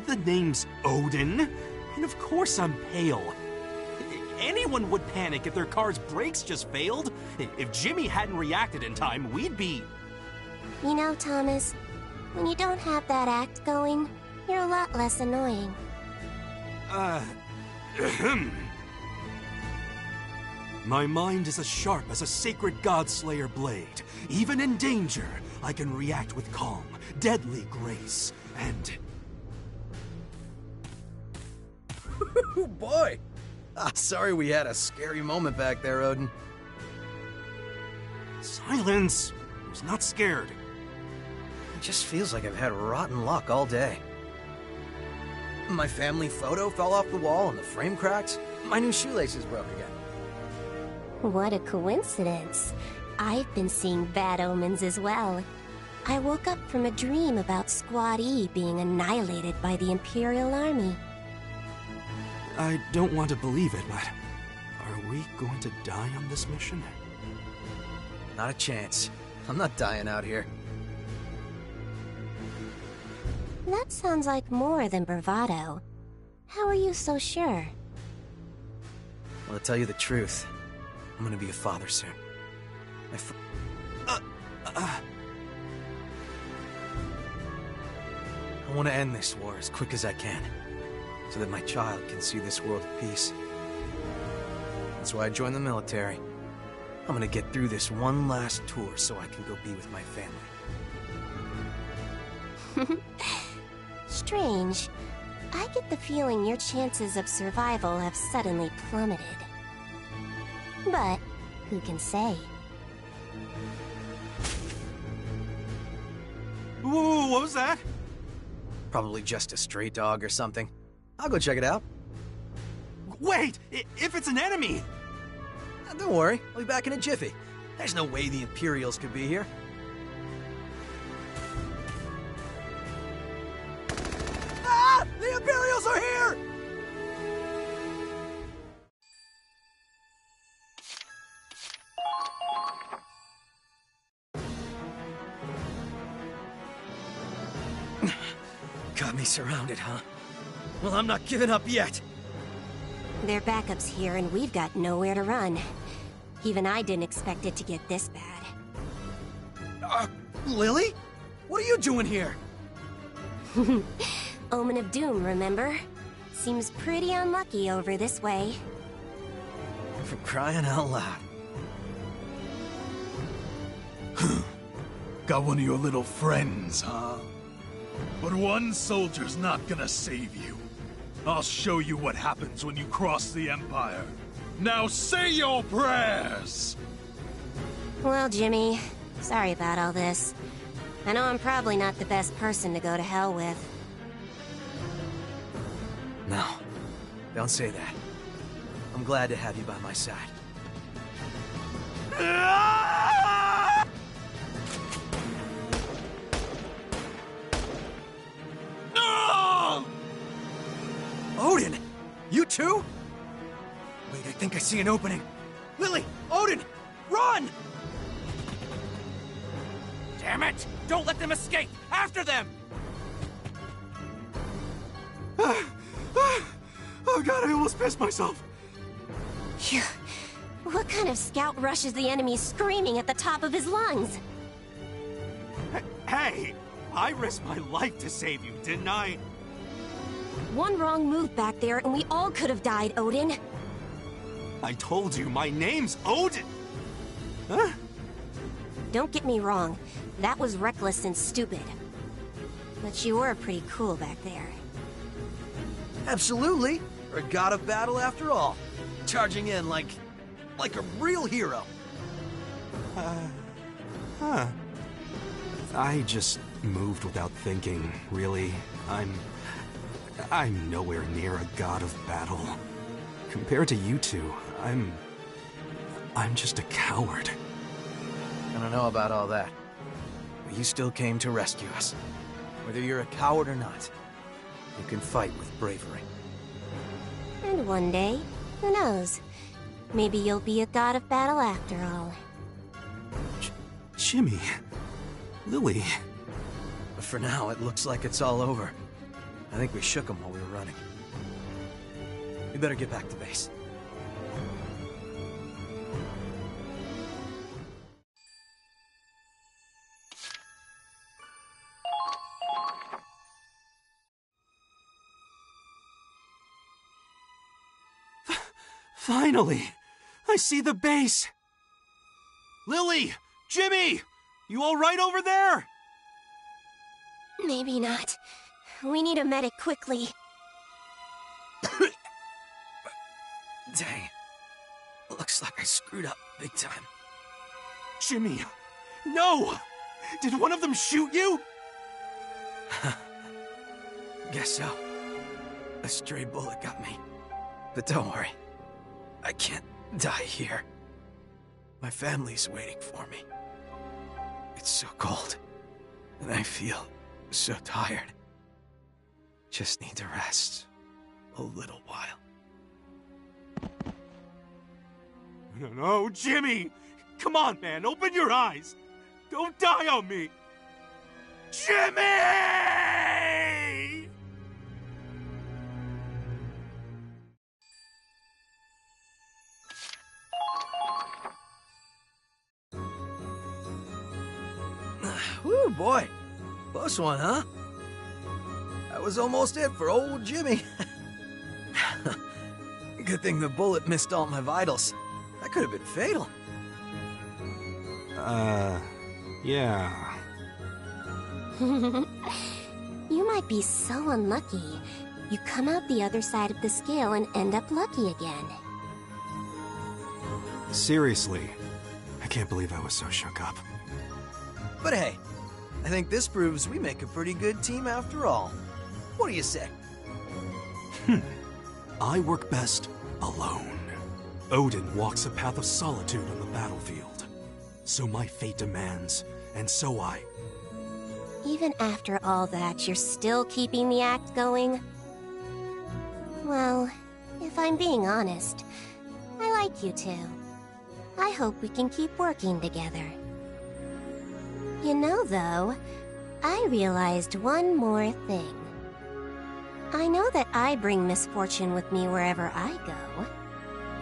The name's Odin, and of course I'm pale. Anyone would panic if their car's brakes just failed. If Jimmy hadn't reacted in time, we'd be... You know, Thomas, when you don't have that act going, you're a lot less annoying. My mind is as sharp as a sacred Godslayer blade. Even in danger, I can react with calm, deadly grace, and... Oh boy! Sorry we had a scary moment back there, Odin. Silence! I was not scared. It just feels like I've had rotten luck all day. My family photo fell off the wall and the frame cracked. My new shoelaces broke again. What a coincidence. I've been seeing bad omens as well. I woke up from a dream about Squad E being annihilated by the Imperial Army. I don't want to believe it, but... Are we going to die on this mission? Not a chance. I'm not dying out here. That sounds like more than bravado. How are you so sure? Well, to tell you the truth, I'm gonna be a father soon. I want to end this war as quick as I can, so that my child can see this world of peace. That's why I joined the military. I'm gonna get through this one last tour so I can go be with my family. Strange. I get the feeling your chances of survival have suddenly plummeted. But who can say? Ooh, what was that? Probably just a stray dog or something. I'll go check it out. Wait! If it's an enemy! Don't worry, I'll be back in a jiffy. There's no way the Imperials could be here. Ah! The Imperials are here! Got me surrounded, huh? Well, I'm not giving up yet. Their backup's here and we've got nowhere to run. Even I didn't expect it to get this bad. Lily? What are you doing here? Omen of doom, remember? Seems pretty unlucky over this way. For crying out loud. Got one of your little friends, huh? But one soldier's not gonna save you. I'll show you what happens when you cross the Empire. Now say your prayers! Well, Jimmy, sorry about all this. I know I'm probably not the best person to go to hell with. No, don't say that. I'm glad to have you by my side. Odin! You too? Wait, I think I see an opening. Lily! Odin! Run! Damn it! Don't let them escape! After them! Oh god, I almost pissed myself. Phew. What kind of scout rushes the enemy screaming at the top of his lungs? Hey! I risked my life to save you, didn't I? One wrong move back there and we all could have died, Odin. I told you, my name's Odin! Huh? Don't get me wrong, that was reckless and stupid. But you were pretty cool back there. Absolutely. You're a god of battle after all. Charging in like a real hero. I just moved without thinking, really. I'm nowhere near a god of battle. Compared to you two, I'm just a coward. I don't know about all that. But you still came to rescue us. Whether you're a coward or not, you can fight with bravery. And one day, who knows? Maybe you'll be a god of battle after all. Jimmy. Lily. But for now, it looks like it's all over. I think we shook them while we were running. We better get back to base. Finally! I see the base! Lily! Jimmy! You all right over there? Maybe not. We need a medic quickly. Dang. Looks like I screwed up big time. Jimmy! No! Did one of them shoot you? Guess so. A stray bullet got me. But don't worry. I can't die here. My family's waiting for me. It's so cold. And I feel so tired. Just need to rest a little while. No, Jimmy! Come on, man, open your eyes! Don't die on me! Jimmy! Whew, boy. Close one, huh? That was almost it for old Jimmy. Good thing the bullet missed all my vitals. That could have been fatal. Yeah. You might be so unlucky. You come out the other side of the scale and end up lucky again. Seriously, I can't believe I was so shook up. But hey, I think this proves we make a pretty good team after all. What do you say? I work best alone. Odin walks a path of solitude on the battlefield. So my fate demands, and so I. Even after all that, you're still keeping the act going? Well, if I'm being honest, I like you two. I hope we can keep working together. You know, though, I realized one more thing. I know that I bring misfortune with me wherever I go.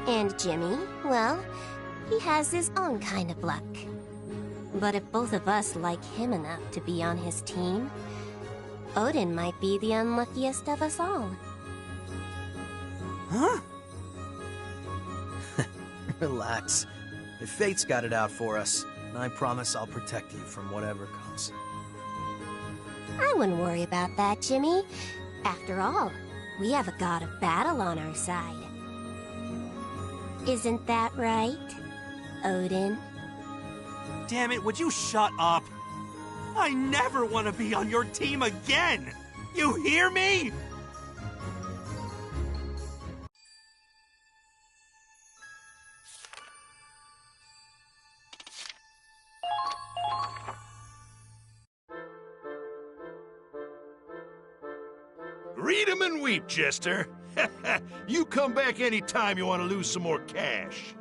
And Jimmy, well, he has his own kind of luck. But if both of us like him enough to be on his team, Odin might be the unluckiest of us all. Huh? Relax. If fate's got it out for us, I promise I'll protect you from whatever comes. I wouldn't worry about that, Jimmy. After all, we have a god of battle on our side. Isn't that right, Odin? Damn it, would you shut up? I never want to be on your team again! You hear me? Read 'em and weep, Jester. You come back any time you want to lose some more cash.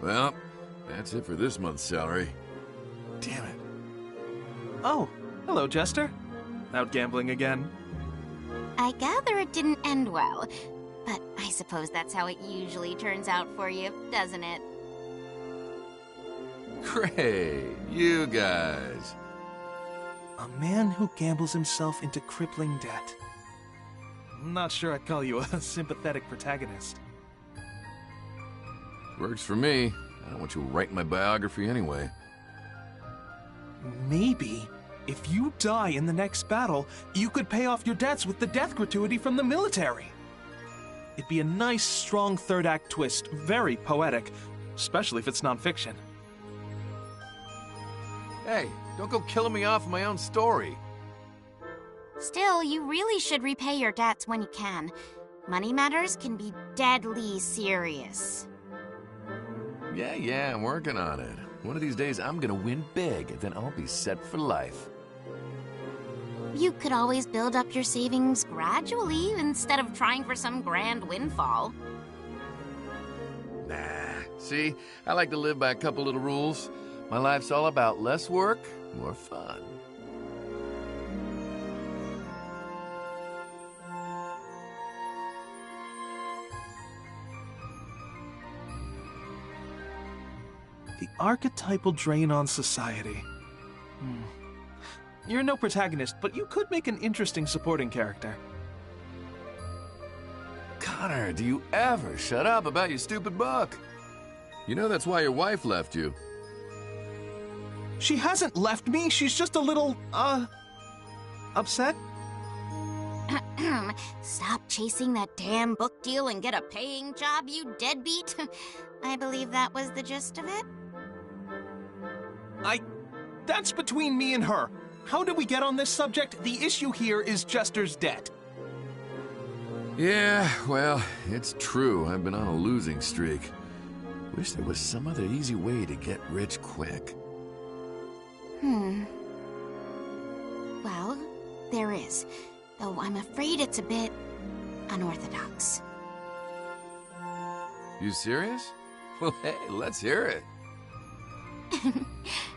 Well, that's it for this month's salary. Damn it. Oh, hello, Jester. Out gambling again? I gather it didn't end well, but I suppose that's how it usually turns out for you, doesn't it? Great, you guys. A man who gambles himself into crippling debt. I'm not sure I'd call you a sympathetic protagonist. Works for me. I don't want you writing my biography anyway. Maybe, if you die in the next battle, you could pay off your debts with the death gratuity from the military. It'd be a nice, strong third act twist, very poetic, especially if it's nonfiction. Hey, don't go killing me off in my own story. Still, you really should repay your debts when you can. Money matters can be deadly serious. Yeah, I'm working on it. One of these days I'm gonna win big, then I'll be set for life. You could always build up your savings gradually instead of trying for some grand windfall. Nah, see? I like to live by a couple little rules. My life's all about less work, more fun. The archetypal drain on society. You're no protagonist, but you could make an interesting supporting character. Connor, do you ever shut up about your stupid book? You know that's why your wife left you. She hasn't left me, she's just a little, upset? Stop chasing that damn book deal and get a paying job, you deadbeat. I believe that was the gist of it. That's between me and her. How did we get on this subject? The issue here is Jester's debt. Yeah, well, it's true. I've been on a losing streak. Wish there was some other easy way to get rich quick. Well, there is. Though I'm afraid it's a bit unorthodox. You serious? Well, hey, let's hear it.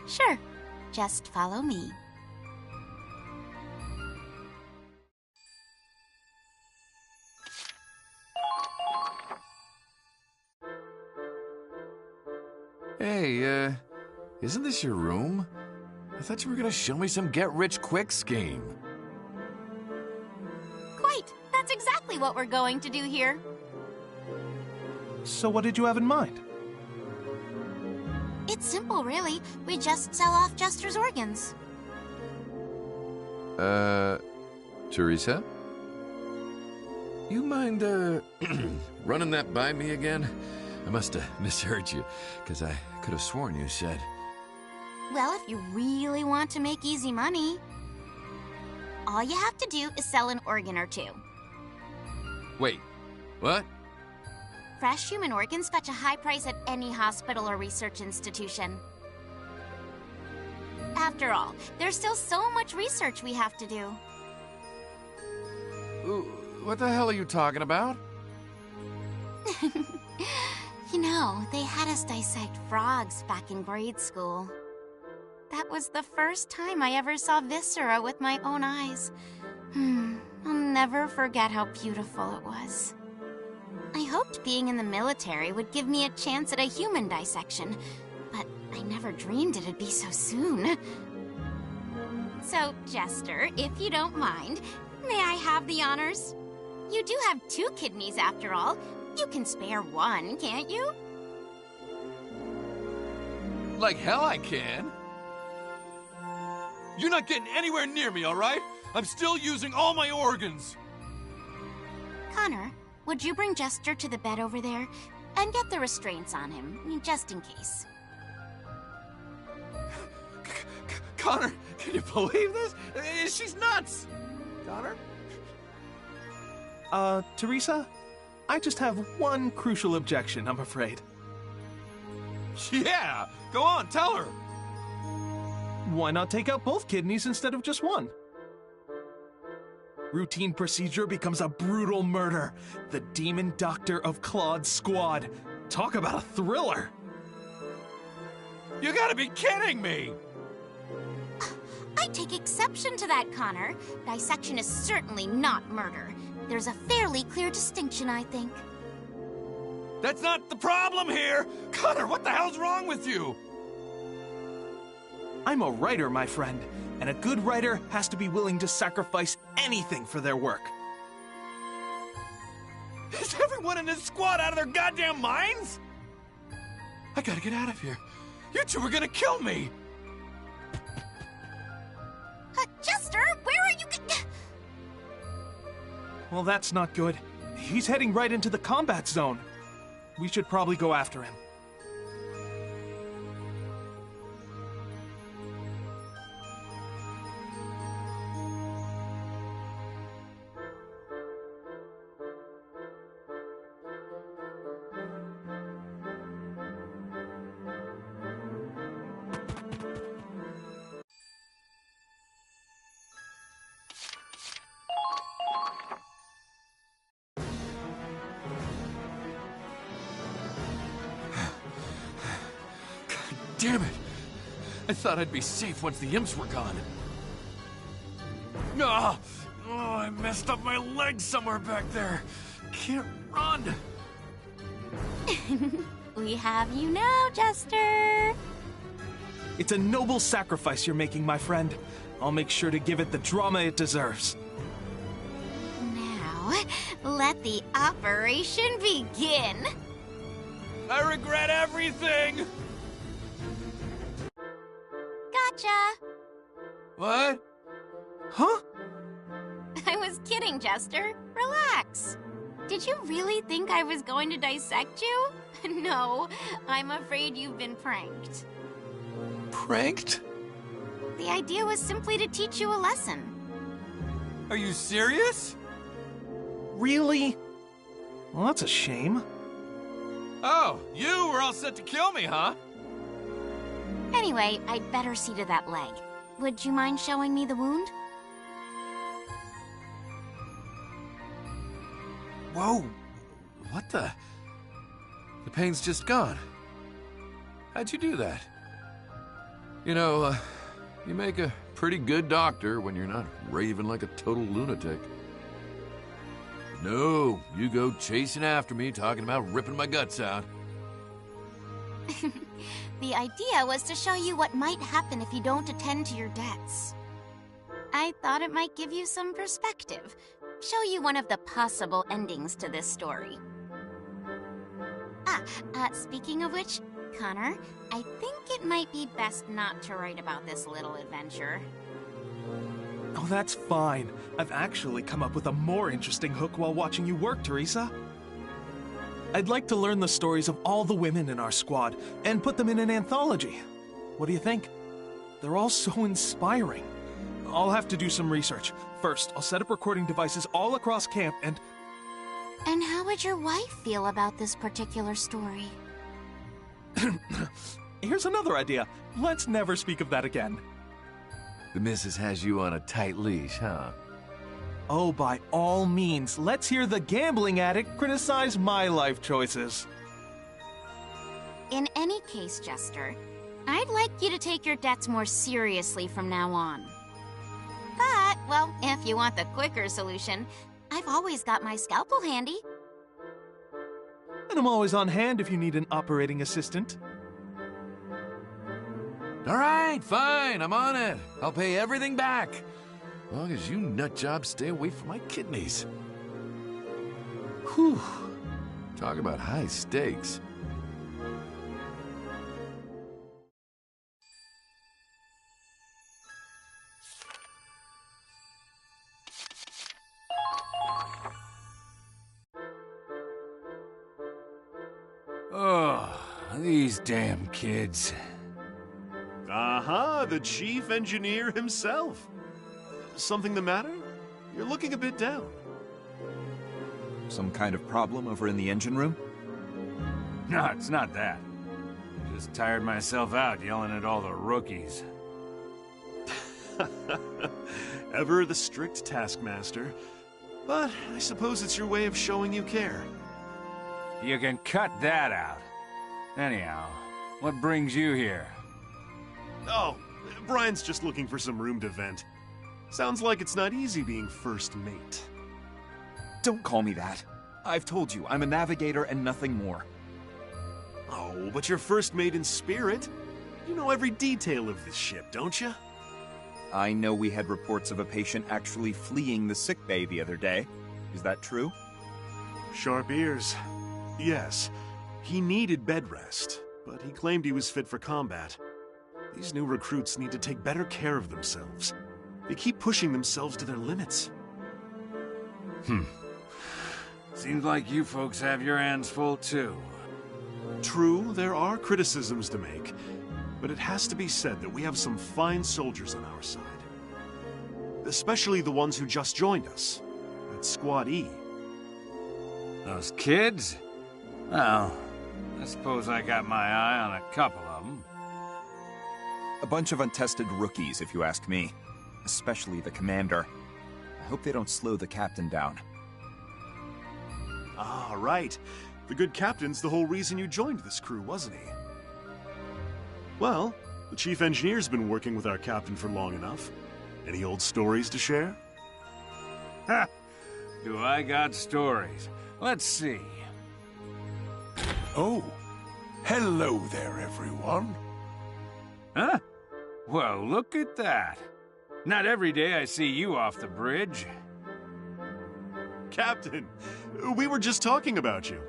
Sure. Just follow me. Hey, isn't this your room? I thought you were gonna show me some get-rich-quick scheme. Quite. That's exactly what we're going to do here. So what did you have in mind? It's simple, really. We just sell off Jester's organs. Teresa? You mind, running that by me again? I must have misheard you, because I could have sworn you said... Well, if you really want to make easy money, all you have to do is sell an organ or two. Wait, what? Fresh human organs fetch a high price at any hospital or research institution. After all, there's still so much research we have to do. What the hell are you talking about? You know, they had us dissect frogs back in grade school. That was the first time I ever saw viscera with my own eyes. I'll never forget how beautiful it was. I hoped being in the military would give me a chance at a human dissection, but I never dreamed it'd be so soon. So, Jester, if you don't mind, may I have the honors? You do have 2 kidneys after all. You can spare one, can't you? Like hell I can. You're not getting anywhere near me, all right? I'm still using all my organs. Connor, would you bring Jester to the bed over there? And get the restraints on him, just in case. Connor, can you believe this? She's nuts! Connor? Teresa? I just have one crucial objection, I'm afraid. Yeah! Go on, tell her! Why not take out both kidneys instead of just one? Routine procedure becomes a brutal murder. The Demon Doctor of Claude's squad. Talk about a thriller! You gotta be kidding me! I take exception to that, Connor. Dissection is certainly not murder. There's a fairly clear distinction, I think. That's not the problem here! Connor, what the hell's wrong with you? I'm a writer, my friend, and a good writer has to be willing to sacrifice anything for their work. Is everyone in this squad out of their goddamn minds? I gotta get out of here. You two are gonna kill me! Jester, where are you? Well, that's not good. He's heading right into the combat zone. We should probably go after him. Damn it! I thought I'd be safe once the imps were gone. Oh, I messed up my leg somewhere back there. Can't run. We have you now, Jester. It's a noble sacrifice you're making, my friend. I'll make sure to give it the drama it deserves. Now, let the operation begin. I regret everything! Gotcha! What? Huh? I was kidding, Jester. Relax. Did you really think I was going to dissect you? No, I'm afraid you've been pranked. Pranked? The idea was simply to teach you a lesson. Are you serious? Really? Well, that's a shame. Oh, you were all set to kill me, huh? Anyway, I'd better see to that leg. Would you mind showing me the wound? Whoa! What the? The pain's just gone. How'd you do that? You know, you make a pretty good doctor when you're not raving like a total lunatic. No, you go chasing after me, talking about ripping my guts out. The idea was to show you what might happen if you don't attend to your debts. I thought it might give you some perspective. Show you one of the possible endings to this story. Speaking of which, Connor, I think it might be best not to write about this little adventure. Oh, that's fine. I've actually come up with a more interesting hook while watching you work, Teresa. I'd like to learn the stories of all the women in our squad and put them in an anthology. What do you think? They're all so inspiring. I'll have to do some research. First, I'll set up recording devices all across camp and... And how would your wife feel about this particular story? Here's another idea. Let's never speak of that again. The missus has you on a tight leash, huh? Oh, by all means, let's hear the gambling addict criticize my life choices. In any case, Jester, I'd like you to take your debts more seriously from now on. But, well, if you want the quicker solution, I've always got my scalpel handy. And I'm always on hand if you need an operating assistant. All right, fine, I'm on it. I'll pay everything back. As long as you nutjobs stay away from my kidneys. Whew. Talk about high stakes. Oh, these damn kids. Uh-huh, the chief engineer himself. Something the matter? You're looking a bit down. Some kind of problem over in the engine room? No, it's not that. Just tired myself out yelling at all the rookies. Ever the strict taskmaster. But I suppose it's your way of showing you care. You can cut that out. Anyhow, what brings you here? Oh, Brian's just looking for some room to vent. Sounds like it's not easy being first mate. Don't call me that. I've told you, I'm a navigator and nothing more. Oh, but you're first mate in spirit. You know every detail of this ship, don't you? I know we had reports of a patient actually fleeing the sickbay the other day. Is that true? Sharp ears. Yes. He needed bed rest, but he claimed he was fit for combat. These new recruits need to take better care of themselves. They keep pushing themselves to their limits. Seems like you folks have your hands full too. True, there are criticisms to make, but it has to be said that we have some fine soldiers on our side. Especially the ones who just joined us, at Squad E. Those kids? Well, I suppose I got my eye on a couple of them. A bunch of untested rookies, if you ask me. Especially the commander. I hope they don't slow the captain down. Ah, right. The good captain's the whole reason you joined this crew, wasn't he? Well, the chief engineer's been working with our captain for long enough. Any old stories to share? Ha! Do I got stories? Let's see. Oh, hello there, everyone. Huh? Well, look at that. Not every day I see you off the bridge. Captain, we were just talking about you.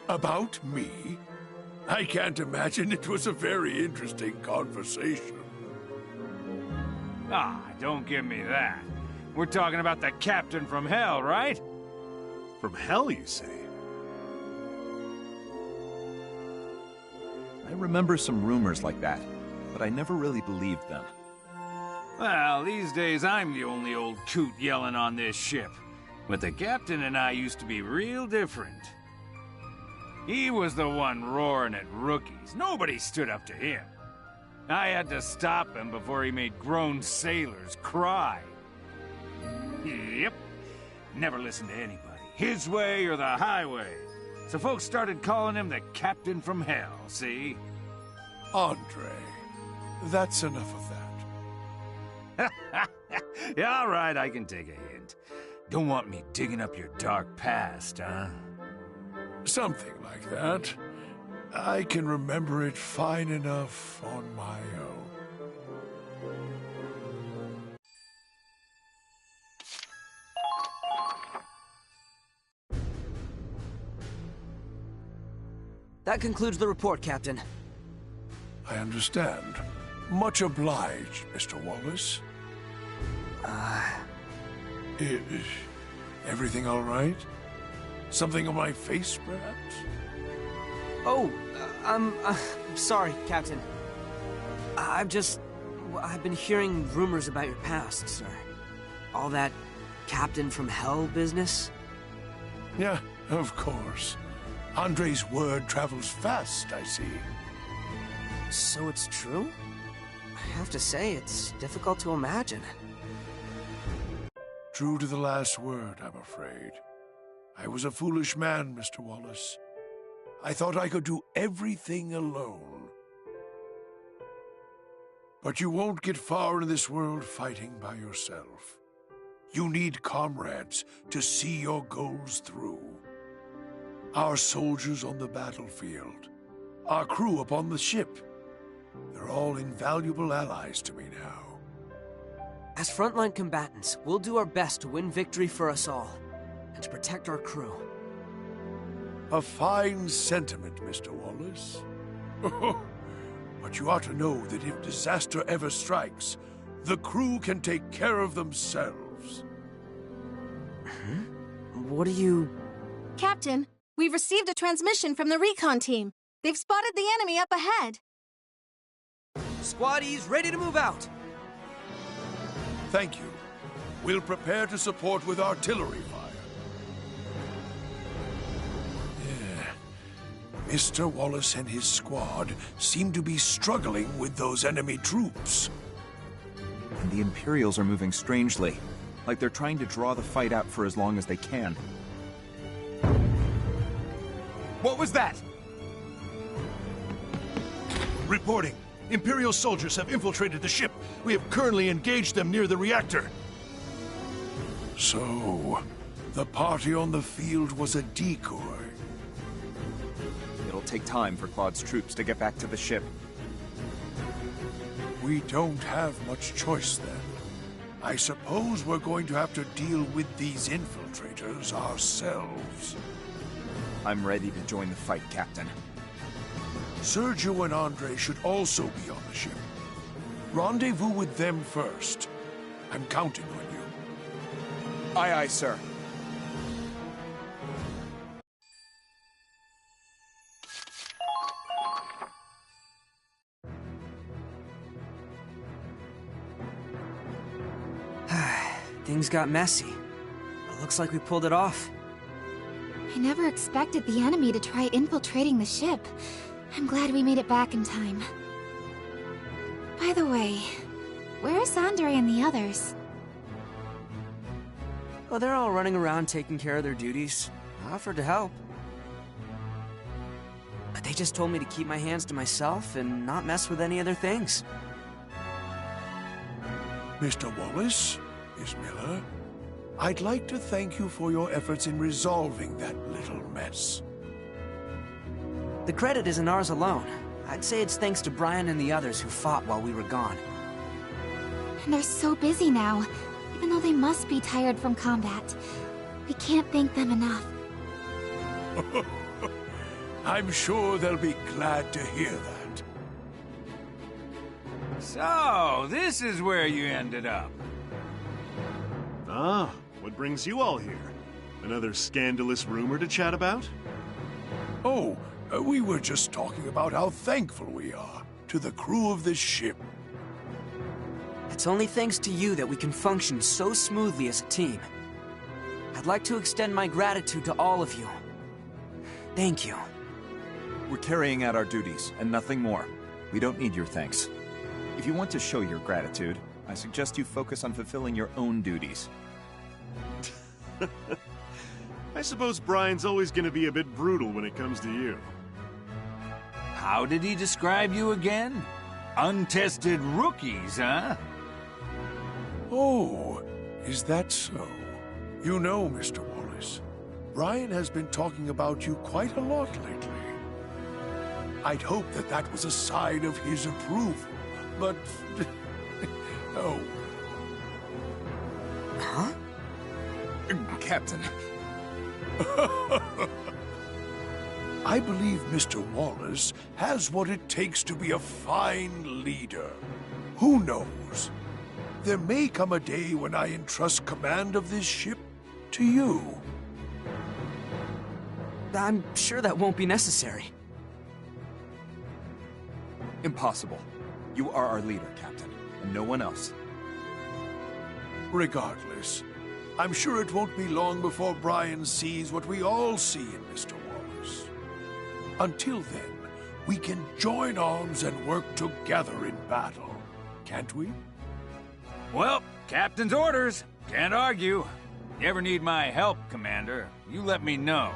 About me? I can't imagine it was a very interesting conversation. Ah, don't give me that. We're talking about the captain from hell, right? From hell, you say? I remember some rumors like that, but I never really believed them. Well, these days I'm the only old coot yelling on this ship. But the captain and I used to be real different. He was the one roaring at rookies. Nobody stood up to him. I had to stop him before he made grown sailors cry. Yep. Never listened to anybody. His way or the highway. So folks started calling him the captain from hell, see? Andre, that's enough of that. Yeah, all right, I can take a hint. Don't want me digging up your dark past, huh? Something like that. I can remember it fine enough on my own. That concludes the report, Captain. I understand. Much obliged, Mr. Wallace. Is everything all right? Something on my face, perhaps? Oh, I'm sorry, Captain. I've been hearing rumors about your past, sir. All that Captain from Hell business? Yeah, of course. Andre's word travels fast, I see. So it's true? I have to say, it's difficult to imagine. True to the last word, I'm afraid. I was a foolish man, Mr. Wallace. I thought I could do everything alone. But you won't get far in this world fighting by yourself. You need comrades to see your goals through. Our soldiers on the battlefield, our crew upon the ship, they're all invaluable allies to me now. As frontline combatants, we'll do our best to win victory for us all, and to protect our crew. A fine sentiment, Mr. Wallace. But you ought to know that if disaster ever strikes, the crew can take care of themselves. What are you... Captain, we've received a transmission from the recon team. They've spotted the enemy up ahead. Squaddies ready to move out. Thank you. We'll prepare to support with artillery fire. Yeah. Mr. Wallace and his squad seem to be struggling with those enemy troops. And the Imperials are moving strangely, like they're trying to draw the fight out for as long as they can. What was that? Reporting. Imperial soldiers have infiltrated the ship. We have currently engaged them near the reactor. So, the party on the field was a decoy. It'll take time for Claude's troops to get back to the ship. We don't have much choice then. I suppose we're going to have to deal with these infiltrators ourselves. I'm ready to join the fight, Captain. Sergio and Andre should also be on the ship. Rendezvous with them first. I'm counting on you. Aye, aye, sir. Things got messy. But looks like we pulled it off. I never expected the enemy to try infiltrating the ship. I'm glad we made it back in time. By the way, where's Andre and the others? Well, they're all running around taking care of their duties. I offered to help. But they just told me to keep my hands to myself and not mess with any other things. Mr. Wallace, Miss Miller, I'd like to thank you for your efforts in resolving that little mess. The credit isn't ours alone. I'd say it's thanks to Brian and the others who fought while we were gone. And they're so busy now, even though they must be tired from combat. We can't thank them enough. I'm sure they'll be glad to hear that. So, this is where you ended up. Ah, what brings you all here? Another scandalous rumor to chat about? Oh, we were just talking about how thankful we are to the crew of this ship. It's only thanks to you that we can function so smoothly as a team. I'd like to extend my gratitude to all of you. Thank you. We're carrying out our duties, and nothing more. We don't need your thanks. If you want to show your gratitude, I suggest you focus on fulfilling your own duties. I suppose Brian's always gonna be a bit brutal when it comes to you. How did he describe you again? Untested rookies, huh? Oh, is that so? You know, Mr. Wallace, Brian has been talking about you quite a lot lately. I'd hope that that was a sign of his approval, but... no. Huh? Captain. I believe Mr. Wallace has what it takes to be a fine leader. Who knows? There may come a day when I entrust command of this ship to you. I'm sure that won't be necessary. Impossible. You are our leader, Captain, and no one else. Regardless, I'm sure it won't be long before Brian sees what we all see in Mr. Wallace. Until then, we can join arms and work together in battle, can't we? Well, Captain's orders. Can't argue. You ever need my help, Commander, you let me know.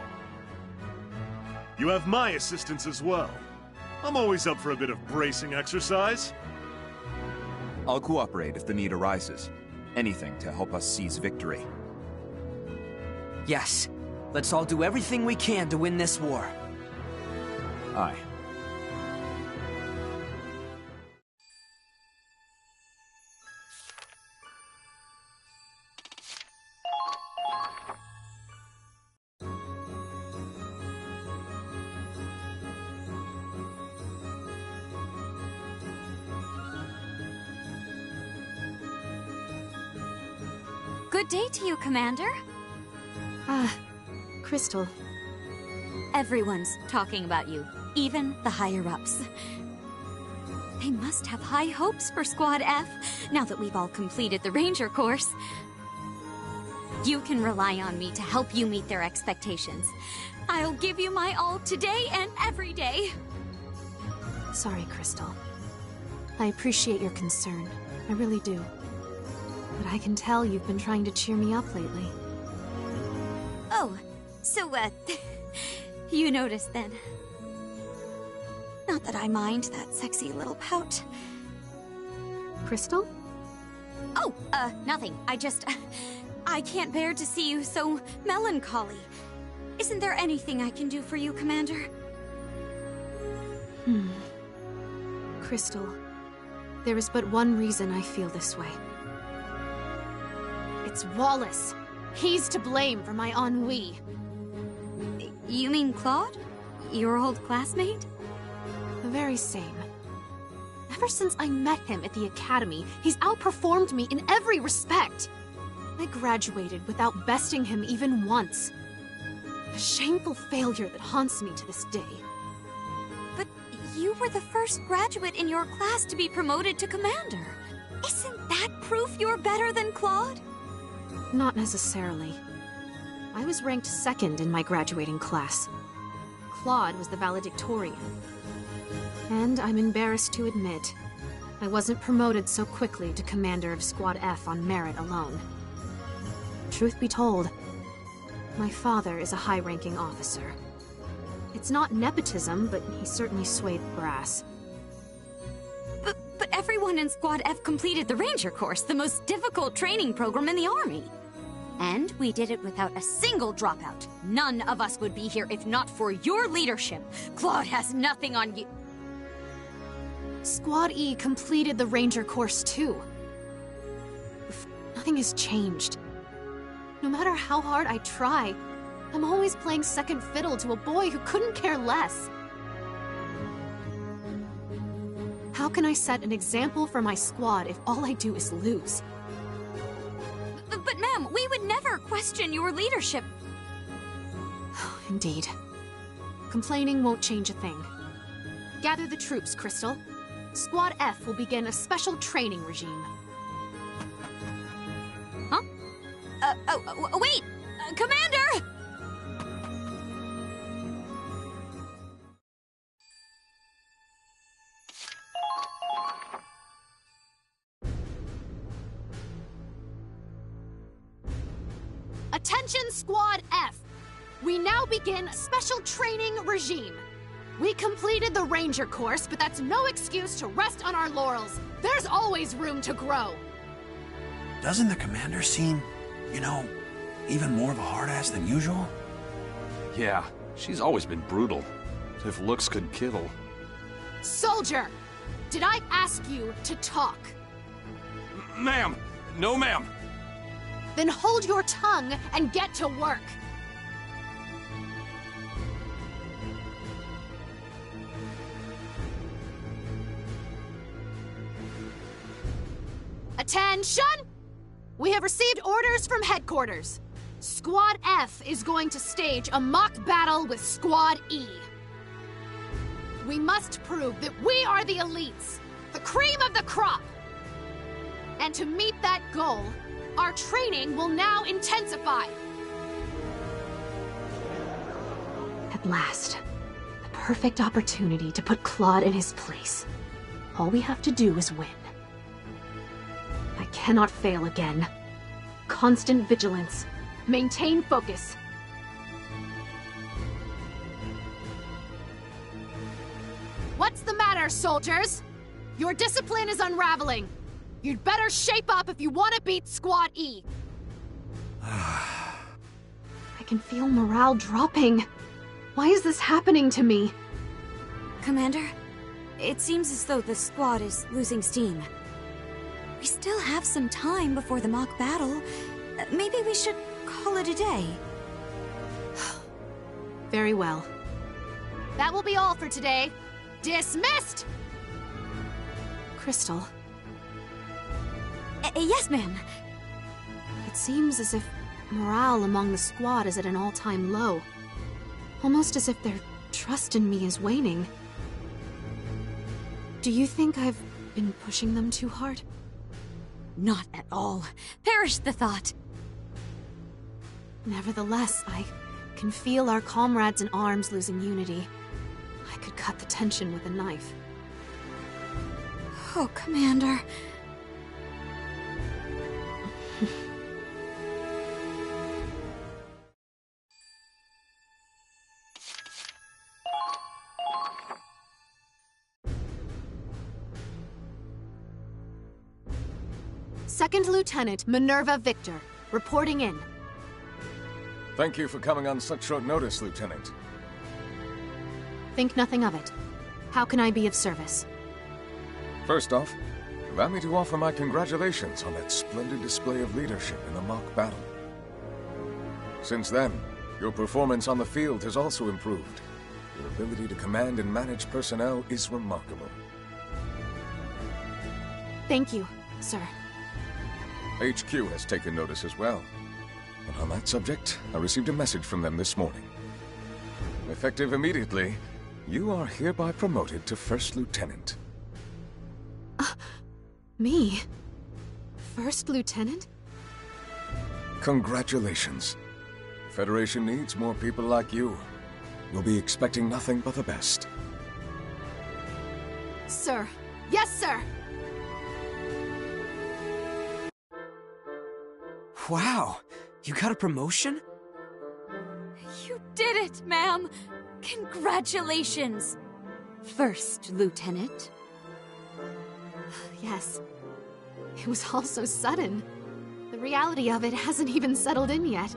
You have my assistance as well. I'm always up for a bit of bracing exercise. I'll cooperate if the need arises. Anything to help us seize victory. Yes. Let's all do everything we can to win this war. Aye. Good day to you, Commander. Crystal. Everyone's talking about you, even the higher-ups. They must have high hopes for Squad F, now that we've all completed the Ranger course. You can rely on me to help you meet their expectations. I'll give you my all today and every day. Sorry, Crystal. I appreciate your concern. I really do. But I can tell you've been trying to cheer me up lately. Oh, so, you noticed then. Not that I mind that sexy little pout. Crystal? Oh, nothing. I can't bear to see you so melancholy. Isn't there anything I can do for you, Commander? Crystal, there is but one reason I feel this way. It's Wallace. He's to blame for my ennui. You mean Claude? Your old classmate? The very same. Ever since I met him at the academy, he's outperformed me in every respect. I graduated without besting him even once. A shameful failure that haunts me to this day. But you were the first graduate in your class to be promoted to commander. Isn't that proof you're better than Claude? Not necessarily. I was ranked second in my graduating class. Claude was the valedictorian. And I'm embarrassed to admit, I wasn't promoted so quickly to commander of Squad F on merit alone. Truth be told, my father is a high-ranking officer. It's not nepotism, but he certainly swayed the brass. But everyone in Squad F completed the Ranger course, the most difficult training program in the Army. And we did it without a single dropout. None of us would be here if not for your leadership. Claude has nothing on you. Squad E completed the Ranger course too. Nothing has changed. No matter how hard I try, I'm always playing second fiddle to a boy who couldn't care less. How can I set an example for my squad if all I do is lose? But ma'am, we would never question your leadership. Indeed. Complaining won't change a thing. Gather the troops, Crystal. Squad F will begin a special training regime. Huh? Wait! Commander! Attention, Squad F! We now begin a special training regime. We completed the Ranger course, but that's no excuse to rest on our laurels. There's always room to grow. Doesn't the commander seem, even more of a hard-ass than usual? Yeah, she's always been brutal. If looks could kill. Soldier! Did I ask you to talk? Ma'am! No, ma'am! Then hold your tongue and get to work. Attention! We have received orders from headquarters. Squad F is going to stage a mock battle with Squad E. We must prove that we are the elites, the cream of the crop. And to meet that goal, our training will now intensify. At last, the perfect opportunity to put Claude in his place. All we have to do is win. I cannot fail again. Constant vigilance. Maintain focus. What's the matter, soldiers? Your discipline is unraveling. You'd better shape up if you want to beat Squad E. I can feel morale dropping. Why is this happening to me? Commander, it seems as though the squad is losing steam. We still have some time before the mock battle. Maybe we should call it a day. Very well. That will be all for today. Dismissed! Crystal. Yes, ma'am. It seems as if morale among the squad is at an all-time low. Almost as if their trust in me is waning. Do you think I've been pushing them too hard? Not at all. Perish the thought. Nevertheless, I can feel our comrades in arms losing unity. I could cut the tension with a knife. Oh, Commander. Second Lieutenant Minerva Victor, reporting in. Thank you for coming on such short notice, Lieutenant. Think nothing of it. How can I be of service? First off, allow me to offer my congratulations on that splendid display of leadership in the mock battle. Since then, your performance on the field has also improved. Your ability to command and manage personnel is remarkable. Thank you, sir. HQ has taken notice as well. And on that subject, I received a message from them this morning. Effective immediately, you are hereby promoted to First Lieutenant. Me? First Lieutenant? Congratulations. The Federation needs more people like you. You'll be expecting nothing but the best. Sir. Yes, sir! Wow, you got a promotion? You did it, ma'am! Congratulations! First Lieutenant. Yes. It was all so sudden. The reality of it hasn't even settled in yet.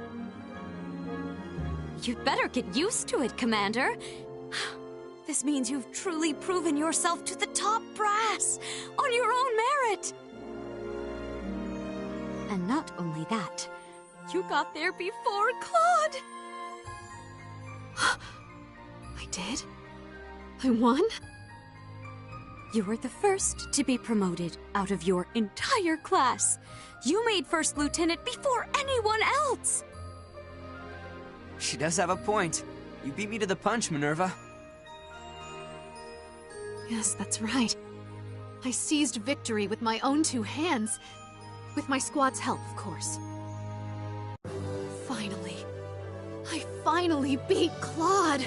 You'd better get used to it, Commander. This means you've truly proven yourself to the top brass, on your own merit. And not only that, you got there before Claude! I did? I won? You were the first to be promoted out of your entire class. You made First Lieutenant before anyone else! She does have a point. You beat me to the punch, Minerva. Yes, that's right. I seized victory with my own two hands. With my squad's help, of course. Finally. I finally beat Claude!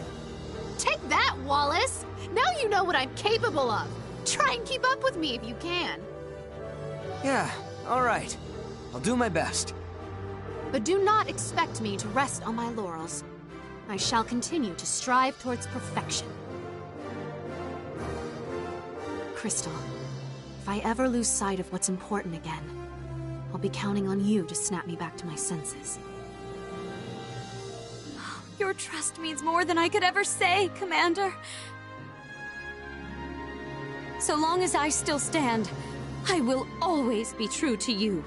Take that, Wallace! Now you know what I'm capable of! Try and keep up with me if you can! Yeah, alright. I'll do my best. But do not expect me to rest on my laurels. I shall continue to strive towards perfection. Crystal, if I ever lose sight of what's important again, I'll be counting on you to snap me back to my senses. Your trust means more than I could ever say, Commander. So long as I still stand, I will always be true to you.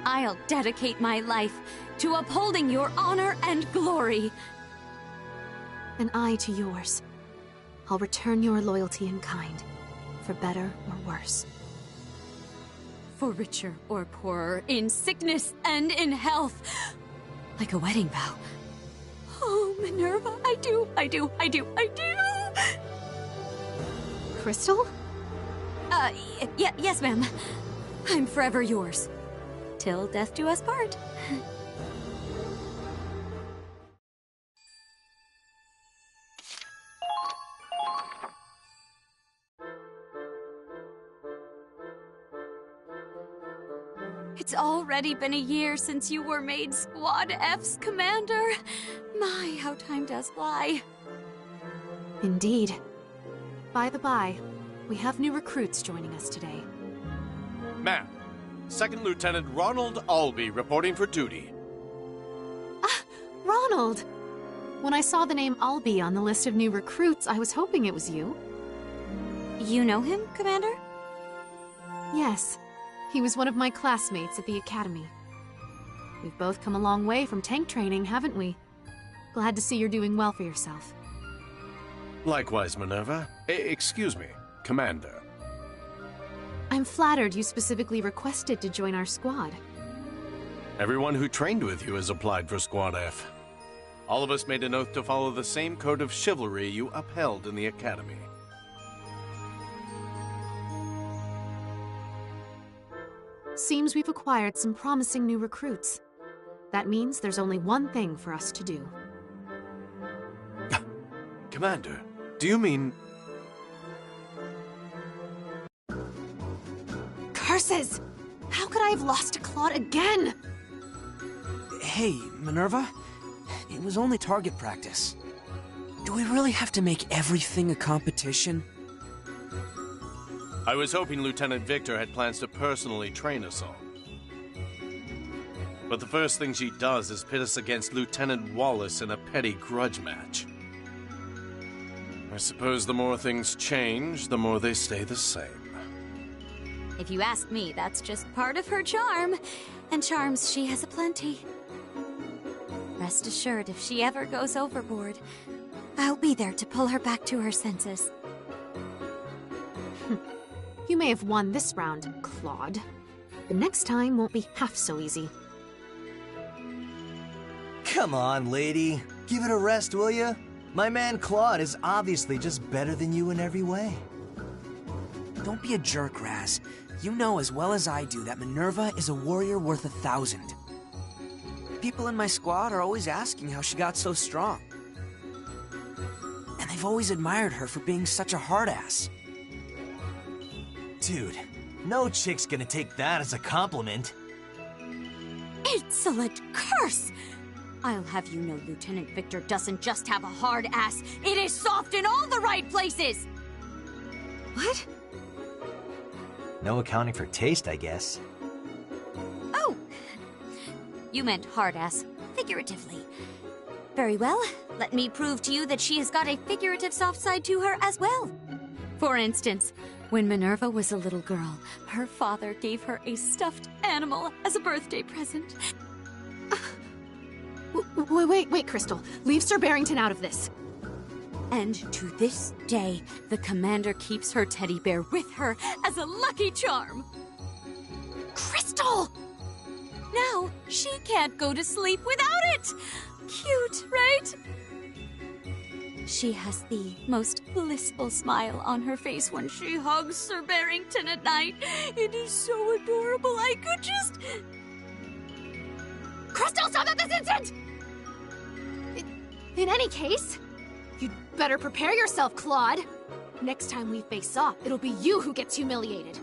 I'll dedicate my life to upholding your honor and glory. And I to yours. I'll return your loyalty in kind, for better or worse. For richer or poorer, in sickness and in health. Like a wedding vow. Oh, Minerva, I do. Crystal? Yes, ma'am. I'm forever yours. Till death do us part. It's already been a year since you were made Squad F's commander. My, how time does fly. Indeed. By the by, we have new recruits joining us today. Ma'am, Second Lieutenant Ronald Albee reporting for duty. Ah, Ronald! When I saw the name Albee on the list of new recruits, I was hoping it was you. You know him, Commander? Yes. He was one of my classmates at the academy. We've both come a long way from tank training, haven't we? Glad to see you're doing well for yourself. Likewise, Minerva. Excuse me, Commander. I'm flattered you specifically requested to join our squad. Everyone who trained with you has applied for Squad F. All of us made an oath to follow the same code of chivalry you upheld in the academy. seems we've acquired some promising new recruits. That means there's only one thing for us to do. Commander, do you mean... Curses! How could I have lost to Claude again? Hey, Minerva. It was only target practice. Do we really have to make everything a competition? I was hoping Lieutenant Victor had plans to personally train us all. But the first thing she does is pit us against Lieutenant Wallace in a petty grudge match. I suppose the more things change, the more they stay the same. If you ask me, that's just part of her charm. And charms she has aplenty. Rest assured, if she ever goes overboard, I'll be there to pull her back to her senses. You may have won this round, Claude. The next time won't be half so easy. Come on, lady. Give it a rest, will ya? My man Claude is obviously just better than you in every way. Don't be a jerk, Raz. You know as well as I do that Minerva is a warrior worth 1,000. People in my squad are always asking how she got so strong. And they've always admired her for being such a hard-ass. Dude, no chick's gonna take that as a compliment. Insolent curse! I'll have you know Lieutenant Victor doesn't just have a hard ass, it is soft in all the right places! What? No accounting for taste, I guess. Oh! You meant hard ass, figuratively. Very well, let me prove to you that she has got a figurative soft side to her as well. For instance, when Minerva was a little girl, her father gave her a stuffed animal as a birthday present. Wait, Crystal. Leave Sir Barrington out of this. And to this day, the commander keeps her teddy bear with her as a lucky charm. Crystal! Now, she can't go to sleep without it! Cute, right? She has the most blissful smile on her face when she hugs Sir Barrington at night. It is so adorable, I could just... Crystal, stop at this instant! In any case, you'd better prepare yourself, Claude. Next time we face off, it'll be you who gets humiliated.